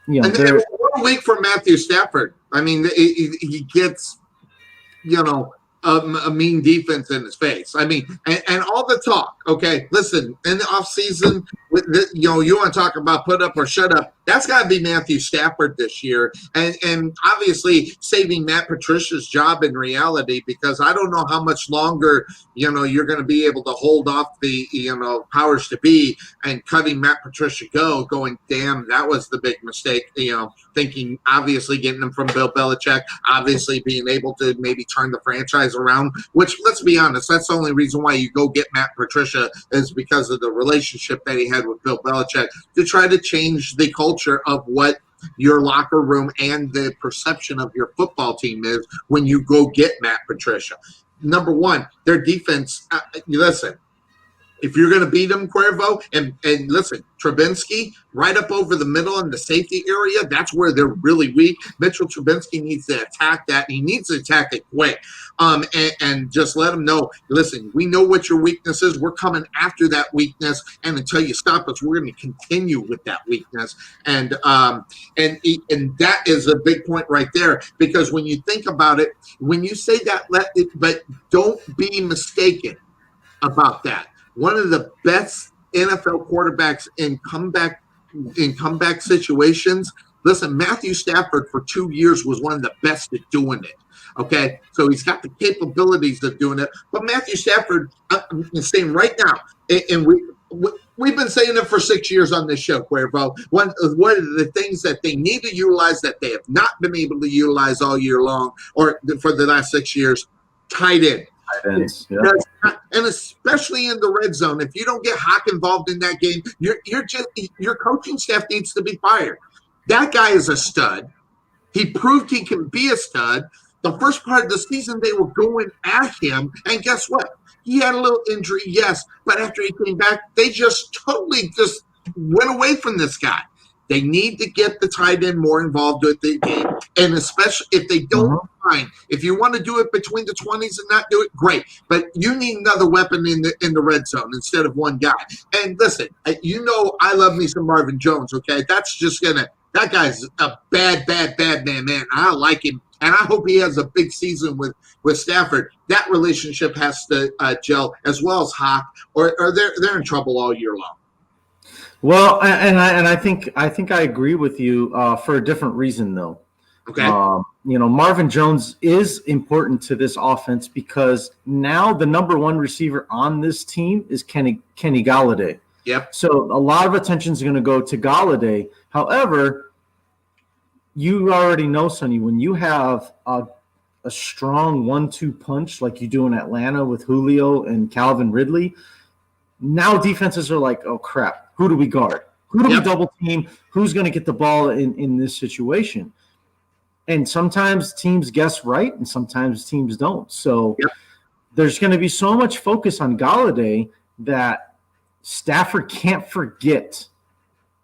and then 1 week for Matthew Stafford. I mean, he gets a mean defense in his face. I mean, and all the talk. Okay, listen, in the offseason, you want to talk about put up or shut up. That's got to be Matthew Stafford this year, and obviously saving Matt Patricia's job in reality, because I don't know how much longer you're going to be able to hold off the powers to be, and cutting Matt Patricia going, damn, that was the big mistake. Thinking obviously getting him from Bill Belichick, obviously being able to maybe turn the franchise around. Which, let's be honest, that's the only reason why you go get Matt Patricia is because of the relationship that he had with Bill Belichick, to try to change the culture of what your locker room and the perception of your football team is when you go get Matt Patricia. Number one, their defense, listen, if you're going to beat them, Cuervo, and listen, Trubinsky, right up over the middle in the safety area, that's where they're really weak. Mitchell Trubinsky needs to attack that, and he needs to attack it quick. And just let them know, listen, we know what your weakness is. We're coming after that weakness, and until you stop us, we're going to continue with that weakness. And that is a big point right there, because when you think about it, when you say that, but don't be mistaken about that. One of the best NFL quarterbacks in comeback situations. Listen, Matthew Stafford for 2 years was one of the best at doing it. Okay, so he's got the capabilities of doing it. But Matthew Stafford, I'm saying right now, and we've been saying it for 6 years on this show, Cuervo. One of the things that they need to utilize that they have not been able to utilize all year long, or for the last 6 years, tight end. Yeah. And especially in the red zone, if you don't get Hawk involved in that game, your coaching staff needs to be fired. That guy is a stud. He proved he can be a stud. The first part of the season, they were going at him, and guess what? He had a little injury, yes, but after he came back, they just totally went away from this guy. They need to get the tight end more involved with the game, and especially if they don't find. If you want to do it between the 20s and not do it, great. But you need another weapon in the red zone instead of one guy. And listen, I love me some Marvin Jones. Okay, that guy's a bad man. I like him, and I hope he has a big season with Stafford. That relationship has to gel, as well as Hawk, or they're in trouble all year long. Well, and I think I agree with you for a different reason though. Okay. Marvin Jones is important to this offense because now the number one receiver on this team is Kenny Galladay. Yep. So a lot of attention is going to go to Galladay. However, you already know, Sonny, when you have a strong 1-2 punch like you do in Atlanta with Julio and Calvin Ridley, now defenses are like, oh, crap, who do we guard? Who do we double team? Who's going to get the ball in this situation? And sometimes teams guess right and sometimes teams don't. So there's going to be so much focus on Galladay that Stafford can't forget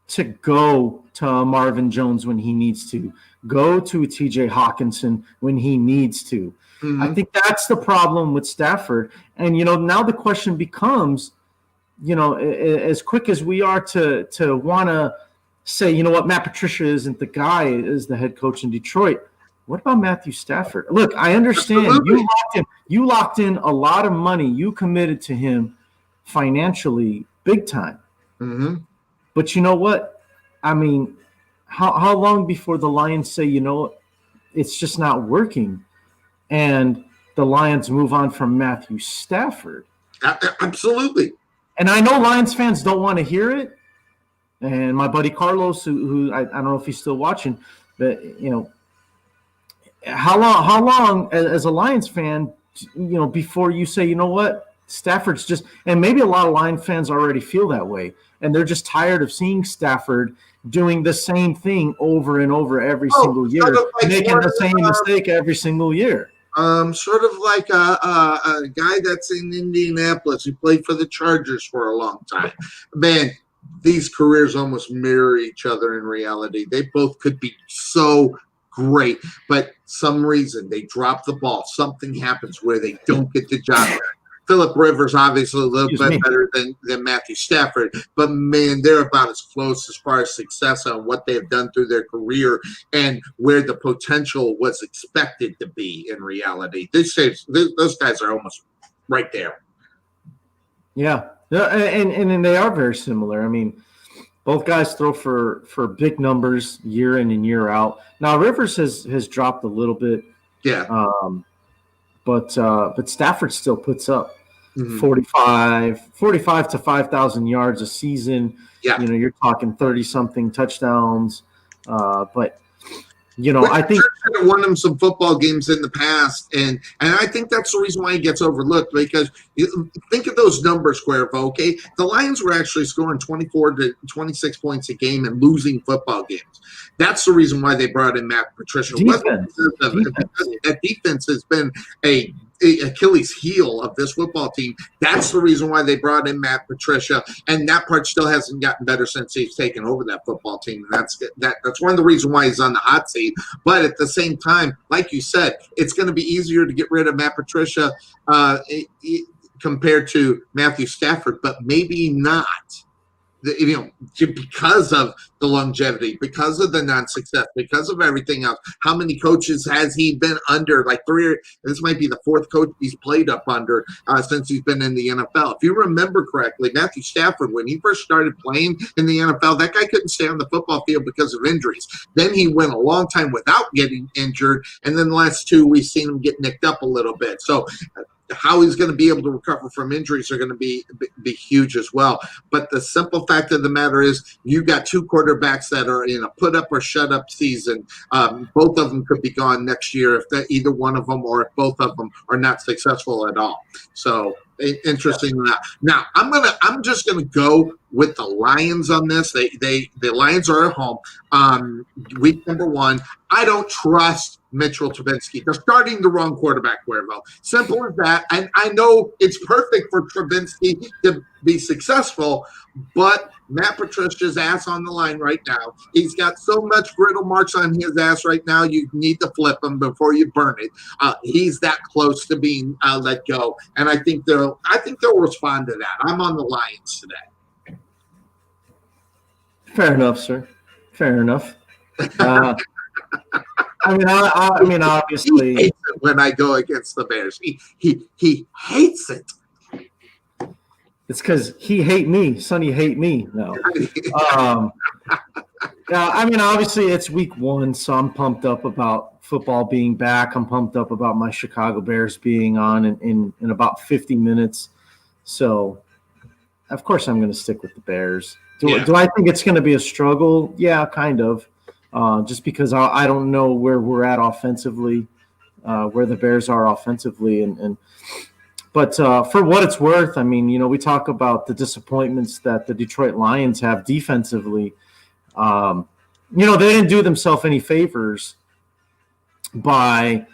to go to Marvin Jones when he needs to, go to TJ Hawkinson when he needs to. Mm-hmm. I think that's the problem with Stafford. And, now the question becomes, as quick as we are to want to say, you know what, Matt Patricia isn't the guy as the head coach in Detroit. What about Matthew Stafford? Look, I understand you locked in a lot of money. You committed to him financially big time. Mm-hmm. But you know what? I mean, how long before the Lions say, it's just not working, and the Lions move on from Matthew Stafford? Absolutely. And I know Lions fans don't want to hear it. And my buddy Carlos, who I don't know if he's still watching, but how long as a Lions fan, before you say, you know what, Stafford's just, and maybe a lot of Lions fans already feel that way, and they're just tired of seeing Stafford doing the same thing over and over every single year, making the same mistake every single year. Sort of like a guy that's in Indianapolis who played for the Chargers for a long time. Man, these careers almost mirror each other in reality. They both could be so great, but some reason they drop the ball. Something happens where they don't get the job done. Phillip Rivers obviously a little bit better than Matthew Stafford, but man, they're about as close as far as success on what they have done through their career and where the potential was expected to be in reality. Those guys are almost right there. Yeah, and they are very similar. I mean, both guys throw for big numbers year in and year out. Now Rivers has dropped a little bit. Yeah. But Stafford still puts up 45 to 5,000 yards a season. Yeah. You're talking 30-something touchdowns. But I think won him some football games in the past, and I think that's the reason why he gets overlooked, because you think of those numbers, Cuervo, okay? The Lions were actually scoring 24 to 26 points a game and losing football games. That's the reason why they brought in Matt Patricia. That defense has been a Achilles heel of this football team. That's the reason why they brought in Matt Patricia, and that part still hasn't gotten better since he's taken over that football team. And that's one of the reasons why he's on the hot seat. But at the same time, like you said, it's going to be easier to get rid of Matt Patricia compared to Matthew Stafford, but maybe not. Because of the longevity, because of the non-success, because of everything else. How many coaches has he been under? Like this might be the fourth coach he's played up under since he's been in the NFL. If you remember correctly, Matthew Stafford, when he first started playing in the NFL, that guy couldn't stay on the football field because of injuries. Then he went a long time without getting injured, and then the last two, we've seen him get nicked up a little bit. So how he's going to be able to recover from injuries are going to be huge as well. But the simple fact of the matter is you've got two quarterbacks that are in a put up or shut up season. Both of them could be gone next year if either one of them or if both of them are not successful at all. So interesting. Now I'm just going to go with the Lions on this. The Lions are at home. Week number 1. I don't trust Mitchell Trubisky. They're starting the wrong quarterback, Cuervo. Simple as that. And I know it's perfect for Trubisky to be successful, but Matt Patricia's ass on the line right now. He's got so much brittle marks on his ass right now, you need to flip him before you burn it. He's that close to being let go. And I think they'll respond to that. I'm on the Lions today. Fair enough, sir. Fair enough. I mean, obviously, he hates it when I go against the Bears. He hates it. It's because he hate me. Sonny hate me. No. I mean, obviously it's week 1, so I'm pumped up about football being back. I'm pumped up about my Chicago Bears being on in about 50 minutes. So, of course, I'm going to stick with the Bears. Do I think it's going to be a struggle? Yeah, kind of. Just because I don't know where we're at offensively, where the Bears are offensively, but for what it's worth, I mean, we talk about the disappointments that the Detroit Lions have defensively. They didn't do themselves any favors by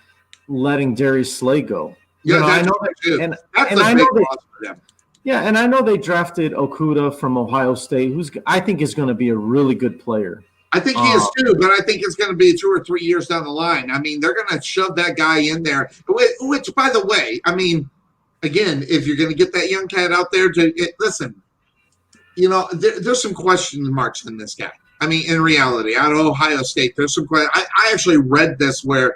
letting Darius Slay go. I know that, that's a big loss for them. Yeah, and I know they drafted Okudah from Ohio State, who's I think is going to be a really good player. I think he is too, but I think it's going to be 2 or 3 years down the line. I mean, they're going to shove that guy in there, which, by the way, I mean, again, if you're going to get that young cat out there listen, there's some question marks in this guy. I mean, in reality, out of Ohio State, there's some question. I actually read this where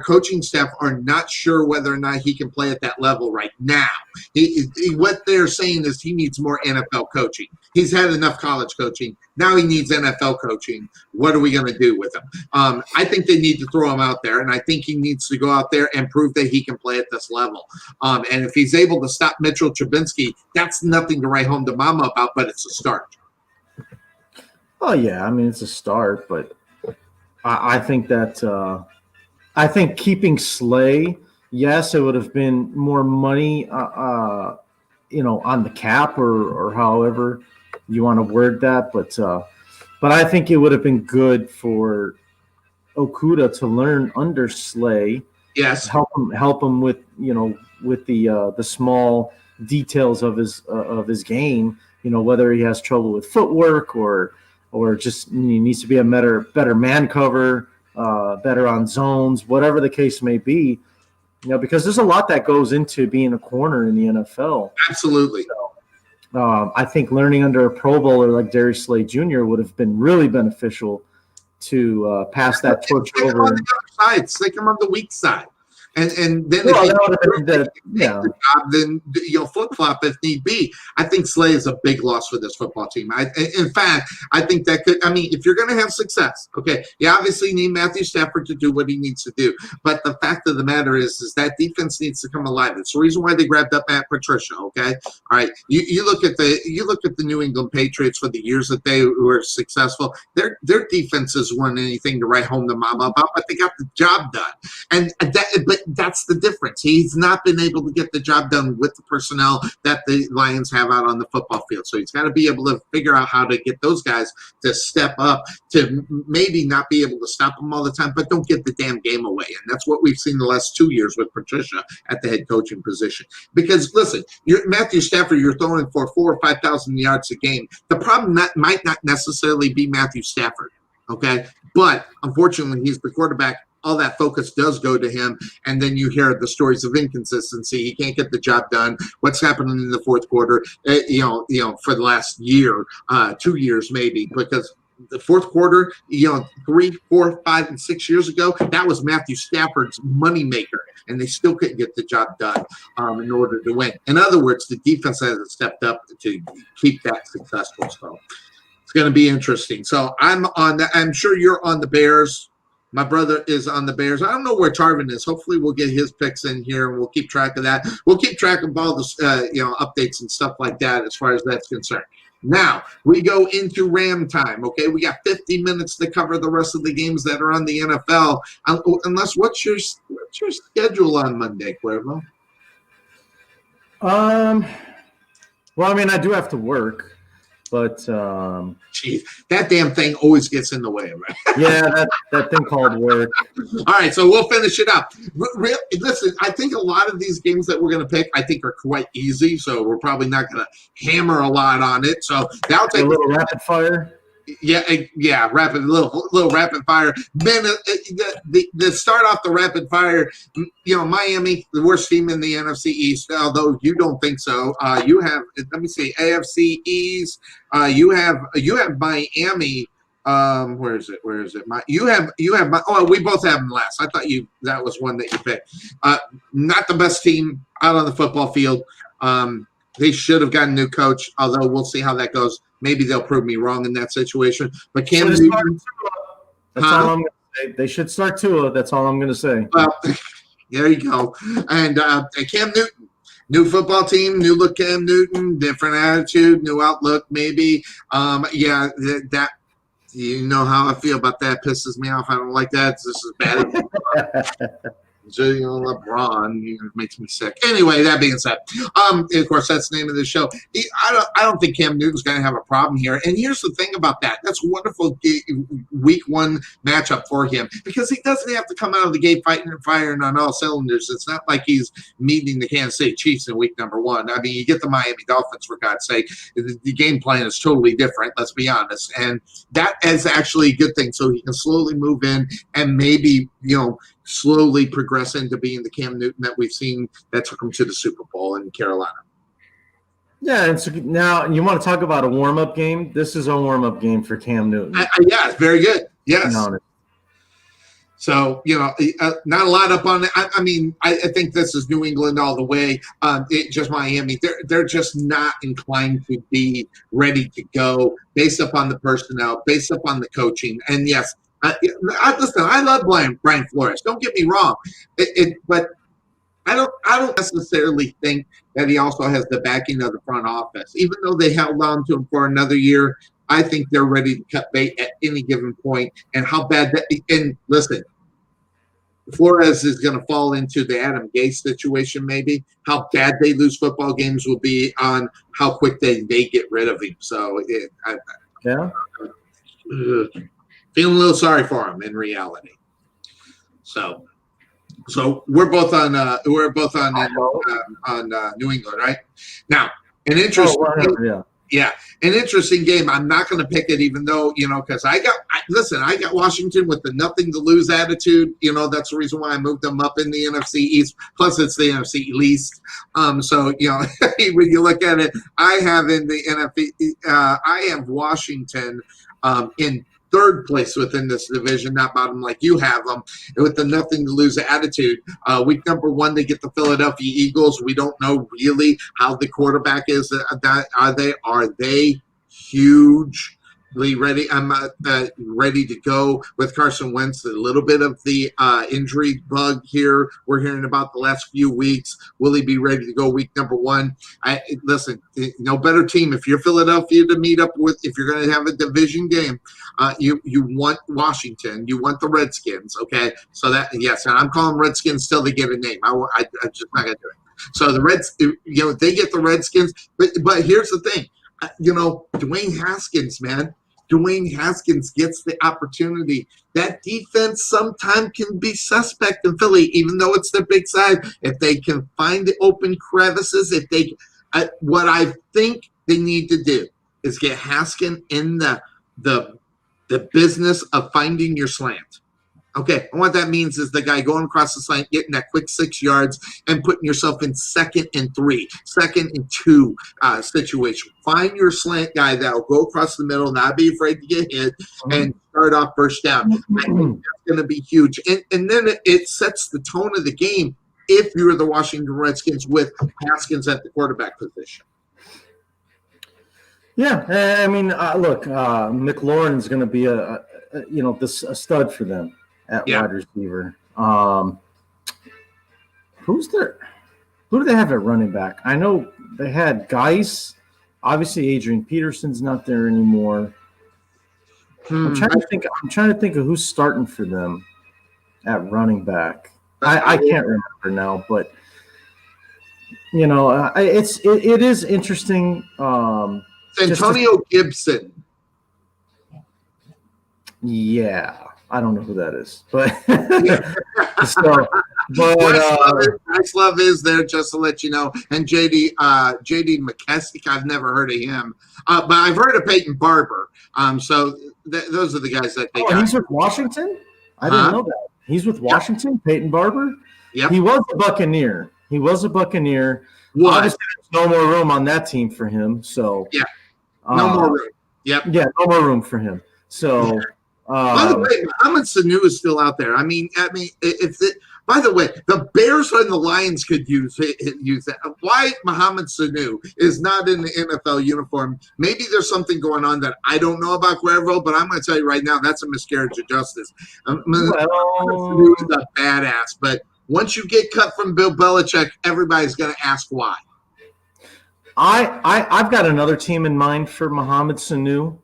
coaching staff are not sure whether or not he can play at that level right now. What they're saying is he needs more NFL coaching. He's had enough college coaching. Now he needs NFL coaching. What are we going to do with him? I think they need to throw him out there, and I think he needs to go out there and prove that he can play at this level. And if he's able to stop Mitchell Trubisky, that's nothing to write home to mama about, but it's a start. Oh, yeah. I mean, it's a start, but I think that I think keeping Slay, yes, it would have been more money, on the cap or however you want to word that. But I think it would have been good for Okudah to learn under Slay. Yes. Help him with, with the small details of his game, whether he has trouble with footwork or just he needs to be a better man cover, better on zones, whatever the case may be, because there's a lot that goes into being a corner in the NFL. Absolutely. So, I think learning under a Pro Bowler like Darius Slay Jr. would have been really beneficial to pass that torch over. Stick him on the other side. Stick him on the weak side. And then if he the job, then flip-flop if need be. I think Slay is a big loss for this football team. In fact, I think that could – I mean, if you're going to have success, okay, you obviously need Matthew Stafford to do what he needs to do. But the fact of the matter is that defense needs to come alive. It's the reason why they grabbed up Matt Patricia, okay? All right, you look at the New England Patriots for the years that they were successful. Their defenses weren't anything to write home to mama about, but they got the job done. But that's the difference. He's not been able to get the job done with the personnel that the Lions have out on the football field. So he's got to be able to figure out how to get those guys to step up, to maybe not be able to stop them all the time, but don't get the damn game away. And that's what we've seen the last 2 years with Patricia at the head coaching position. Because, listen, Matthew Stafford, you're throwing for 4,000 or 5,000 yards a game. The problem might not necessarily be Matthew Stafford, okay? But, unfortunately, he's the quarterback. All that focus does go to him, and then you hear the stories of inconsistency. He can't get the job done. What's happening in the fourth quarter? For the last year, 2 years maybe, because the fourth quarter, 3, 4, 5, and 6 years ago, that was Matthew Stafford's moneymaker, and they still couldn't get the job done in order to win. In other words, the defense hasn't stepped up to keep that successful. So it's going to be interesting. So I'm sure you're on the Bears. My brother is on the Bears. I don't know where Tarvin is. Hopefully we'll get his picks in here, and we'll keep track of that. We'll keep track of all the updates and stuff like that as far as that's concerned. Now, we go into Ram time, okay? We got 50 minutes to cover the rest of the games that are on the NFL. Unless, what's your schedule on Monday, Cuervo? Well, I mean, I do have to work. But Jeez, that damn thing always gets in the way, right? Yeah, that thing called work. All right, so we'll finish it up. Listen, I think a lot of these games that we're going to pick, I think, are quite easy. So we're probably not going to hammer a lot on it. So that'll take a little rapid fire. Yeah, little rapid fire. Man, the start off the rapid fire. Miami, the worst team in the NFC East. Although you don't think so, you have. Let me see, AFC East. You have Miami. Where is it? You have. Oh, we both have them last. I thought that was one that you picked. Not the best team out on the football field. They should have gotten a new coach. Although we'll see how that goes. maybe they'll prove me wrong in that situation. But Cam That's Newton, all I'm going to say. They should start Tua. That's all I'm going to say. well, there you go. And Cam Newton, new football team, new look Cam Newton, different attitude, new outlook maybe. That you know how I feel about that. Pisses me off. I don't like that. This is bad. So, LeBron makes me sick. Anyway, that being said, of course, that's the name of the show. I don't think Cam Newton's going to have a problem here. And here's the thing about that. That's a wonderful week one matchup for him because he doesn't have to come out of the gate fighting and firing on all cylinders. It's not like he's meeting the Kansas City Chiefs in week number one. I mean, you get the Miami Dolphins, for God's sake. The game plan is totally different, let's be honest. And that is actually a good thing. So he can slowly move in and maybe, slowly progress into being the Cam Newton that we've seen that took him to the Super Bowl in Carolina. Yeah, and so now you want to talk about a warm-up game? This is a warm-up game for Cam Newton. Yeah, very good. Yes. So, not a lot up on it. I think this is New England all the way. Just Miami. They're just not inclined to be ready to go based upon the personnel, based upon the coaching. And yes, listen, I love Brian Flores. Don't get me wrong, but I don't necessarily think that he also has the backing of the front office. Even though they held on to him for another year, I think they're ready to cut bait at any given point. And how bad that – and listen, Flores is going to fall into the Adam Gase situation maybe. How bad they lose football games will be on how quick they get rid of him. So, feeling a little sorry for him in reality. So we're both on New England, right? Now, an interesting an interesting game. I'm not going to pick it, even though because I got Washington with the nothing to lose attitude. That's the reason why I moved them up in the NFC East. Plus, it's the NFC least. So when you look at it, I have in the NFC. I have Washington in third place within this division, not bottom like you have them, with the nothing to lose attitude. Week number one, they get the Philadelphia Eagles. We don't know really how the quarterback is. Are they hugely ready? I'm ready to go with Carson Wentz. A little bit of the injury bug here we're hearing about the last few weeks. Will he be ready to go week number one? Listen, no better team if you're Philadelphia to meet up with. If you're going to have a division game, you want Washington. You want the Redskins. Okay, so that yes, and I'm calling Redskins till they get a name. I'm just not going to do it. So the Reds, they get the Redskins. But here's the thing, Dwayne Haskins, man. Dwayne Haskins gets the opportunity. That defense sometimes can be suspect in Philly, even though it's their big side. If they can find the open crevices, what I think they need to do is get Haskins in the business of finding your slant. Okay, and what that means is the guy going across the slant, getting that quick 6 yards, and putting yourself in 2nd and 3, 2nd and 2 situation. Find your slant guy that'll go across the middle, not be afraid to get hit, and start off first down. I think that's going to be huge. And then it sets the tone of the game if you're the Washington Redskins with Haskins at the quarterback position. Yeah, I mean, look, McLaurin's going to be a stud for them at wide receiver. Who do they have at running back? I know they had Geis. Obviously, Adrian Peterson's not there anymore. I'm trying to think of who's starting for them at running back. I can't remember now, but it is interesting. Antonio Gibson. Yeah, I don't know who that is, but Bryce Love is there, just to let you know. And JD McKessick, I've never heard of him, but I've heard of Peyton Barber. So those are the guys that they got. He's with Washington? I didn't know that. He's with Washington, Peyton Barber? Yep. He was a Buccaneer. Obviously, there's no more room on that team for him. So no more room. Yep. Yeah, no more room for him. So by the way, Mohamed Sanu is still out there. I mean, if By the way, the Bears and the Lions could use that. Why Mohamed Sanu is not in the NFL uniform? Maybe there's something going on that I don't know about Cuervo, but I'm going to tell you right now, that's a miscarriage of justice. Mohamed Sanu is a badass, but once you get cut from Bill Belichick, everybody's going to ask why. I've got another team in mind for Mohamed Sanu.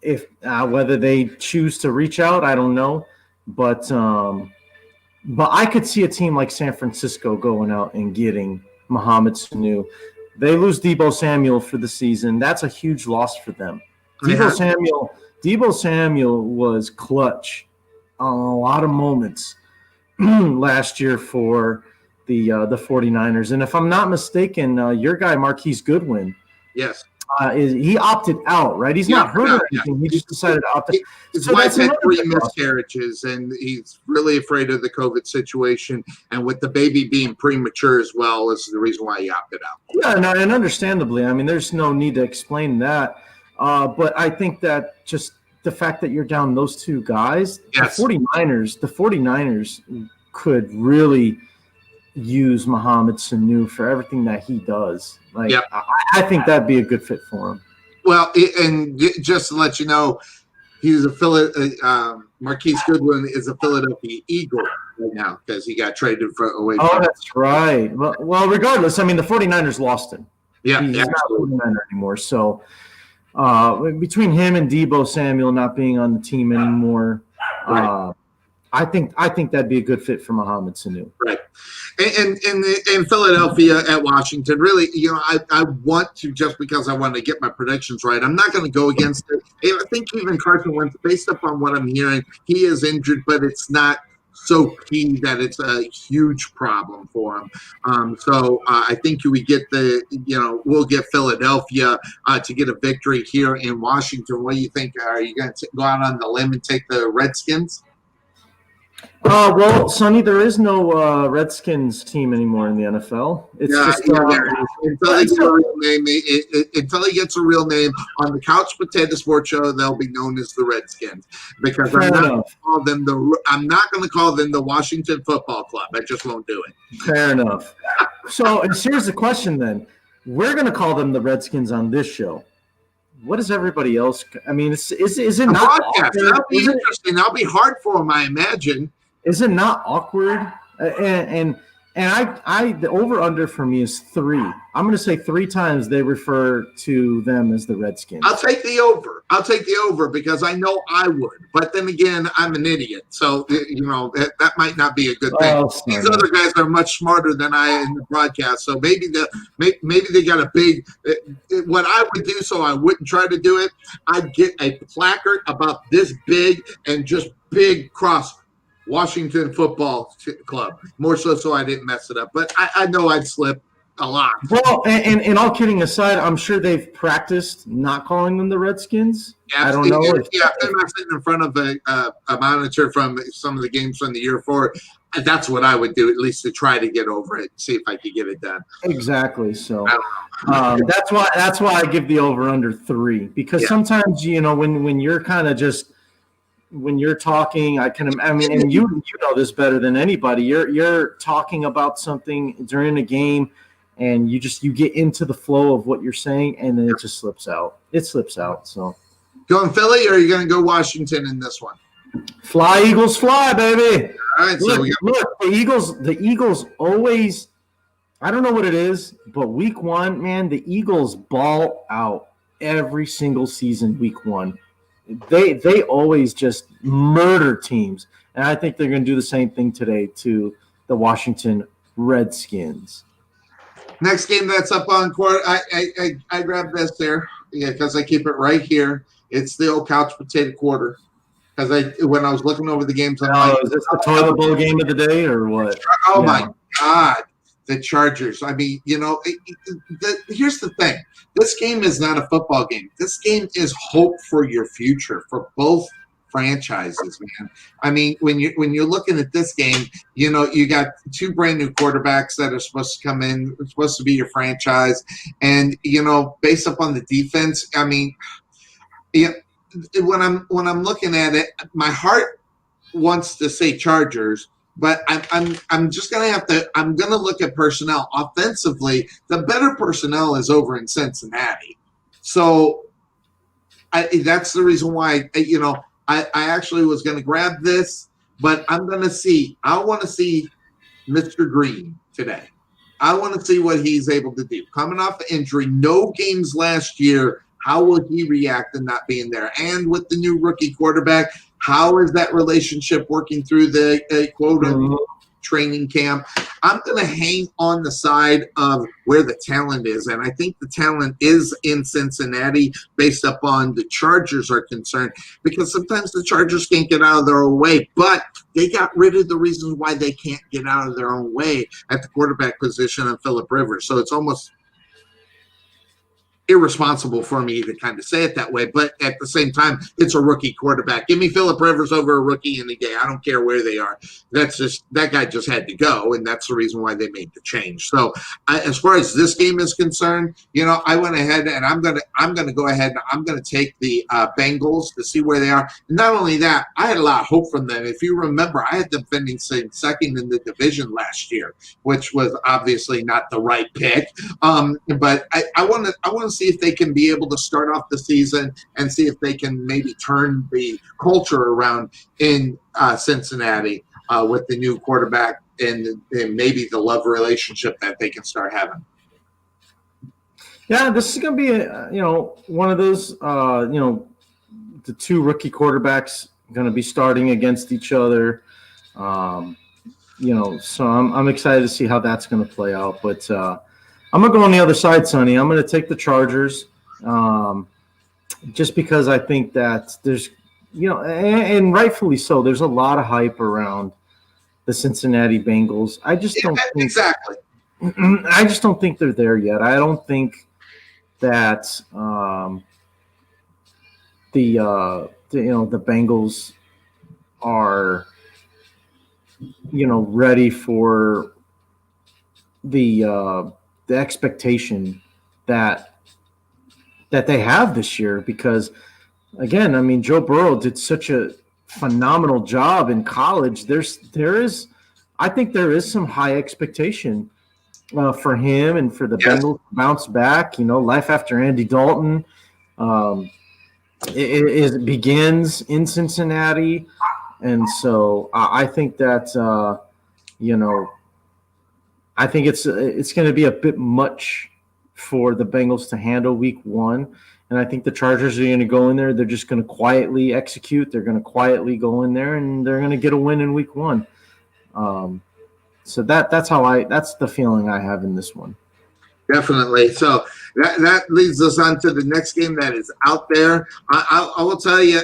If whether they choose to reach out, I don't know. But I could see a team like San Francisco going out and getting Mohamed Sanu. They lose Deebo Samuel for the season. That's a huge loss for them. Deebo Samuel was clutch on a lot of moments last year for the 49ers. And if I'm not mistaken, your guy Marquise Goodwin, yes, he opted out, right? He's not hurt or anything. He just decided to opt out. His wife had 3 miscarriages, and he's really afraid of the COVID situation. And with the baby being premature as well is the reason why he opted out. Yeah, and understandably. I mean, there's no need to explain that. But I think that just the fact that you're down those 2 guys, yes. the 49ers could really use Mohamed Sanu for everything that he does. Like, yep. I think that'd be a good fit for him. Well, and just to let you know, he's Marquise Goodwin is a Philadelphia Eagle right now because he got traded away from. Oh, that's right. Well, regardless, I mean, the 49ers lost him. Yeah, he's not a 49er anymore. So between him and Deebo Samuel not being on the team anymore, right. I think that'd be a good fit for Mohamed Sanu. Right. And in Philadelphia at Washington, really, I want to, just because I want to get my predictions right, I'm not going to go against it. I think even Carson Wentz, based upon what I'm hearing, he is injured, but it's not so key that it's a huge problem for him. So I think we get we'll get Philadelphia to get a victory here in Washington. What do you think? Are you going to go out on the limb and take the Redskins? Well, Sonny, there is no Redskins team anymore in the NFL. It's until he gets a real name on the Couch Potato Sports Show, they'll be known as the Redskins. Because I'm not going to call them the Washington Football Club. I just won't do it. Fair enough. So here's the question then: we're going to call them the Redskins on this show. What is everybody else? I mean, is it not awkward? That'll be interesting. That'll be hard for them, I imagine. Is it not awkward? And the over under for me is 3. I'm going to say 3 times they refer to them as the Redskins. I'll take the over because I know I would. But then again, I'm an idiot, so that might not be a good thing. These other guys are much smarter than I in the broadcast, so maybe they got a big. What I would do, so I wouldn't try to do it, I'd get a placard about this big and just big cross. Washington Football Club, more so I didn't mess it up. But I know I'd slip a lot. Well, and all kidding aside, I'm sure they've practiced not calling them the Redskins. Yeah, I don't know. If they're not sitting in front of a monitor from some of the games from the year before, that's what I would do, at least to try to get over it, see if I could get it done. Exactly. So that's why I give the over under 3, because sometimes when you're kind of just. When you're talking, and you know this better than anybody. You're talking about something during a game, and you get into the flow of what you're saying, and then it just slips out. It slips out. So, going Philly, or are you going to go Washington in this one? Fly, Eagles, fly, baby! All right. Look, the Eagles always. I don't know what it is, but week 1, man, the Eagles ball out every single season. Week 1. They always just murder teams, and I think they're going to do the same thing today to the Washington Redskins. Next game that's up on court, I grabbed this there because I keep it right here. It's the old Couch Potato Quarter. Because when I was looking over the games, I'm like, is this the toilet bowl game of the day or what? Oh my God, the Chargers. I mean, here's the thing. This game is not a football game. This game is hope for your future for both franchises, man. I mean, when you're looking at this game, you got 2 brand new quarterbacks that are supposed to come in, supposed to be your franchise, and based upon the defense, I mean, when I'm looking at it, my heart wants to say Chargers, but I'm just gonna have to. I'm gonna look at personnel offensively. The better personnel is over in Cincinnati, so that's the reason why. I actually was gonna grab this, but I'm gonna see. I want to see Mr. Green today. I want to see what he's able to do. Coming off the injury, no games last year. How will he react to not being there? And with the new rookie quarterback, how is that relationship working through the quote-unquote training camp? I'm going to hang on the side of where the talent is, and I think the talent is in Cincinnati based upon the Chargers are concerned, because sometimes the Chargers can't get out of their own way, but they got rid of the reasons why they can't get out of their own way at the quarterback position on Phillip Rivers. So it's almost irresponsible for me to kind of say it that way, but at the same time, it's a rookie quarterback. Give me Phillip Rivers over a rookie any day. I don't care where they are. That guy just had to go, and that's the reason why they made the change. So, as far as this game is concerned, I went ahead and I'm gonna go ahead and I'm gonna take the Bengals to see where they are. And not only that, I had a lot of hope from them. If you remember, I had them finishing second in the division last year, which was obviously not the right pick. But I want to see if they can be able to start off the season and see if they can maybe turn the culture around in Cincinnati with the new quarterback and maybe the love relationship that they can start having. Yeah, this is going to be one of those the two rookie quarterbacks going to be starting against each other. So I'm excited to see how that's going to play out, but I'm going to go on the other side, Sonny. I'm going to take the Chargers just because I think that there's, and rightfully so, there's a lot of hype around the Cincinnati Bengals. I just don't think exactly. I just don't think they're there yet. I don't think that the Bengals are ready for the expectation that they have this year, because again, I mean, Joe Burrow did such a phenomenal job in college. I think there is some high expectation for him and for the Bengals to bounce back. Life after Andy Dalton it begins in Cincinnati, and so I think that I think it's going to be a bit much for the Bengals to handle week one. And I think the Chargers are going to go in there. They're just going to quietly execute. They're going to quietly go in there, and they're going to get a win in week one. So that's the feeling I have in this one. Definitely. So that leads us on to the next game that is out there. I will tell you,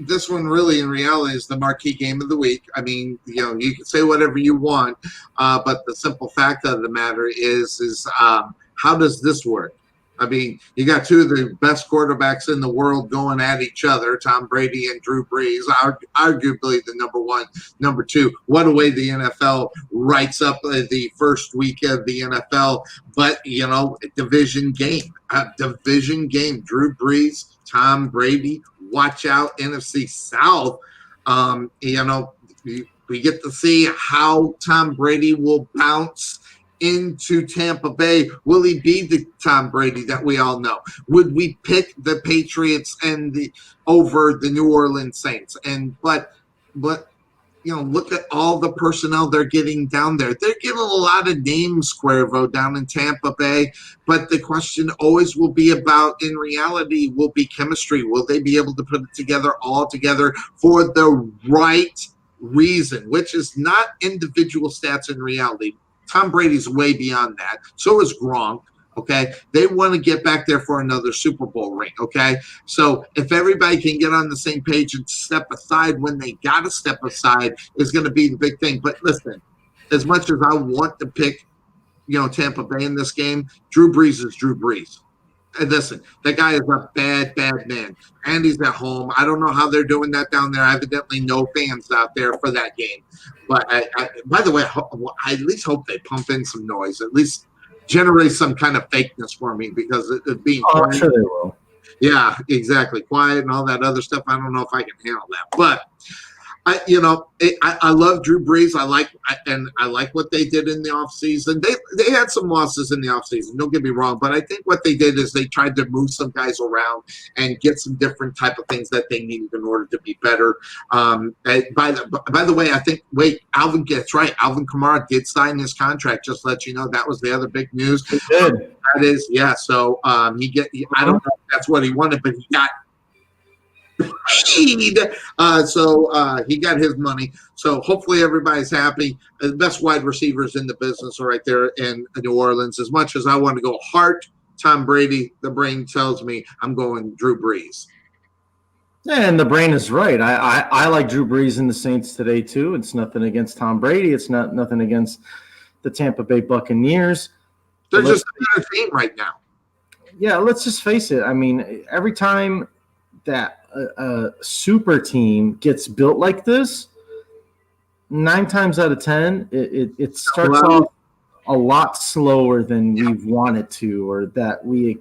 this one really in reality is the marquee game of the week. I mean, you can say whatever you want, but the simple fact of the matter is how does this work? I mean, you got two of the best quarterbacks in the world going at each other, Tom Brady and Drew Brees, arguably the number one, number two. What a way the NFL writes up the first week of the NFL. But, division game. Drew Brees, Tom Brady, watch out, NFC South. We get to see how Tom Brady will bounce into Tampa Bay. Will he be the Tom Brady that we all know? Would we pick the Patriots over the New Orleans Saints? But look at all the personnel they're getting down there. They're getting a lot of names, Cuervo, down in Tampa Bay. But the question always will be about, in reality, will be chemistry. Will they be able to put it all together for the right reason, which is not individual stats in reality. Tom Brady's way beyond that. So is Gronk. Okay. They want to get back there for another Super Bowl ring. Okay. So if everybody can get on the same page and step aside when they got to step aside is going to be the big thing. But listen, as much as I want to pick, Tampa Bay in this game, Drew Brees is Drew Brees. And listen, that guy is a bad, bad man. And he's at home. I don't know how they're doing that down there. Evidently no fans out there for that game. But by the way, I at least hope they pump in some noise, at least generate some kind of fakeness for me, because it being quiet. I'm sure they will. Yeah, exactly. Quiet and all that other stuff. I don't know if I can handle that. But I love Drew Brees. I like what they did in the offseason. They had some losses in the offseason, don't get me wrong, but I think what they did is they tried to move some guys around and get some different type of things that they needed in order to be better. By the way, Alvin gets right. Alvin Kamara did sign his contract. Just to let you know, that was the other big news. He did. That is, yeah. So I don't know if that's what he wanted, but he got paid. So he got his money. So hopefully everybody's happy. The best wide receivers in the business are right there in New Orleans. As much as I want to go Hart, Tom Brady, the brain tells me I'm going Drew Brees. Yeah, and the brain is right. I like Drew Brees and the Saints today too. It's nothing against Tom Brady. It's nothing against the Tampa Bay Buccaneers. They're just a better team right now. Yeah, let's just face it. I mean, every time that a super team gets built like this, 9 times out of 10, it starts off a lot slower than we want it to, or that we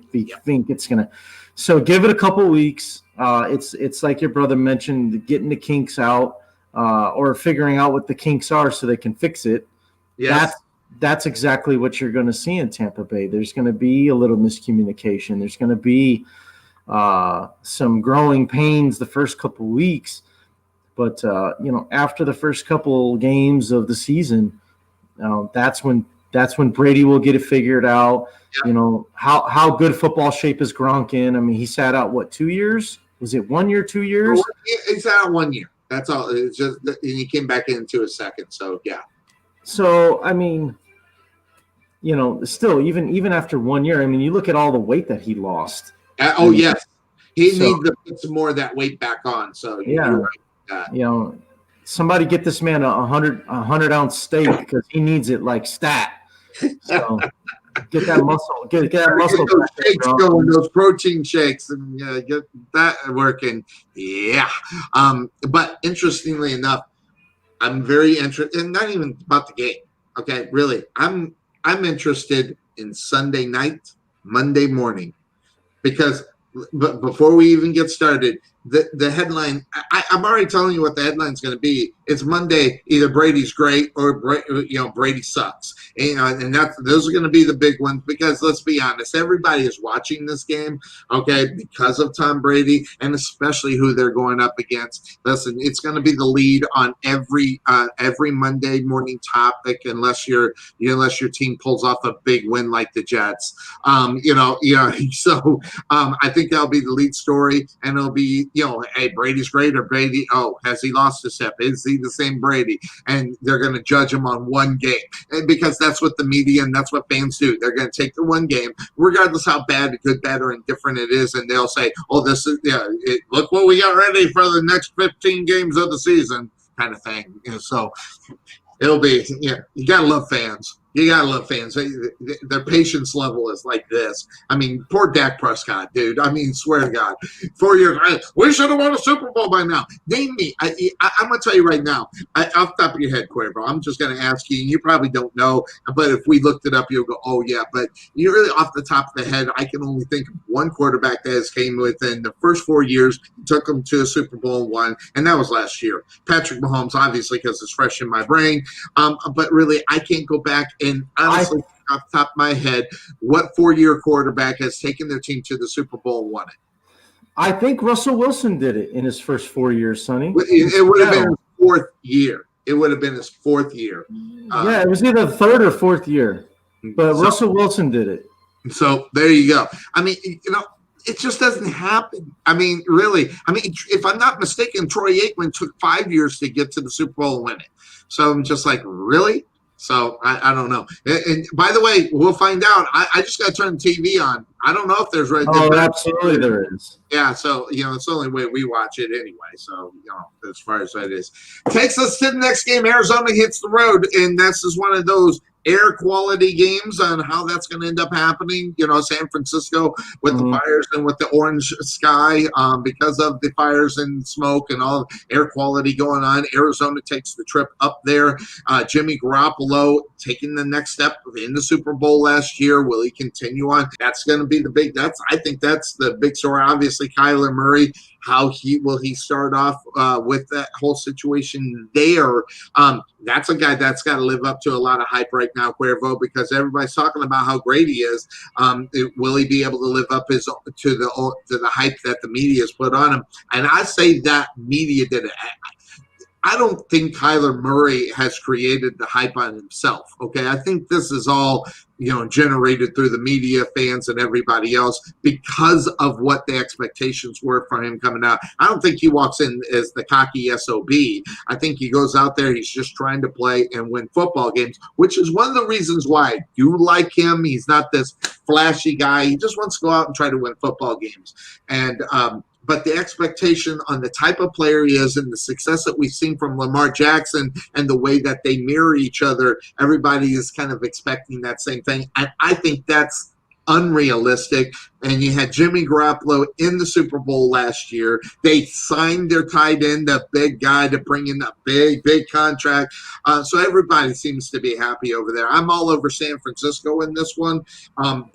think it's gonna. So give it a couple weeks. It's like your brother mentioned, getting the kinks out, or figuring out what the kinks are so they can fix it. Yes. That's exactly what you're going to see in Tampa Bay. There's going to be a little miscommunication. There's going to be some growing pains the first couple weeks, but after the first couple games of the season, that's when Brady will get it figured out. Yeah. How good football shape is Gronk in? I mean, he sat out 2 years? Was it 1 year, 2 years? He sat out 1 year. That's all. It's just, and he came back into a second. So yeah. So I mean, still even after 1 year, I mean, you look at all the weight that he lost. Yes, he needs to put some more of that weight back on. So you're right. Somebody get this man a 100-ounce steak because he needs it like stat. So get that muscle, get that muscle. Get those shakes going, those protein shakes, and get that working. Yeah. But interestingly enough, I'm very interested, and not even about the game. Okay, really, I'm interested in Sunday night, Monday morning, because but before we even get started, the headline, I'm already telling you what the headline's going to be. It's Monday, either Brady's great or Brady sucks. And those are going to be the big ones, because let's be honest, everybody is watching this game, okay, because of Tom Brady, and especially who they're going up against. Listen, it's going to be the lead on every Monday morning topic, unless your team pulls off a big win like the Jets. So I think that'll be the lead story, and it'll be, hey, Brady's great, or Brady, has he lost a step? Is he the same Brady? And they're going to judge him on one game, and because that's what the media and that's what fans do. They're going to take the one game, regardless how bad, good, bad, or indifferent it is, and they'll say, this is, look what we got ready for the next 15 games of the season, kind of thing. So it'll be, you got to love fans. You got to love fans. Their patience level is like this. I mean, poor Dak Prescott, dude. I mean, swear to God. 4 years, we should have won a Super Bowl by now. Name me. I'm going to tell you right now, off the top of your head, Cuervo, I'm just going to ask you, and you probably don't know, but if we looked it up, you'll go, oh, yeah. But you really, off the top of the head, I can only think of one quarterback that has came within the first 4 years, took them to a Super Bowl and won, and that was last year. Patrick Mahomes, obviously, because it's fresh in my brain. But really, I can't go back. And honestly, off the top of my head, what 4-year quarterback has taken their team to the Super Bowl and won it? I think Russell Wilson did it in his first 4 years, Sonny. It would have been his 4th year. It would have been his 4th year. It was either the 3rd or 4th year. But Russell Wilson did it. So there you go. I mean, it just doesn't happen. I mean, really. I mean, if I'm not mistaken, Troy Aikman took 5 years to get to the Super Bowl and win it. So I'm just like, really? So I don't know. And by the way, we'll find out. I just got to turn the TV on. I don't know if there's right. Oh, absolutely there is. Yeah. So, it's the only way we watch it anyway. So, as far as that is. Takes us to the next game. Arizona hits the road. And this is one of those air quality games on how that's going to end up happening. San Francisco with the fires and with the orange sky because of the fires and smoke and all air quality going on. Arizona takes the trip up there. Jimmy Garoppolo taking the next step in the Super Bowl last year. Will he continue on? That's going to be I think that's the big story. Obviously, Kyler Murray. How he start off with that whole situation there? That's a guy that's got to live up to a lot of hype right now, Cuervo, because everybody's talking about how great he is. Will he be able to live up to the hype that the media has put on him? And I say that media did it. I don't think Kyler Murray has created the hype on himself. Okay, I think this is all generated through the media, fans, and everybody else because of what the expectations were for him coming out. I don't think he walks in as the cocky SOB. I think he goes out there. He's just trying to play and win football games, which is one of the reasons why I do like him. He's not this flashy guy. He just wants to go out and try to win football games. And but the expectation on the type of player he is and the success that we've seen from Lamar Jackson and the way that they mirror each other, everybody is kind of expecting that same thing. And I think that's unrealistic. And you had Jimmy Garoppolo in the Super Bowl last year. They signed their tight end, the big guy, to bring in a big contract. So everybody seems to be happy over there. I'm all over San Francisco in this one,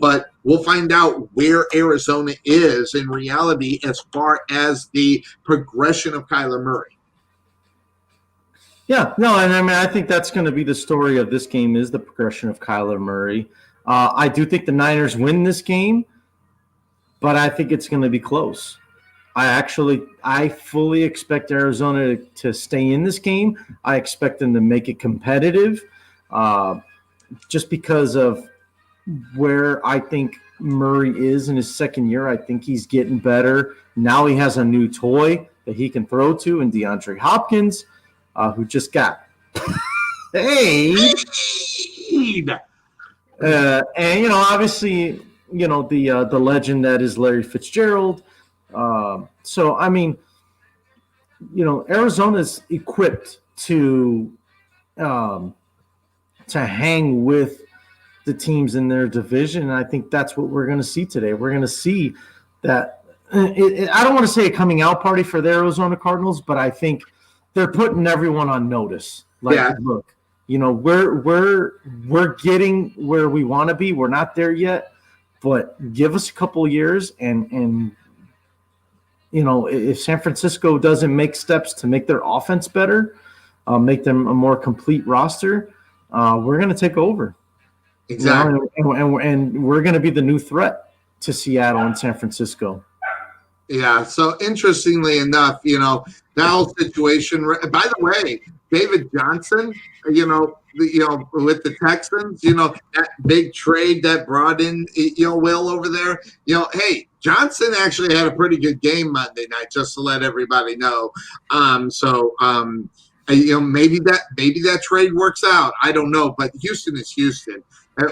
but we'll find out where Arizona is in reality as far as the progression of Kyler Murray. Yeah, no, and I mean, I think that's going to be the story of this game is the progression of Kyler Murray. I do think the Niners win this game, but I think it's going to be close. I fully expect Arizona to stay in this game. I expect them to make it competitive just because of where I think Murray is in his second year. I think he's getting better. Now he has a new toy that he can throw to in DeAndre Hopkins, who just got paid. And obviously, the legend that is Larry Fitzgerald. So I mean, Arizona's equipped to hang with the teams in their division, and I think that's what we're going to see today. We're going to see that. I don't want to say a coming out party for the Arizona Cardinals, but I think they're putting everyone on notice. Look. We're getting where we want to be. We're not there yet, but give us a couple of years, and if San Francisco doesn't make steps to make their offense better, make them a more complete roster, we're going to take over. Exactly, and we're going to be the new threat to Seattle and San Francisco. Yeah. So interestingly enough, that whole situation. By the way, David Johnson, with the Texans, that big trade that brought in, Will over there, hey, Johnson actually had a pretty good game Monday night, just to let everybody know. Maybe that trade works out. I don't know, but Houston is Houston.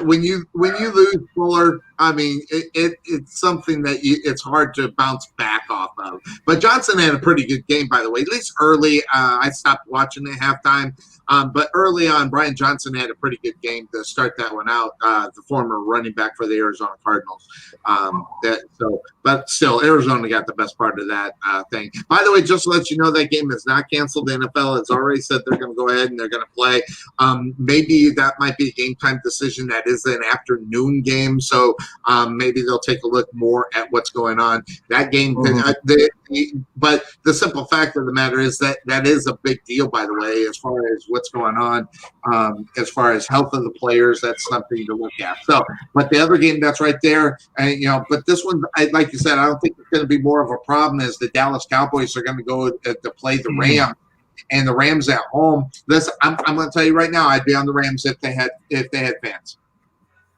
When you lose Fuller, I mean, it's something that it's hard to bounce back off of. But Johnson had a pretty good game, by the way, at least early. I stopped watching at halftime. But early on, Brian Johnson had a pretty good game to start that one out, the former running back for the Arizona Cardinals. But still, Arizona got the best part of that thing. By the way, just to let you know, that game is not canceled. The NFL has already said they're going to go ahead and they're going to play. Maybe that might be a game time decision. That is an afternoon game, so maybe they'll take a look more at what's going on. That game, but the simple fact of the matter is that is a big deal, by the way, as far as what's going on, as far as health of the players. That's something to look at. So, but the other game that's right there, but this one, like you said, I don't think it's going to be more of a problem as the Dallas Cowboys are going to go to play the Rams. And the Rams at home. Listen, I'm going to tell you right now, I'd be on the Rams if they had fans.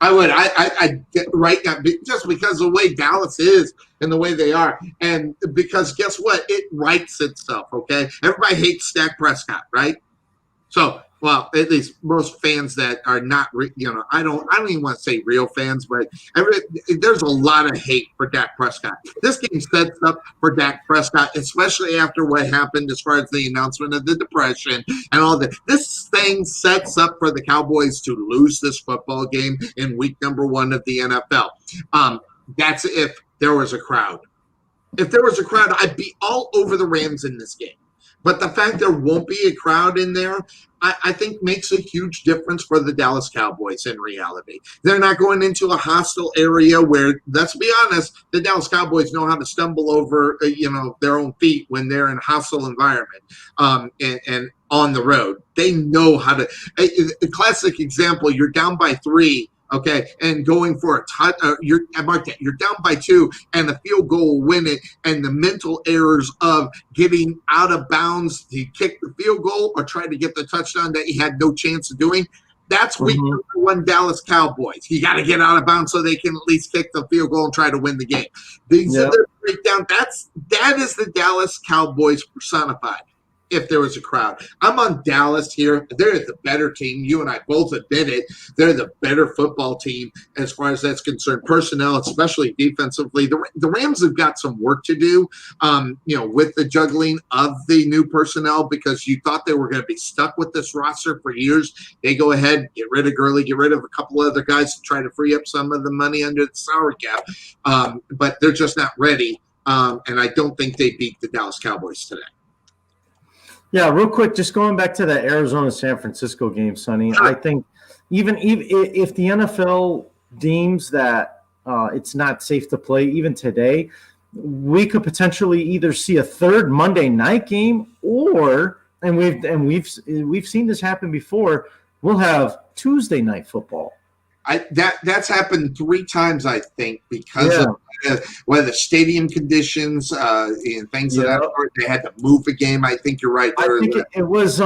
I would. I right now, just because of the way Dallas is and the way they are, and because guess what, it writes itself. Okay, everybody hates Dak Prescott, right? So, well, at least most fans that are not, I don't even want to say real fans, but there's a lot of hate for Dak Prescott. This game sets up for Dak Prescott, especially after what happened as far as the announcement of the depression and all that. This thing sets up for the Cowboys to lose this football game in week number 1 of the NFL. That's if there was a crowd. If there was a crowd, I'd be all over the Rams in this game. But the fact there won't be a crowd in there, I think makes a huge difference for the Dallas Cowboys in reality. They're not going into a hostile area where, let's be honest, the Dallas Cowboys know how to stumble over, their own feet when they're in a hostile environment and on the road. They know how to. A classic example, you're down by 3. Okay, and going for a touch, you're down by 2, and a field goal will win it. And the mental errors of getting out of bounds to kick the field goal or try to get the touchdown that you had no chance of doing. That's week number 1 Dallas Cowboys. You got to get out of bounds so they can at least kick the field goal and try to win the game. These are the breakdown. That is the Dallas Cowboys personified. If there was a crowd, I'm on Dallas here. They're the better team. You and I both admit it. They're the better football team as far as that's concerned. Personnel, especially defensively, the Rams have got some work to do. With the juggling of the new personnel, because you thought they were going to be stuck with this roster for years. They go ahead, get rid of Gurley, get rid of a couple other guys to try to free up some of the money under the salary cap, but they're just not ready. And I don't think they beat the Dallas Cowboys today. Yeah, real quick, just going back to that Arizona-San Francisco game, Sonny, I think even if the NFL deems that it's not safe to play even today, we could potentially either see a third Monday night game and we've seen this happen before, we'll have Tuesday night football. That's happened 3 times, I think, because of the stadium conditions and things of that sort. They had to move a game. I think you're right. I think it was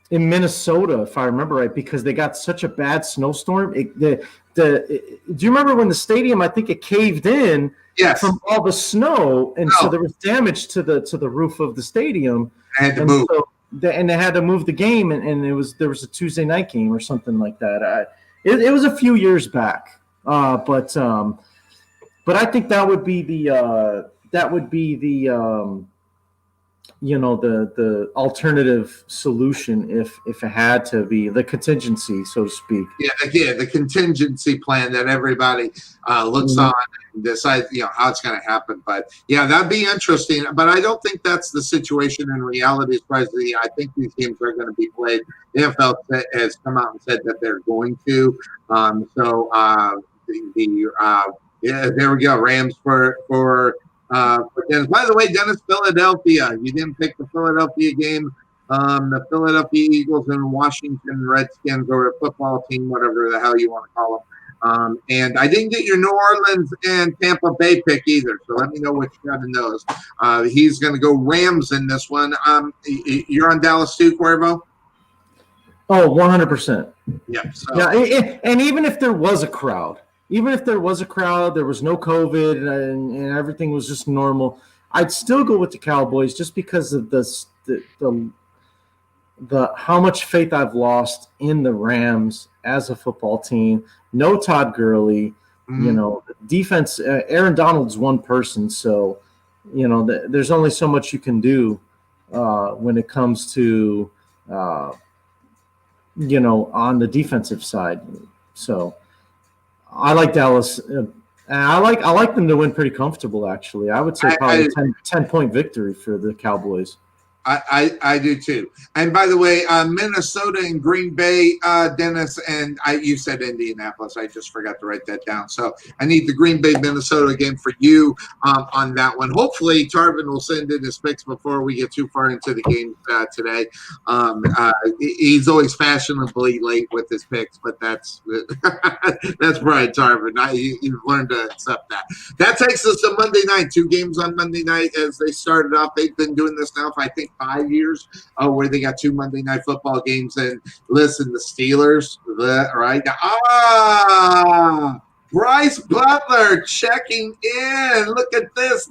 in Minnesota, if I remember right, because they got such a bad snowstorm. Do you remember when the stadium? I think it caved in from all the snow, and so there was damage to the roof of the stadium. I had to move. And they had to move the game, and there was a Tuesday night game or something like that. It was a few years back, but I think that would be the the alternative solution if it had to be the contingency, so to speak. Yeah, again, the contingency plan that everybody looks on and decides, how it's going to happen. But yeah, that'd be interesting. But I don't think that's the situation in reality. Surprisingly, I think these games are going to be played. The NFL has come out and said that they're going to. There we go. Rams for Dennis. By the way, Dennis, Philadelphia. You didn't pick the Philadelphia game. The Philadelphia Eagles and Washington Redskins, or a football team, whatever the hell you want to call them. And I didn't get your New Orleans and Tampa Bay pick either, so let me know what you got in those. He's going to go Rams in this one. You're on Dallas too, Cuervo? Oh, 100%. Yeah. So. Yeah, and even if there was a crowd, there was no COVID and everything was just normal, I'd still go with the Cowboys just because of the how much faith I've lost in the Rams as a football team. No Todd Gurley, defense. Aaron Donald's one person, so there's only so much you can do when it comes to on the defensive side. So I like Dallas. I like them to win pretty comfortable, actually. I would say probably a 10-point victory for the Cowboys. I do too. And by the way, Minnesota and Green Bay, Dennis, and you said Indianapolis. I just forgot to write that down. So I need the Green Bay Minnesota game for you on that one. Hopefully, Tarvin will send in his picks before we get too far into the game today. He's always fashionably late with his picks, but that's Brian Tarvin. You've learned to accept that. That takes us to Monday night. 2 games on Monday night as they started off. They've been doing this now for, I think, 5 years, where they got 2 Monday night football games. And listen, the Steelers, right? Bryce Butler checking in. Look at this.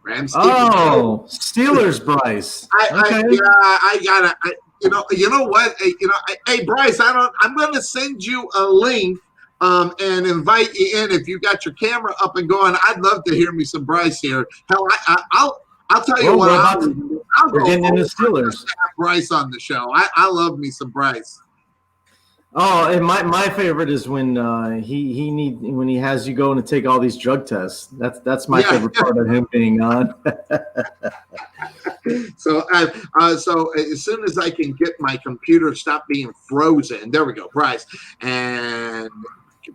Rams. Steelers, Bryce. I gotta. You know what? Hey, Bryce, I'm going to send you a link. And invite you in if you got your camera up and going. I'd love to hear me some Bryce here. Hell, I'll tell you what. I'll we're getting into Steelers. Have Bryce on the show. I love me some Bryce. Oh, and my favorite is when when he has you going to take all these drug tests. That's my favorite part of him being on. So as soon as I can get my computer stop being frozen, there we go, Bryce, and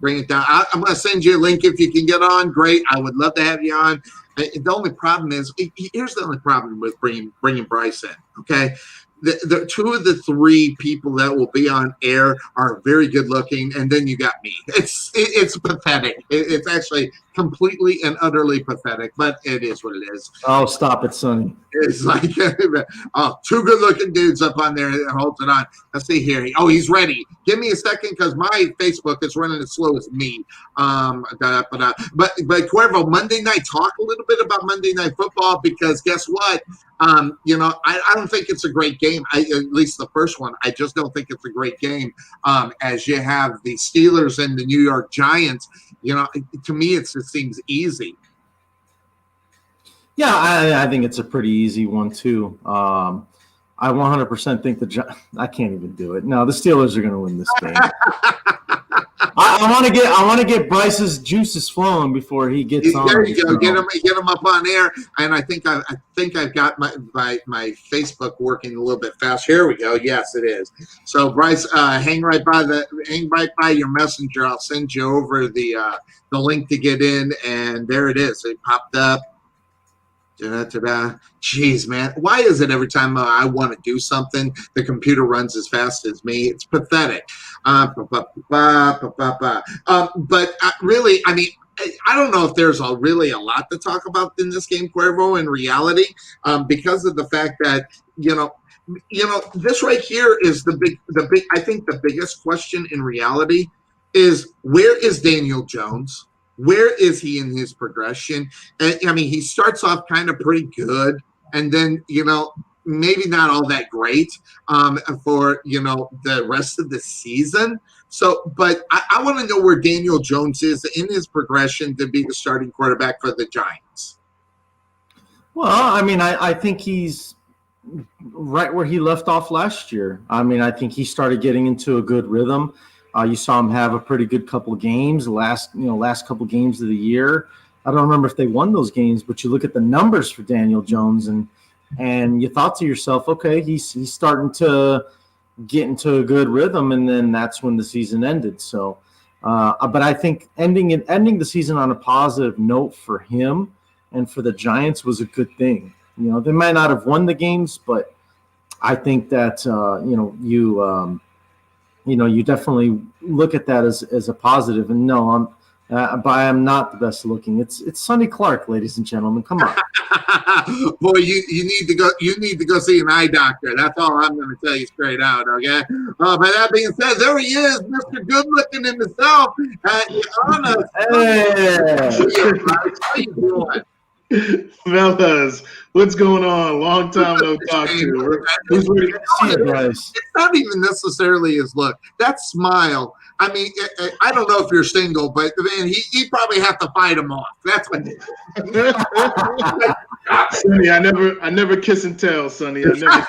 bring it down. I'm going to send you a link if you can get on. Great, I would love to have you on. The only problem is here's the only problem with bringing Bryce in. Okay, the two of the three people that will be on air are very good looking, and then you got me. It's pathetic. It's actually completely and utterly pathetic, but it is what it is. Oh, stop it, Sonny. It's like two good looking dudes up on there that holds it on. Let's see here. Oh, he's ready. Give me a second because my Facebook is running as slow as me. But Cuervo, Monday night, talk a little bit about Monday Night Football because guess what? I don't think it's a great game. At least the first one. I just don't think it's a great game. As you have the Steelers and the New York Giants, to me it just seems easy. Yeah, I think it's a pretty easy one too. I 100% think I can't even do it. No, the Steelers are going to win this game. I want to get Bryce's juices flowing before he gets on. There you go. Get him up on air, and I think I've got my Facebook working a little bit fast. Here we go. Yes, it is. So Bryce, hang right by your messenger. I'll send you over the link to get in, and there it is. It popped up. Jeez, man. Why is it every time I want to do something, the computer runs as fast as me? It's pathetic. But really, I mean, I don't know if there's really a lot to talk about in this game, Cuervo, in reality, because of the fact that, this right here is the big, I think the biggest question in reality is where is Daniel Jones? Where is he in his progression? And, I mean, he starts off kind of pretty good, and then, maybe not all that great for, the rest of the season. So, but I want to know where Daniel Jones is in his progression to be the starting quarterback for the Giants. Well, I mean, I think he's right where he left off last year. I mean, I think he started getting into a good rhythm. You saw him have a pretty good couple of games, last couple of games of the year. I don't remember if they won those games, but you look at the numbers for Daniel Jones and you thought to yourself, okay, he's starting to get into a good rhythm, and then that's when the season ended. So, but I think ending the season on a positive note for him and for the Giants was a good thing. They might not have won the games, but I think that you definitely look at that as a positive. And no, I'm not the best looking. It's Sonny Clark, ladies and gentlemen. Come on. Boy, you need to go. You need to go see an eye doctor. That's all I'm going to tell you straight out. Okay. By that being said, there he is, Mr. Good Looking himself. How you doing? Fellas, what's going on? Long time no talk to. It's not even necessarily his look. That smile. I mean, I don't know if you're single, but man, he probably have to fight him off. That's what. Sonny, I never kiss and tell, Sonny. I never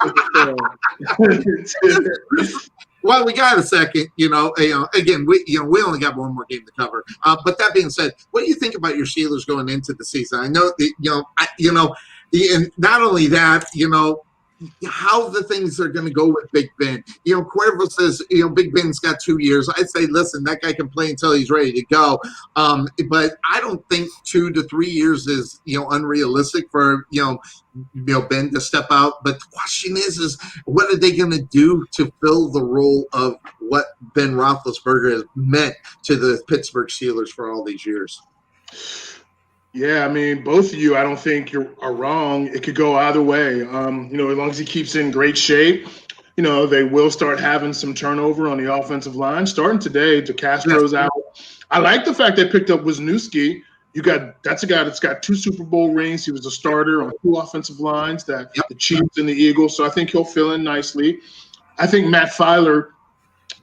kiss and tell. Well, we got a second, again, we only got one more game to cover. But that being said, what do you think about your Steelers going into the season? I know, and not only that, how the things are going to go with Big Ben. Cuervo says, Big Ben's got 2 years. I'd say, listen, that guy can play until he's ready to go. But I don't think 2 to 3 years is, unrealistic for, Ben to step out. But the question is what are they going to do to fill the role of what Ben Roethlisberger has meant to the Pittsburgh Steelers for all these years? Yeah, I mean, both of you, I don't think you are wrong. It could go either way. As long as he keeps in great shape, they will start having some turnover on the offensive line. Starting today, DeCastro's out. I like the fact they picked up Wisniewski. That's a guy that's got 2 Super Bowl rings. He was a starter on 2 offensive lines, the Chiefs and the Eagles. So I think he'll fill in nicely. I think Matt Filer,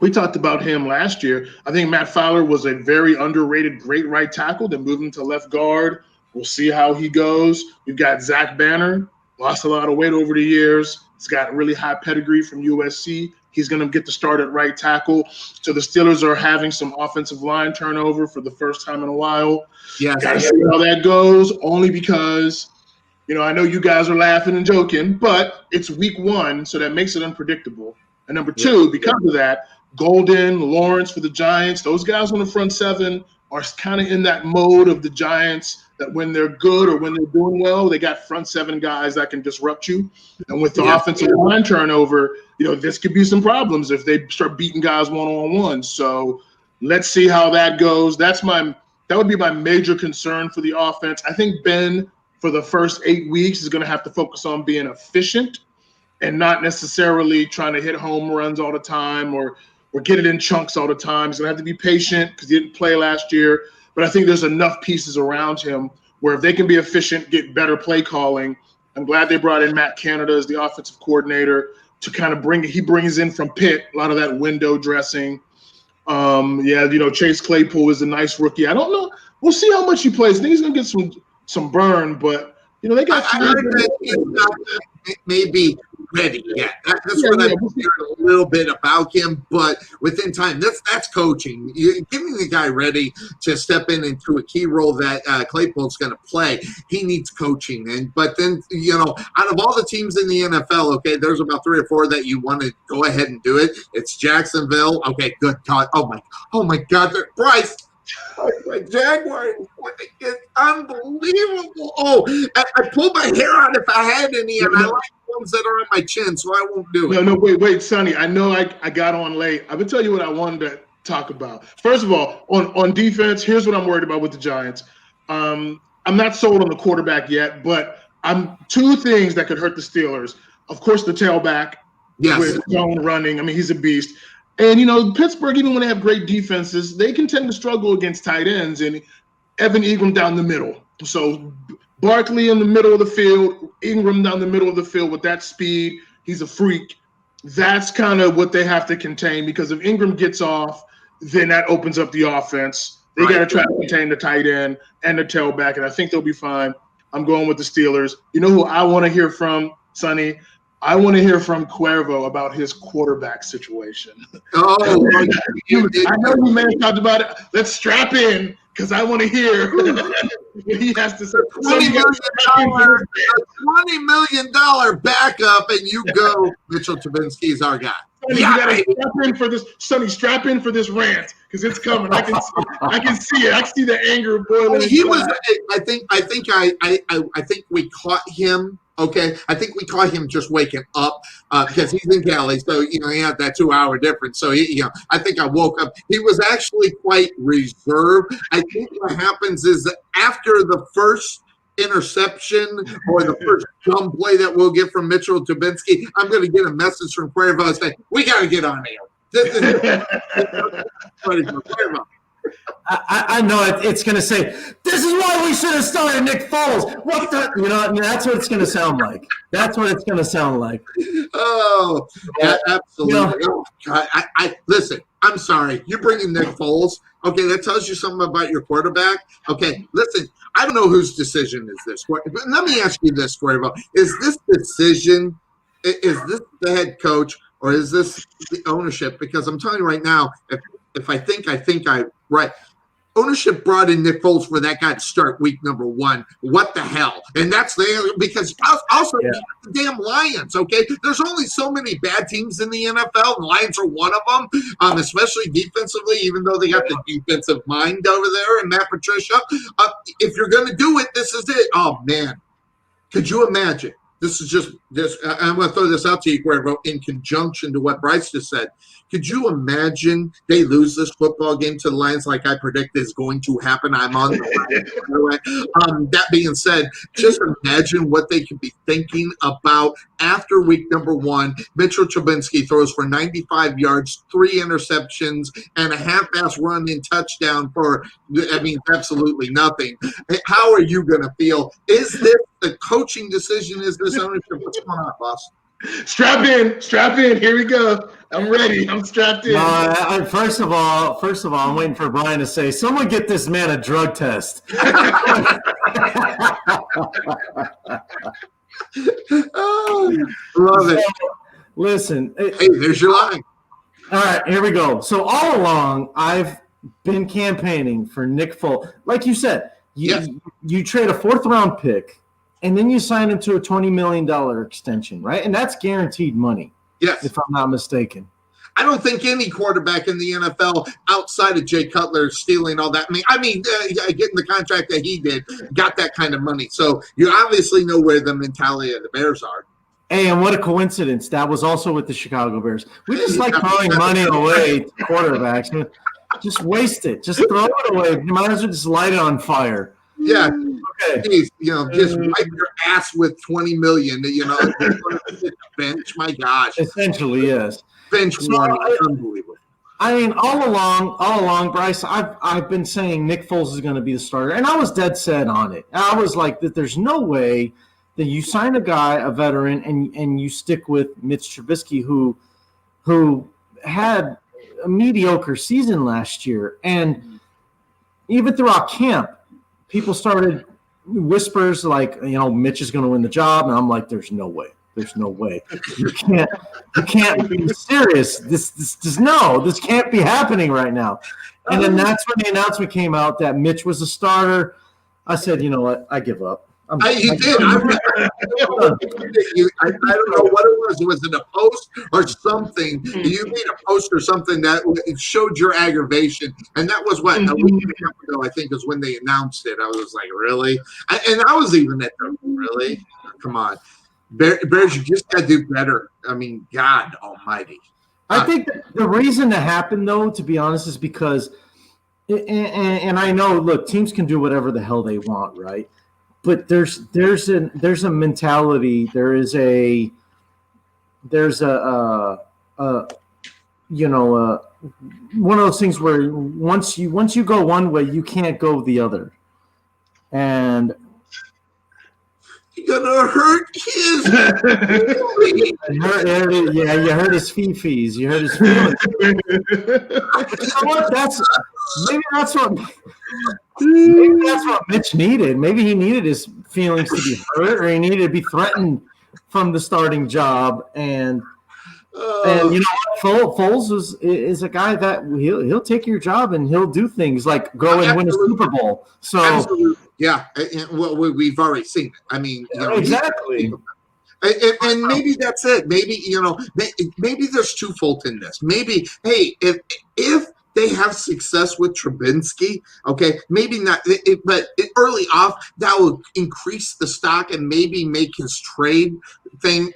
we talked about him last year. I think Matt Fowler was a very underrated, great right tackle. Then moved him to left guard. We'll see how he goes. We've got Zach Banner, lost a lot of weight over the years. He's got really high pedigree from USC. He's going to get to start at right tackle. So the Steelers are having some offensive line turnover for the first time in a while. Yes. Got to see how that goes, only because, I know you guys are laughing and joking, but it's week 1, so that makes it unpredictable. And number 2, because of that, Golden, Lawrence for the Giants, those guys on the front 7 are kind of in that mode of the Giants that when they're good or when they're doing well, they got front 7 guys that can disrupt you. And with the offensive line turnover, this could be some problems if they start beating guys one-on-one. So let's see how that goes. That would be my major concern for the offense. I think Ben, for the first 8 weeks, is going to have to focus on being efficient and not necessarily trying to hit home runs all the time or get it in chunks all the time. He's going to have to be patient because he didn't play last year. But I think there's enough pieces around him where if they can be efficient, get better play calling. I'm glad they brought in Matt Canada as the offensive coordinator to kind of he brings in from Pitt a lot of that window dressing. Chase Claypool is a nice rookie. I don't know. We'll see how much he plays. I think he's going to get some burn, but they got. I heard that he's not maybe ready yet. That's what I'm hearing a little bit about him, but within time, that's coaching. You're getting the guy ready to step into a key role that Claypool's going to play. He needs coaching, but then out of all the teams in the NFL, okay, there's about 3 or 4 that you want to go ahead and do it. It's Jacksonville. Okay, good God. Oh my God, Bryce. My Jaguars, it's unbelievable. Oh, I pulled my hair out if I had any, and I like the ones that are on my chin, so I won't do it. No, wait, Sonny. I know I got on late. I'm going to tell you what I wanted to talk about. First of all, on defense, here's what I'm worried about with the Giants. I'm not sold on the quarterback yet, but 2 things that could hurt the Steelers. Of course, the tailback with zone running. I mean, he's a beast. And, Pittsburgh, even when they have great defenses, they can tend to struggle against tight ends and Evan Ingram down the middle. So Barkley in the middle of the field, Ingram down the middle of the field with that speed, he's a freak. That's kind of what they have to contain because if Ingram gets off, then that opens up the offense. They got to try to contain the tight end and the tailback, and I think they'll be fine. I'm going with the Steelers. You know who I want to hear from, Sonny? I want to hear from Cuervo about his quarterback situation. Oh, I know you may have talked about it. Let's strap in because I want to hear what he has to say. $20 million backup, and you go. Mitchell Trubisky's our guy. Sonny, you gotta strap in for this. Sonny, strap in for this rant because it's coming. I can see it. I can see the anger boiling. He was. I think we caught him. Okay, I think we caught him just waking up because he's in Cali, so he had that 2-hour difference. So I think I woke up. He was actually quite reserved. I think what happens is that after the first interception or the first dumb play that we'll get from Mitchell Trubisky, I'm going to get a message from Cuervo saying, "We got to get on air." This is ready for Cuervo. I know it's going to say, this is why we should have started Nick Foles. What the, that's what it's going to sound like. That's what it's going to sound like. Oh, yeah, absolutely. Oh, God. Listen, I'm sorry. You're bringing Nick Foles. Okay, that tells you something about your quarterback. Okay, listen, I don't know whose decision is this. But let me ask you this, Cuervo. Is this decision, is this the head coach or is this the ownership? Because I'm telling you right now, if I think I'm right. Ownership brought in Nick Foles for that guy to start week number 1. What the hell? And that's because also the damn Lions, okay? There's only so many bad teams in the NFL, and Lions are one of them, especially defensively, even though they got the defensive mind over there and Matt Patricia. If you're going to do it, this is it. Oh, man. Could you imagine? This is just this. I'm going to throw this out to you, Cuervo, in conjunction to what Bryce just said. Could you imagine they lose this football game to the Lions like I predict is going to happen? I'm on the that being said, just imagine what they could be thinking about after week number 1. Mitchell Trubisky throws for 95 yards, 3 interceptions, and a half-ass run in touchdown for, absolutely nothing. How are you going to feel? Is this the coaching decision? Is this ownership? What's going on, boss? Strap in. Here we go. I'm ready. I'm strapped in. First of all, I'm waiting for Brian to say, someone get this man a drug test. Oh, love it. Listen. Hey, there's your line. All right, here we go. So all along, I've been campaigning for Nick Foles. Like you said, you trade a 4th-round pick, and then you sign him to a $20 million extension, right? And that's guaranteed money. Yes. If I'm not mistaken. I don't think any quarterback in the NFL outside of Jay Cutler stealing all that. Getting the contract that he did got that kind of money. So you obviously know where the mentality of the Bears are. Hey, and what a coincidence. That was also with the Chicago Bears. We just like throwing money away to quarterbacks. Just waste it. Just throw it away. You might as well just light it on fire. Yeah. Okay. Please, just wipe your ass with $20 million. Bench. My gosh. Essentially, yes. Bench one. Unbelievable. I mean, all along, Bryce, I've been saying Nick Foles is going to be the starter, and I was dead set on it. I was like, that there's no way that you sign a guy, a veteran, and you stick with Mitch Trubisky, who had a mediocre season last year. And even throughout camp, people started whispers like, Mitch is going to win the job. And I'm like, there's no way. There's no way. You can't be serious. This can't be happening right now. And then that's when the announcement came out that Mitch was a starter. I said, you know what? I give up. You did. I don't know what it was. Was it a post or something? You made a post or something that showed your aggravation, and that was what a week and a half ago. I think is when they announced it. I was like, really? And I was even at the really. Come on, Bears, you just got to do better. I mean, God Almighty. I think the reason that happened, though, to be honest, is because, and I know, look, teams can do whatever the hell they want, right? But there's a mentality. There's a one of those things where once you go one way, you can't go the other, and you're gonna hurt his. You hurt his fees. You hurt his feelings. But you know what? That's what Mitch needed. Maybe he needed his feelings to be hurt, or he needed to be threatened from the starting job. And Foles is a guy that he'll take your job and he'll do things like go and win a Super Bowl. So absolutely. Yeah, well, we've already seen it. I mean, exactly. And maybe that's it. Maybe maybe there's twofold in this. Maybe, hey, if they have success with Trubinsky, okay, maybe not, but early off that will increase the stock and maybe make his trade thing,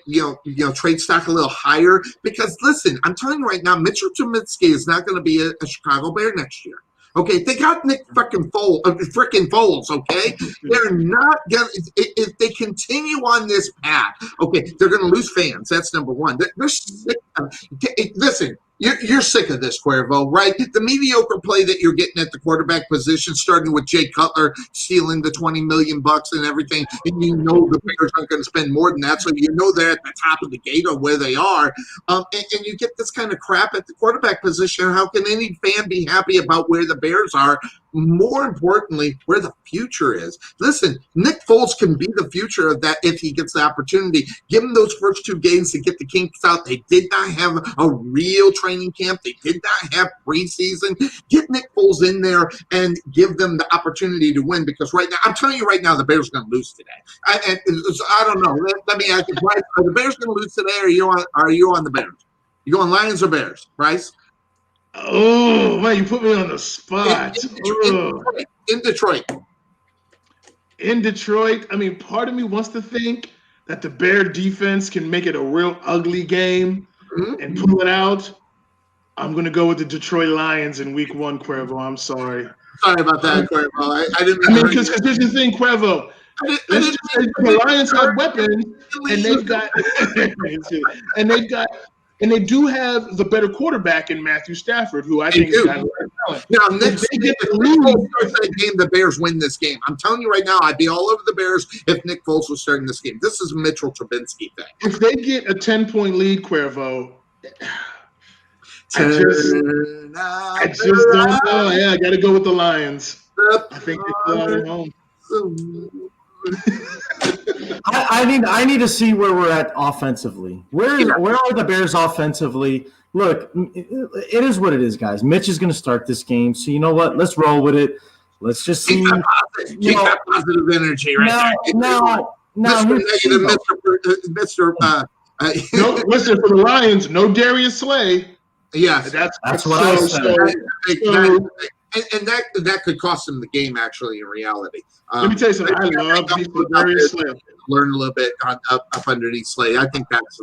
trade stock a little higher. Because listen, I'm telling you right now, Mitchell Trubinsky is not going to be a Chicago Bear next year. Okay, they got Nick frickin' Foles, okay? They're not going to – if they continue on this path, okay, they're going to lose fans. That's number one. They're sick of – listen, you're sick of this, Cuervo, right? The mediocre play that you're getting at the quarterback position, starting with Jay Cutler stealing the $20 million and everything, and you know the Bears aren't going to spend more than that, so you know they're at the top of the gate of where they are, and you get this kind of crap at the quarterback position. How can any fan be happy about where the Bears are? More importantly, where the future is. Listen, Nick Foles can be the future of that if he gets the opportunity. Give him those first 2 games to get the kinks out. They did not have a real training camp. They did not have preseason. Get Nick Foles in there and give them the opportunity to win, because right now, I'm telling you right now, the Bears are going to lose today. I don't know. Let me ask you, Bryce, are the Bears going to lose today, or are you on the Bears? You going Lions or Bears, Bryce? Oh, man, you put me on the spot. In Detroit. In Detroit, I mean, part of me wants to think that the Bear defense can make it a real ugly game and pull it out. I'm going to go with the Detroit Lions in week 1, Cuervo. I'm sorry. Sorry about that, Cuervo. I didn't mean because here's the thing, Cuervo. The Lions have weapons, and they do have the better quarterback in Matthew Stafford, who I think has got a lot of talent. Now, next game, the Bears win this game. I'm telling you right now, I'd be all over the Bears if Nick Foles was starting this game. This is a Mitchell Trubinsky thing. If they get a 10-point lead, Cuervo, I just don't know. Yeah, I got to go with the Lions. I think they pull out at home. I need to see where we're at offensively. Where are the Bears offensively? Look, it is what it is, guys. Mitch is going to start this game, so you know what? Let's roll with it. Let's just see. Keep that positive energy right there. Now, Mr. Negative, Mr. No, listen, for the Lions, no Darius Slay. Yes, that's what I said. And that could cost him the game, actually, in reality. Let me tell you something. I love Darius Slay. Learn a little bit up underneath Slay. I think that's.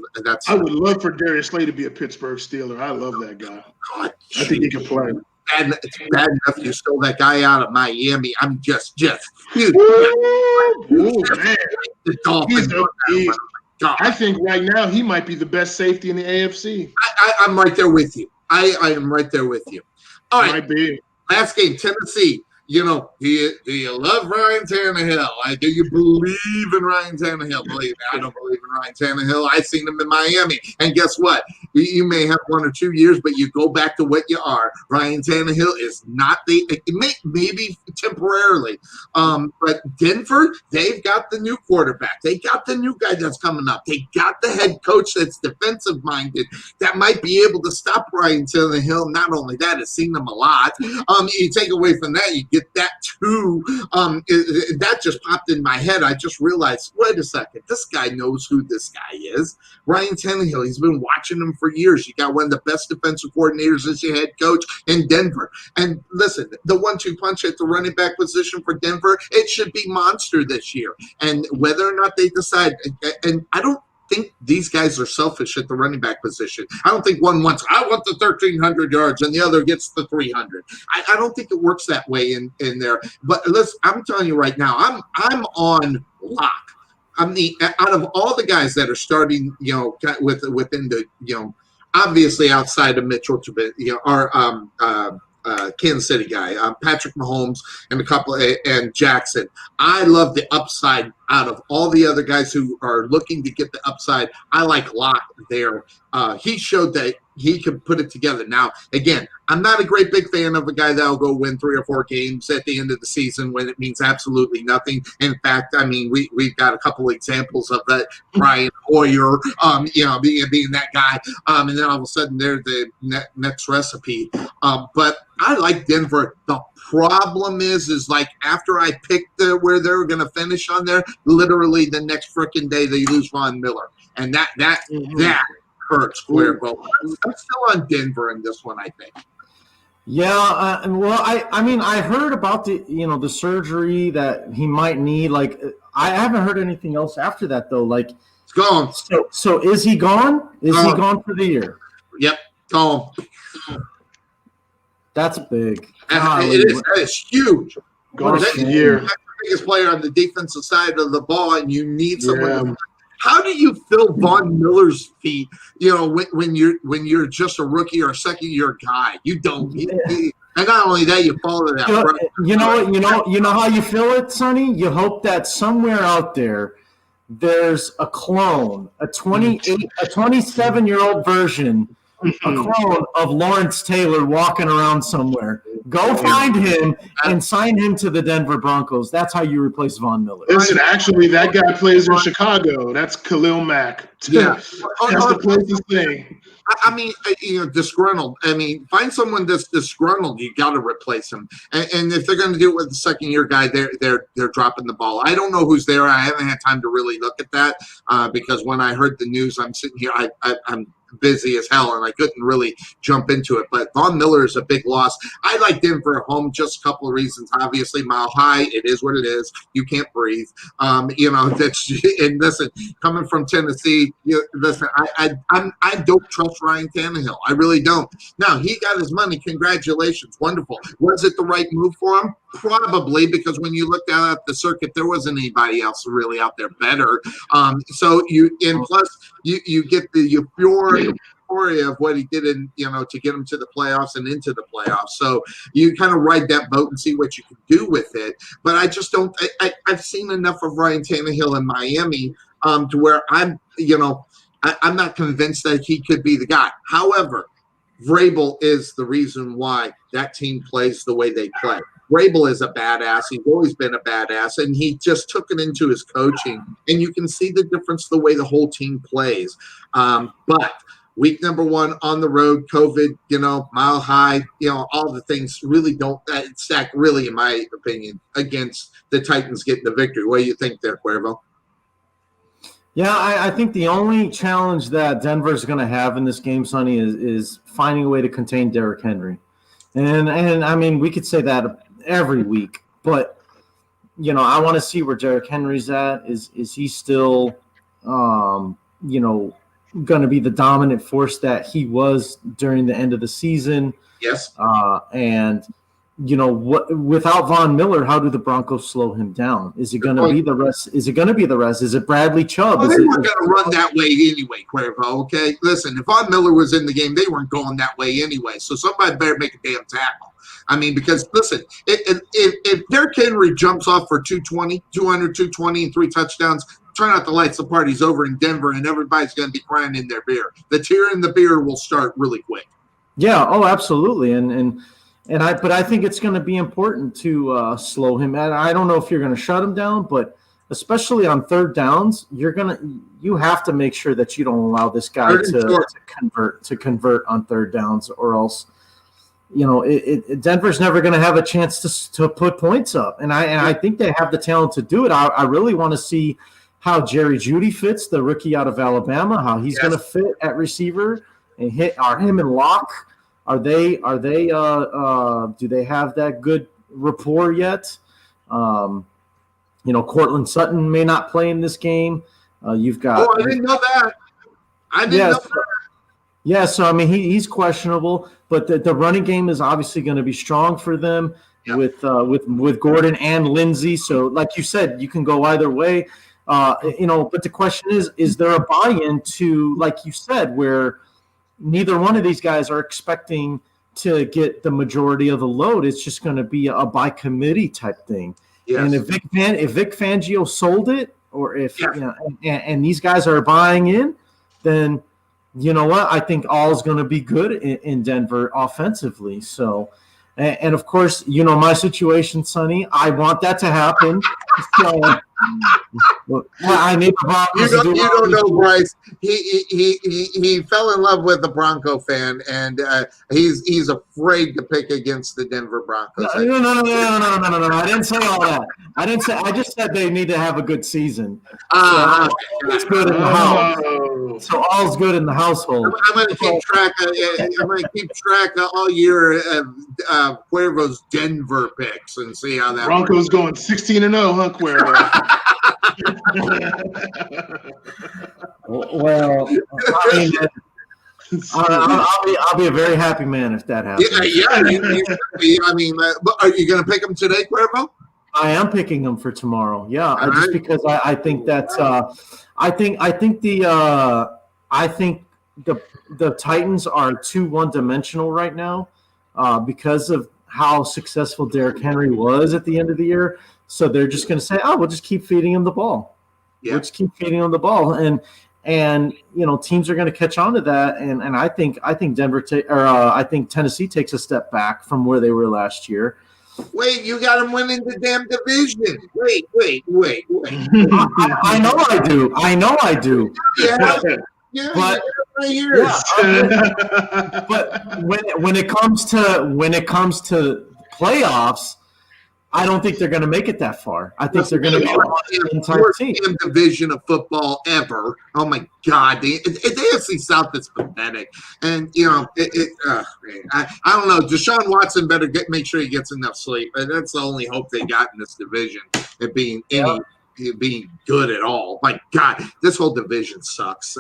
I would love for Darius Slay to be a Pittsburgh Steeler. I love that guy. God, I think he can play. And it's bad enough you stole that guy out of Miami. I'm just huge. Ooh, man. The Dolphins. I think right now he might be the best safety in the AFC. I'm right there with you. I am right there with you. All right. Might be. Last game, Tennessee. You know, do you love Ryan Tannehill? Do you believe in Ryan Tannehill? Believe me, I don't believe in Ryan Tannehill. I've seen him in Miami. And guess what? You may have 1 or 2 years, but you go back to what you are. Ryan Tannehill is not maybe temporarily. But Denver, they've got the new quarterback. They got the new guy that's coming up. They got the head coach that's defensive-minded that might be able to stop Ryan Tannehill. Not only that, I've seen him a lot. You take away from that, you get that too. That just popped in my head. I just realized, wait a second, this guy knows who this guy is. Ryan Tannehill, he's been watching him for years. You got one of the best defensive coordinators as your head coach in Denver. And listen, the 1-2 punch at the running back position for Denver, it should be monster this year. And whether or not they decide, and I don't think these guys are selfish at the running back position. I don't think one wants, I want the 1,300 yards and the other gets the 300. I don't think it works that way in there. But listen, I'm telling you right now, I'm on lock. Out of all the guys that are starting, within the, obviously outside of Mitchell, our Kansas City guy, Patrick Mahomes, and and Jackson. I love the upside out of all the other guys who are looking to get the upside. I like Locke there. He showed that he could put it together. Now, again, I'm not a great big fan of a guy that will go win 3 or 4 games at the end of the season when it means absolutely nothing. In fact, I mean, we've got a couple examples of that. Brian Hoyer, being that guy, and then all of a sudden they're the next recipe. But I like Denver. The problem is like after I picked where they're going to finish on there, literally the next freaking day they lose Von Miller, and that hurts. But I'm still on Denver in this one, I think. Yeah, well, I mean, I heard about the surgery that he might need. Like, I haven't heard anything else after that though. Like, it's gone. So is he gone? Is he gone for the year? Yep, gone. That's big. That is huge. Gone for the year. That's the biggest player on the defensive side of the ball, and you need someone. How do you fill Von Miller's feet? When you're just a rookie or a second-year guy, you don't. And not only that, you follow that. You know how you feel it, Sonny. You hope that somewhere out there, there's a clone, a 27-year-old version, a clone of Lawrence Taylor walking around somewhere. Go find him and sign him to the Denver Broncos. That's how you replace Von Miller. Listen, actually, that guy plays in Chicago. That's Khalil Mack. Yeah. That's the closest thing. I mean, disgruntled. I mean, find someone that's disgruntled. You got to replace him. And if they're going to do it with the second-year guy, they're dropping the ball. I don't know who's there. I haven't had time to really look at that because when I heard the news, I'm sitting here. I'm busy as hell, and I couldn't really jump into it. But Von Miller is a big loss. I like Denver at home, just a couple of reasons. Obviously, Mile High, it is what it is. You can't breathe. And listen, coming from Tennessee, listen, I don't trust Ryan Tannehill. I really don't. Now, he got his money. Congratulations. Wonderful. Was it the right move for him? Probably, because when you looked out at the circuit, there wasn't anybody else really out there better. Plus you get the euphoria of what he did to get him to the playoffs and into the playoffs. So you kind of ride that boat and see what you can do with it. But I just don't. I've seen enough of Ryan Tannehill in Miami to where I'm not convinced that he could be the guy. However, Vrabel is the reason why that team plays the way they play. Vrabel is a badass. He's always been a badass, and he just took it into his coaching. And you can see the difference the way the whole team plays. But week number 1 on the road, COVID, mile high, all the things really don't stack, really, in my opinion, against the Titans getting the victory. What do you think there, Cuervo? Yeah, I think the only challenge that Denver's going to have in this game, Sonny, is finding a way to contain Derrick Henry. And I mean, we could say that every week, but I want to see where Derrick Henry's at. Is he still, going to be the dominant force that he was during the end of the season? Yes. And without Von Miller, how do the Broncos slow him down? Is it going to be the rest? Is it Bradley Chubb? Well, they weren't going to run that way anyway, Cuervo, okay? Listen, if Von Miller was in the game, they weren't going that way anyway. So somebody better make a damn tackle. I mean, because, listen, if Derrick Henry jumps off for 220, and 3 touchdowns, turn out the lights, the party's over in Denver, and everybody's going to be crying in their beer. The tear in the beer will start really quick. Yeah, absolutely. But I think it's going to be important to slow him. And I don't know if you're going to shut him down, but especially on third downs, you have to make sure that you don't allow this guy to convert on third downs, or else Denver's never going to have a chance to put points up. And I think they have the talent to do it. I really want to see how Jerry Jeudy fits, the rookie out of Alabama, how he's going to fit at receiver, and him and Locke. Do they have that good rapport yet? Cortland Sutton may not play in this game. You've got. Oh, I didn't know that. Yeah, so I mean he's questionable, but the running game is obviously going to be strong for them with Gordon and Lindsey. So like you said, you can go either way. But the question is there a buy-in to, like you said, where neither one of these guys are expecting to get the majority of the load? It's just going to be a by committee type thing. Yes. And if Vic Fangio sold it, or if and these guys are buying in, then you know what? I think all is going to be good in Denver offensively. So, and of course, my situation, Sonny. I want that to happen. So, I need the Broncos. You don't know, Bryce. He fell in love with the Bronco fan, and he's afraid to pick against the Denver Broncos. No. I didn't say all that. I just said they need to have a good season. It's good in the house. So all's good in the household. I'm going to keep track. All year of Cuervo's Denver picks and see how that Broncos works. Going 16-0, huh, Cuervo? Well, I mean, I'll be a very happy man if that happens. Yeah. You should be. I mean, are you going to pick them today, Cuervo? I am picking them for tomorrow. Yeah, just because I think that's I think the Titans are too one-dimensional right now because of how successful Derrick Henry was at the end of the year. So they're just going to say, we'll just keep feeding him the ball. Yeah. We'll just keep feeding him the ball, and teams are going to catch on to that. And I think I think Tennessee takes a step back from where they were last year. Wait, you got them winning the damn division. Wait. I know I do. Yeah, but right here. But when it comes to playoffs, I don't think they're going to make it that far. I think they're going to be the entire team. Division of football ever. Oh my God, the AFC South is pathetic. And I don't know. Deshaun Watson better make sure he gets enough sleep. And that's the only hope they got in this division. It being good at all. My God, this whole division sucks.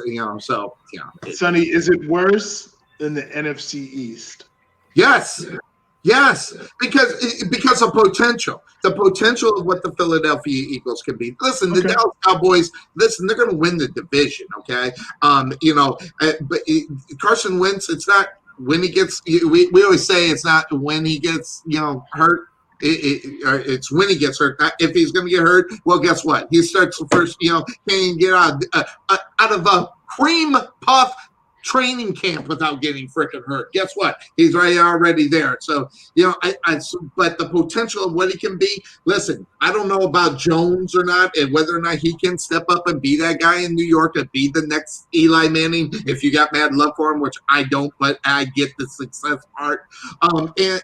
Sonny, is it worse than the NFC East? Yes, because of potential. The potential of what the Philadelphia Eagles can be. Listen, the Dallas Cowboys, they're going to win the division, okay? But Carson Wentz, it's not when he gets we always say it's not when he gets, hurt. It's when he gets hurt. If he's going to get hurt, well, guess what? He starts the first, can't even get out of a cream puff training camp without getting freaking hurt. Guess what? He's already there. So, but the potential of what he can be, listen, I don't know about Jones or not, and whether or not he can step up and be that guy in New York and be the next Eli Manning, if you got mad love for him, which I don't, but I get the success part.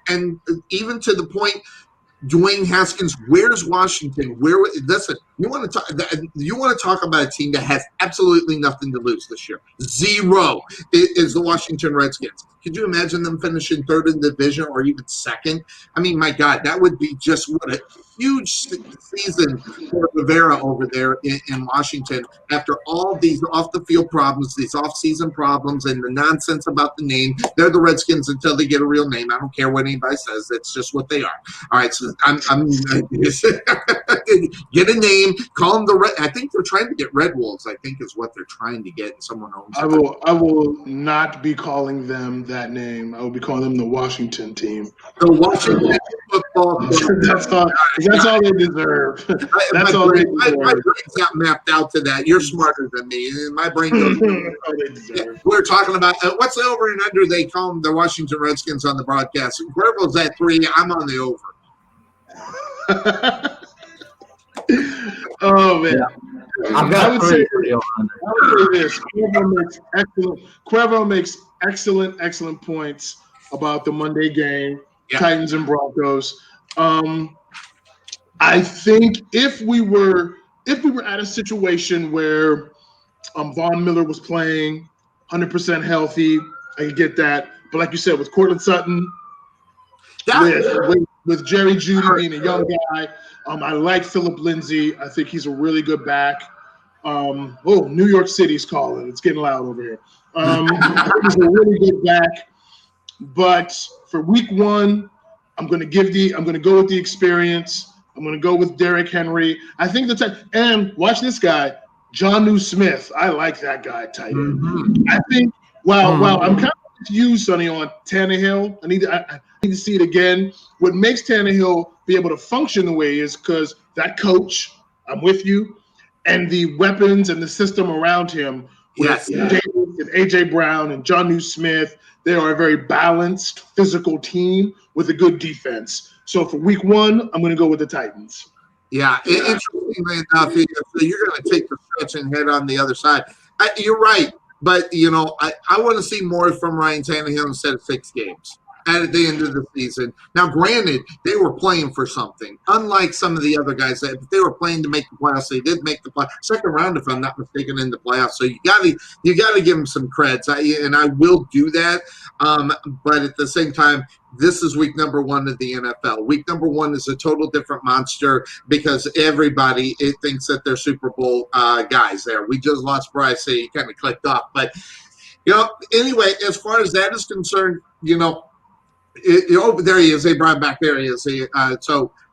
And even to the point, Dwayne Haskins, where's Washington? Listen, you want to talk about a team that has absolutely nothing to lose this year. Zero is the Washington Redskins. Could you imagine them finishing third in the division or even second? I mean, my God, that would be just what a huge season for Rivera over there in Washington after all these off-the-field problems, these off-season problems, and the nonsense about the name. They're the Redskins until they get a real name. I don't care what anybody says. That's just what they are. All right, so I'm get a name, call them the Red. I think they're trying to get Red Wolves, I think is what they're trying to get, and someone owns it. I will not be calling them that name. I will be calling them the Washington team. The Washington football. That's all they deserve. That's all they deserve. My brain's got mapped out to that. You're smarter than me. My brain goes. All they deserve. We're talking about what's the over and under. They call them the Washington Redskins on the broadcast. Cuervo's at 3. I'm on the over. Oh man. Yeah. I would say this. Cuervo makes excellent points about the Monday game, Titans and Broncos. I think if we were at a situation where Von Miller was playing 100% healthy, I could get that. But like you said, with Cortland Sutton, with Jerry Jeudy being a young guy, I like Philip Lindsay. I think he's a really good back. New York City's calling. It's getting loud over here. He's a really good back. But for week 1, I'm going to go with the experience. I'm going to go with Derrick Henry. I think and watch this guy, Jonnu Smith. I like that guy tight end. Mm-hmm. I think I'm kind of confused, Sonny, on Tannehill. I need to see it again. What makes Tannehill be able to function the way he is because that coach, I'm with you, and the weapons and the system around him with Davis and A.J. Brown and Jonnu Smith, they are a very balanced physical team with a good defense. So for week 1, I'm going to go with the Titans. Yeah, interestingly enough, so you're going to take the stretch and head on the other side. You're right, but I want to see more from Ryan Tannehill instead of 6 games at the end of the season. Now, granted, they were playing for something. Unlike some of the other guys, that if they were playing to make the playoffs, they did make the second round, if I'm not mistaken, in the playoffs. So you got to give them some creds, and I will do that. But at the same time, this is week number 1 of the NFL. Week number 1 is a total different monster because everybody thinks that they're Super Bowl guys there. We just lost Bryce, so he kind of clicked off. But, anyway, as far as that is concerned, there he is. They brought him back. There he is.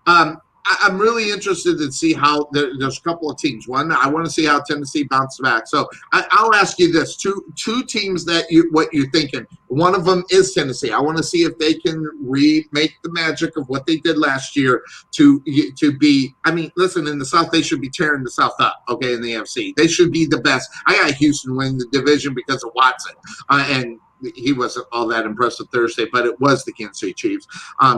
I'm really interested to see how there's a couple of teams. One, I want to see how Tennessee bounces back. So I'll ask you this: two teams that what you're thinking. One of them is Tennessee. I want to see if they can remake the magic of what they did last year to be. I mean, listen, in the South they should be tearing the South up. Okay, in the AFC they should be the best. I got Houston winning the division because of Watson and. He wasn't all that impressive Thursday, but it was the Kansas City Chiefs.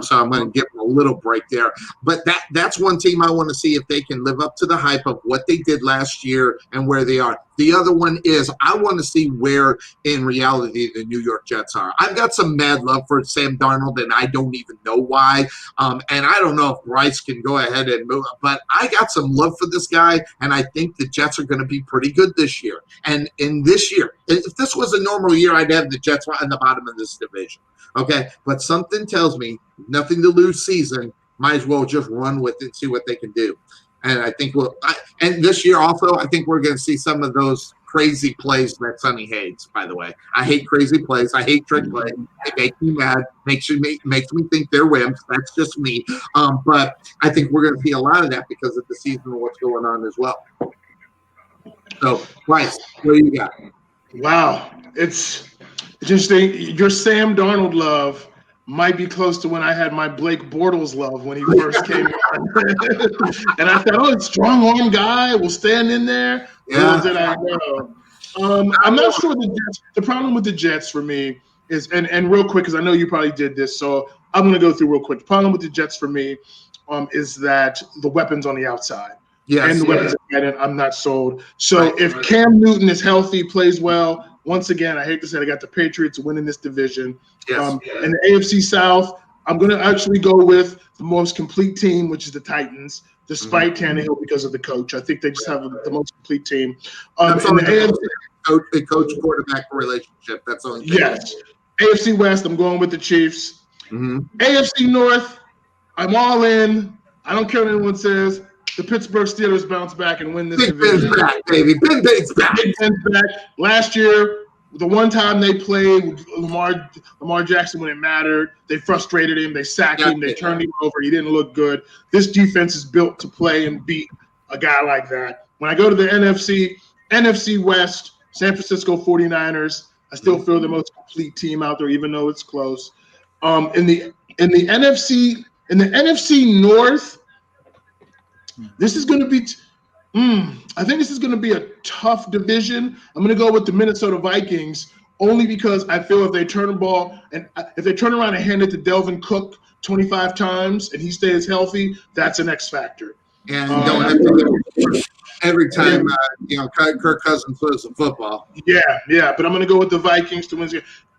So I'm going to give them a little break there. But that's one team I want to see if they can live up to the hype of what they did last year and where they are. The other one is I want to see where, in reality, the New York Jets are. I've got some mad love for Sam Darnold, and I don't even know why. And I don't know if Bryce can go ahead and move, but I got some love for this guy, and I think the Jets are going to be pretty good this year. And in this year, if this was a normal year, I'd have the Jets on the bottom of this division. Okay, but something tells me nothing to lose season. Might as well just run with it and see what they can do. And I think and this year also, I think we're going to see some of those crazy plays that Sonny hates, by the way. I hate crazy plays. I hate trick plays. They make me mad. Makes me think they're wimps. That's just me. But I think we're going to see a lot of that because of the season and what's going on as well. So, Bryce, what do you got? Wow. It's interesting. Your Sam Darnold love might be close to when I had my Blake Bortles love when he first came on. And I thought, strong arm guy will stand in there. Yeah. Little did I know. I'm not sure the Jets. The problem with the Jets for me is, and real quick, because I know you probably did this, so I'm going to go through real quick. The problem with the Jets for me is that the weapons on the outside. Yes, and the weapons at I'm not sold. So if Cam Newton is healthy, plays well, once again, I hate to say it, I got the Patriots winning this division. Yes. In the AFC South, I'm going to actually go with the most complete team, which is the Titans, despite Tannehill because of the coach. I think they just have the most complete team. That's in the AFC, coach-quarterback relationship. That's all. Yes. AFC West, I'm going with the Chiefs. AFC North, I'm all in. I don't care what anyone says. The Pittsburgh Steelers bounce back and win this division. Ben's back, baby. Ben's back. Ben's back. Last year, the one time they played with Lamar Jackson when it mattered, they frustrated him. They sacked him. They turned him over. He didn't look good. This defense is built to play and beat a guy like that. When I go to the NFC West, San Francisco 49ers, I still feel the most complete team out there, even though it's close. In the NFC North, this is going to be I think this is going to be a tough division. I'm going to go with the Minnesota Vikings only because I feel if they turn the ball and if they turn around and hand it to Delvin Cook 25 times and he stays healthy, that's an X factor. And you don't have to every time Kirk Cousins throws the football. Yeah, but I'm going to go with the Vikings to win.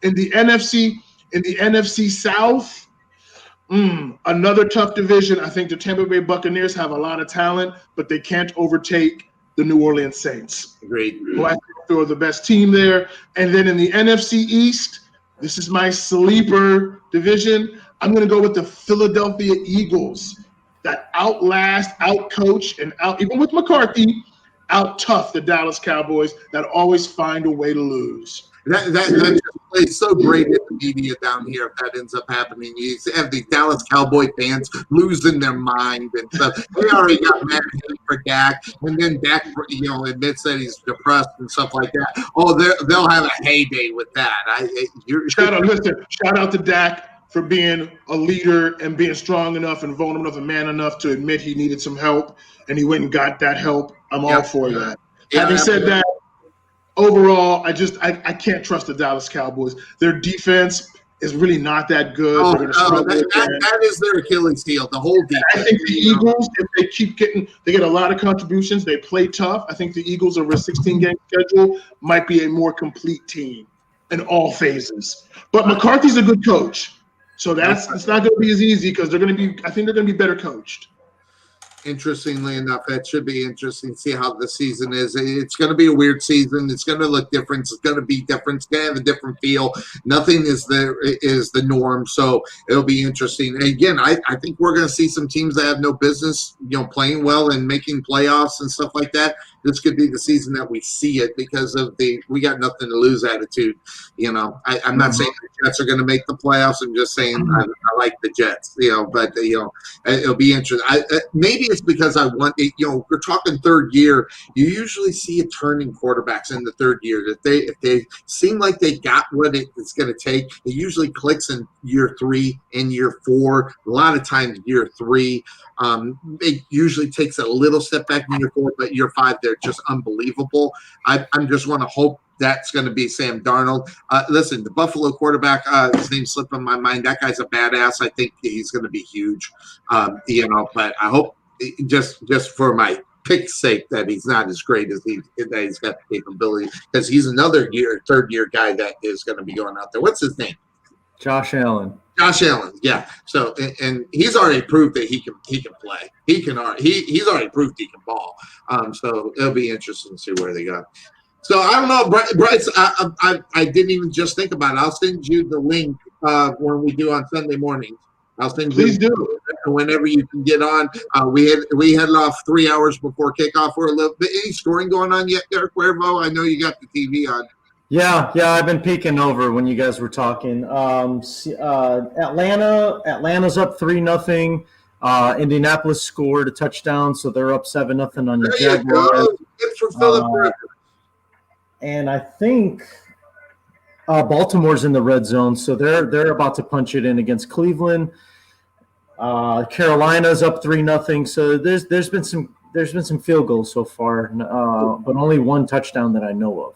In the NFC South, another tough division. I think the Tampa Bay Buccaneers have a lot of talent, but they can't overtake the New Orleans Saints. Agreed. Who I think are the best team there. And then in the NFC East, this is my sleeper division. I'm going to go with the Philadelphia Eagles that out-coach, and even with McCarthy, out-tough the Dallas Cowboys that always find a way to lose. That just plays so great in the media down here if that ends up happening. You have the Dallas Cowboy fans losing their mind and stuff. They already got mad for Dak, and then Dak, admits that he's depressed and stuff like that. Oh, they'll have a heyday with that. Shout out to Dak for being a leader and being strong enough and vulnerable enough and man enough to admit he needed some help, and he went and got that help. I'm all for that. Having said that, overall, I can't trust the Dallas Cowboys. Their defense is really not that good. That is their Achilles heel, the whole defense. I think the Eagles, if they get a lot of contributions, they play tough. I think the Eagles over a 16-game schedule might be a more complete team in all phases. But McCarthy's a good coach. So it's not going to be as easy because I think they're going to be better coached. Interestingly enough, that should be interesting to see how the season is. It's going to be a weird season. It's going to look different. It's going to be different. It's going to have a different feel. Nothing is the norm, so it'll be interesting. And again, I think we're going to see some teams that have no business, playing well and making playoffs and stuff like that. This could be the season that we see it because of we got nothing to lose attitude. I'm not saying the Jets are going to make the playoffs. I'm just saying I like the Jets. But it'll be interesting. Maybe it's because I want. We're talking third year. You usually see a turning quarterbacks in the third year. If they seem like they got what it's going to take, it usually clicks in year 3 and year 4. A lot of times year 3. It usually takes a little step back in year 4, but year 5 they're just unbelievable. I just want to hope that's going to be Sam Darnold. Listen, the Buffalo quarterback, his name slipped on my mind. That guy's a badass. I think he's going to be huge. But I hope just for my pick's sake that he's not as great as that he's got the capability, because he's another third year guy that is going to be going out there. What's his name? Josh Allen. Yeah. So and he's already proved that he can play. He's already proved he can ball. So it'll be interesting to see where they go. So I don't know, Bryce. I didn't even just think about it. I'll send you the link when we do on Sunday mornings. I'll send you. Please do. Whenever you can get on. We headed off 3 hours before kickoff. We're a little bit. Any scoring going on yet, Derek Cuervo? I know you got the TV on. Yeah, I've been peeking over when you guys were talking. Atlanta's up 3-0. Indianapolis scored a touchdown, so they're up 7-0 on the Jaguars. Good for Philip. And I think Baltimore's in the red zone, so they're about to punch it in against Cleveland. Carolina's up 3-0. So there's been some field goals so far, but only one touchdown that I know of.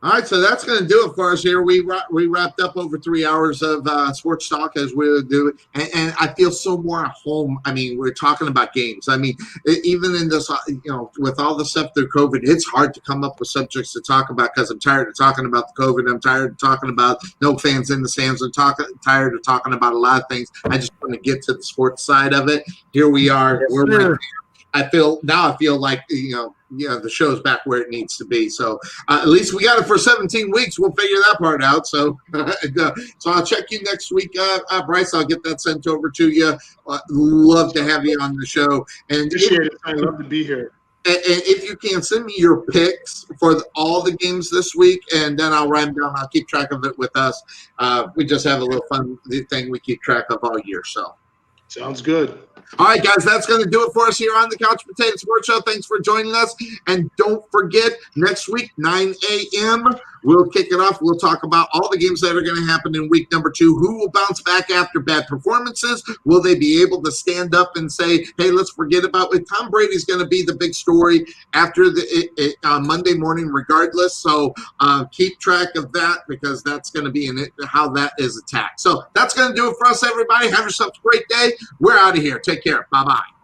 All right, so that's going to do it for us here. We wrapped up over 3 hours of sports talk as we would do it, and I feel so more at home. I mean, we're talking about games. I mean, even in this, with all the stuff through COVID, it's hard to come up with subjects to talk about because I'm tired of talking about the COVID. I'm tired of talking about no fans in the stands. I'm tired of talking about a lot of things. I just want to get to the sports side of it. Here we are. Yes, sir. I feel like the show's back where it needs to be. So at least we got it for 17 weeks. We'll figure that part out. So so I'll check you next week, Bryce. I'll get that sent over to you. Love to have you on the show. And Appreciate it. I love to be here. And if you can, send me your picks for all the games this week, and then I'll write them down. I'll keep track of it with us. We just have a little fun thing we keep track of all year. So sounds good. All right, guys, that's going to do it for us here on the Couch Potato Sports Show. Thanks for joining us. And don't forget, next week, 9 a.m., we'll kick it off. We'll talk about all the games that are going to happen in week number 2. Who will bounce back after bad performances? Will they be able to stand up and say, hey, let's forget about it? Tom Brady's going to be the big story after Monday morning regardless. So keep track of that because that's going to be how that is attacked. So that's going to do it for us, everybody. Have yourself a great day. We're out of here. Take care. Bye-bye.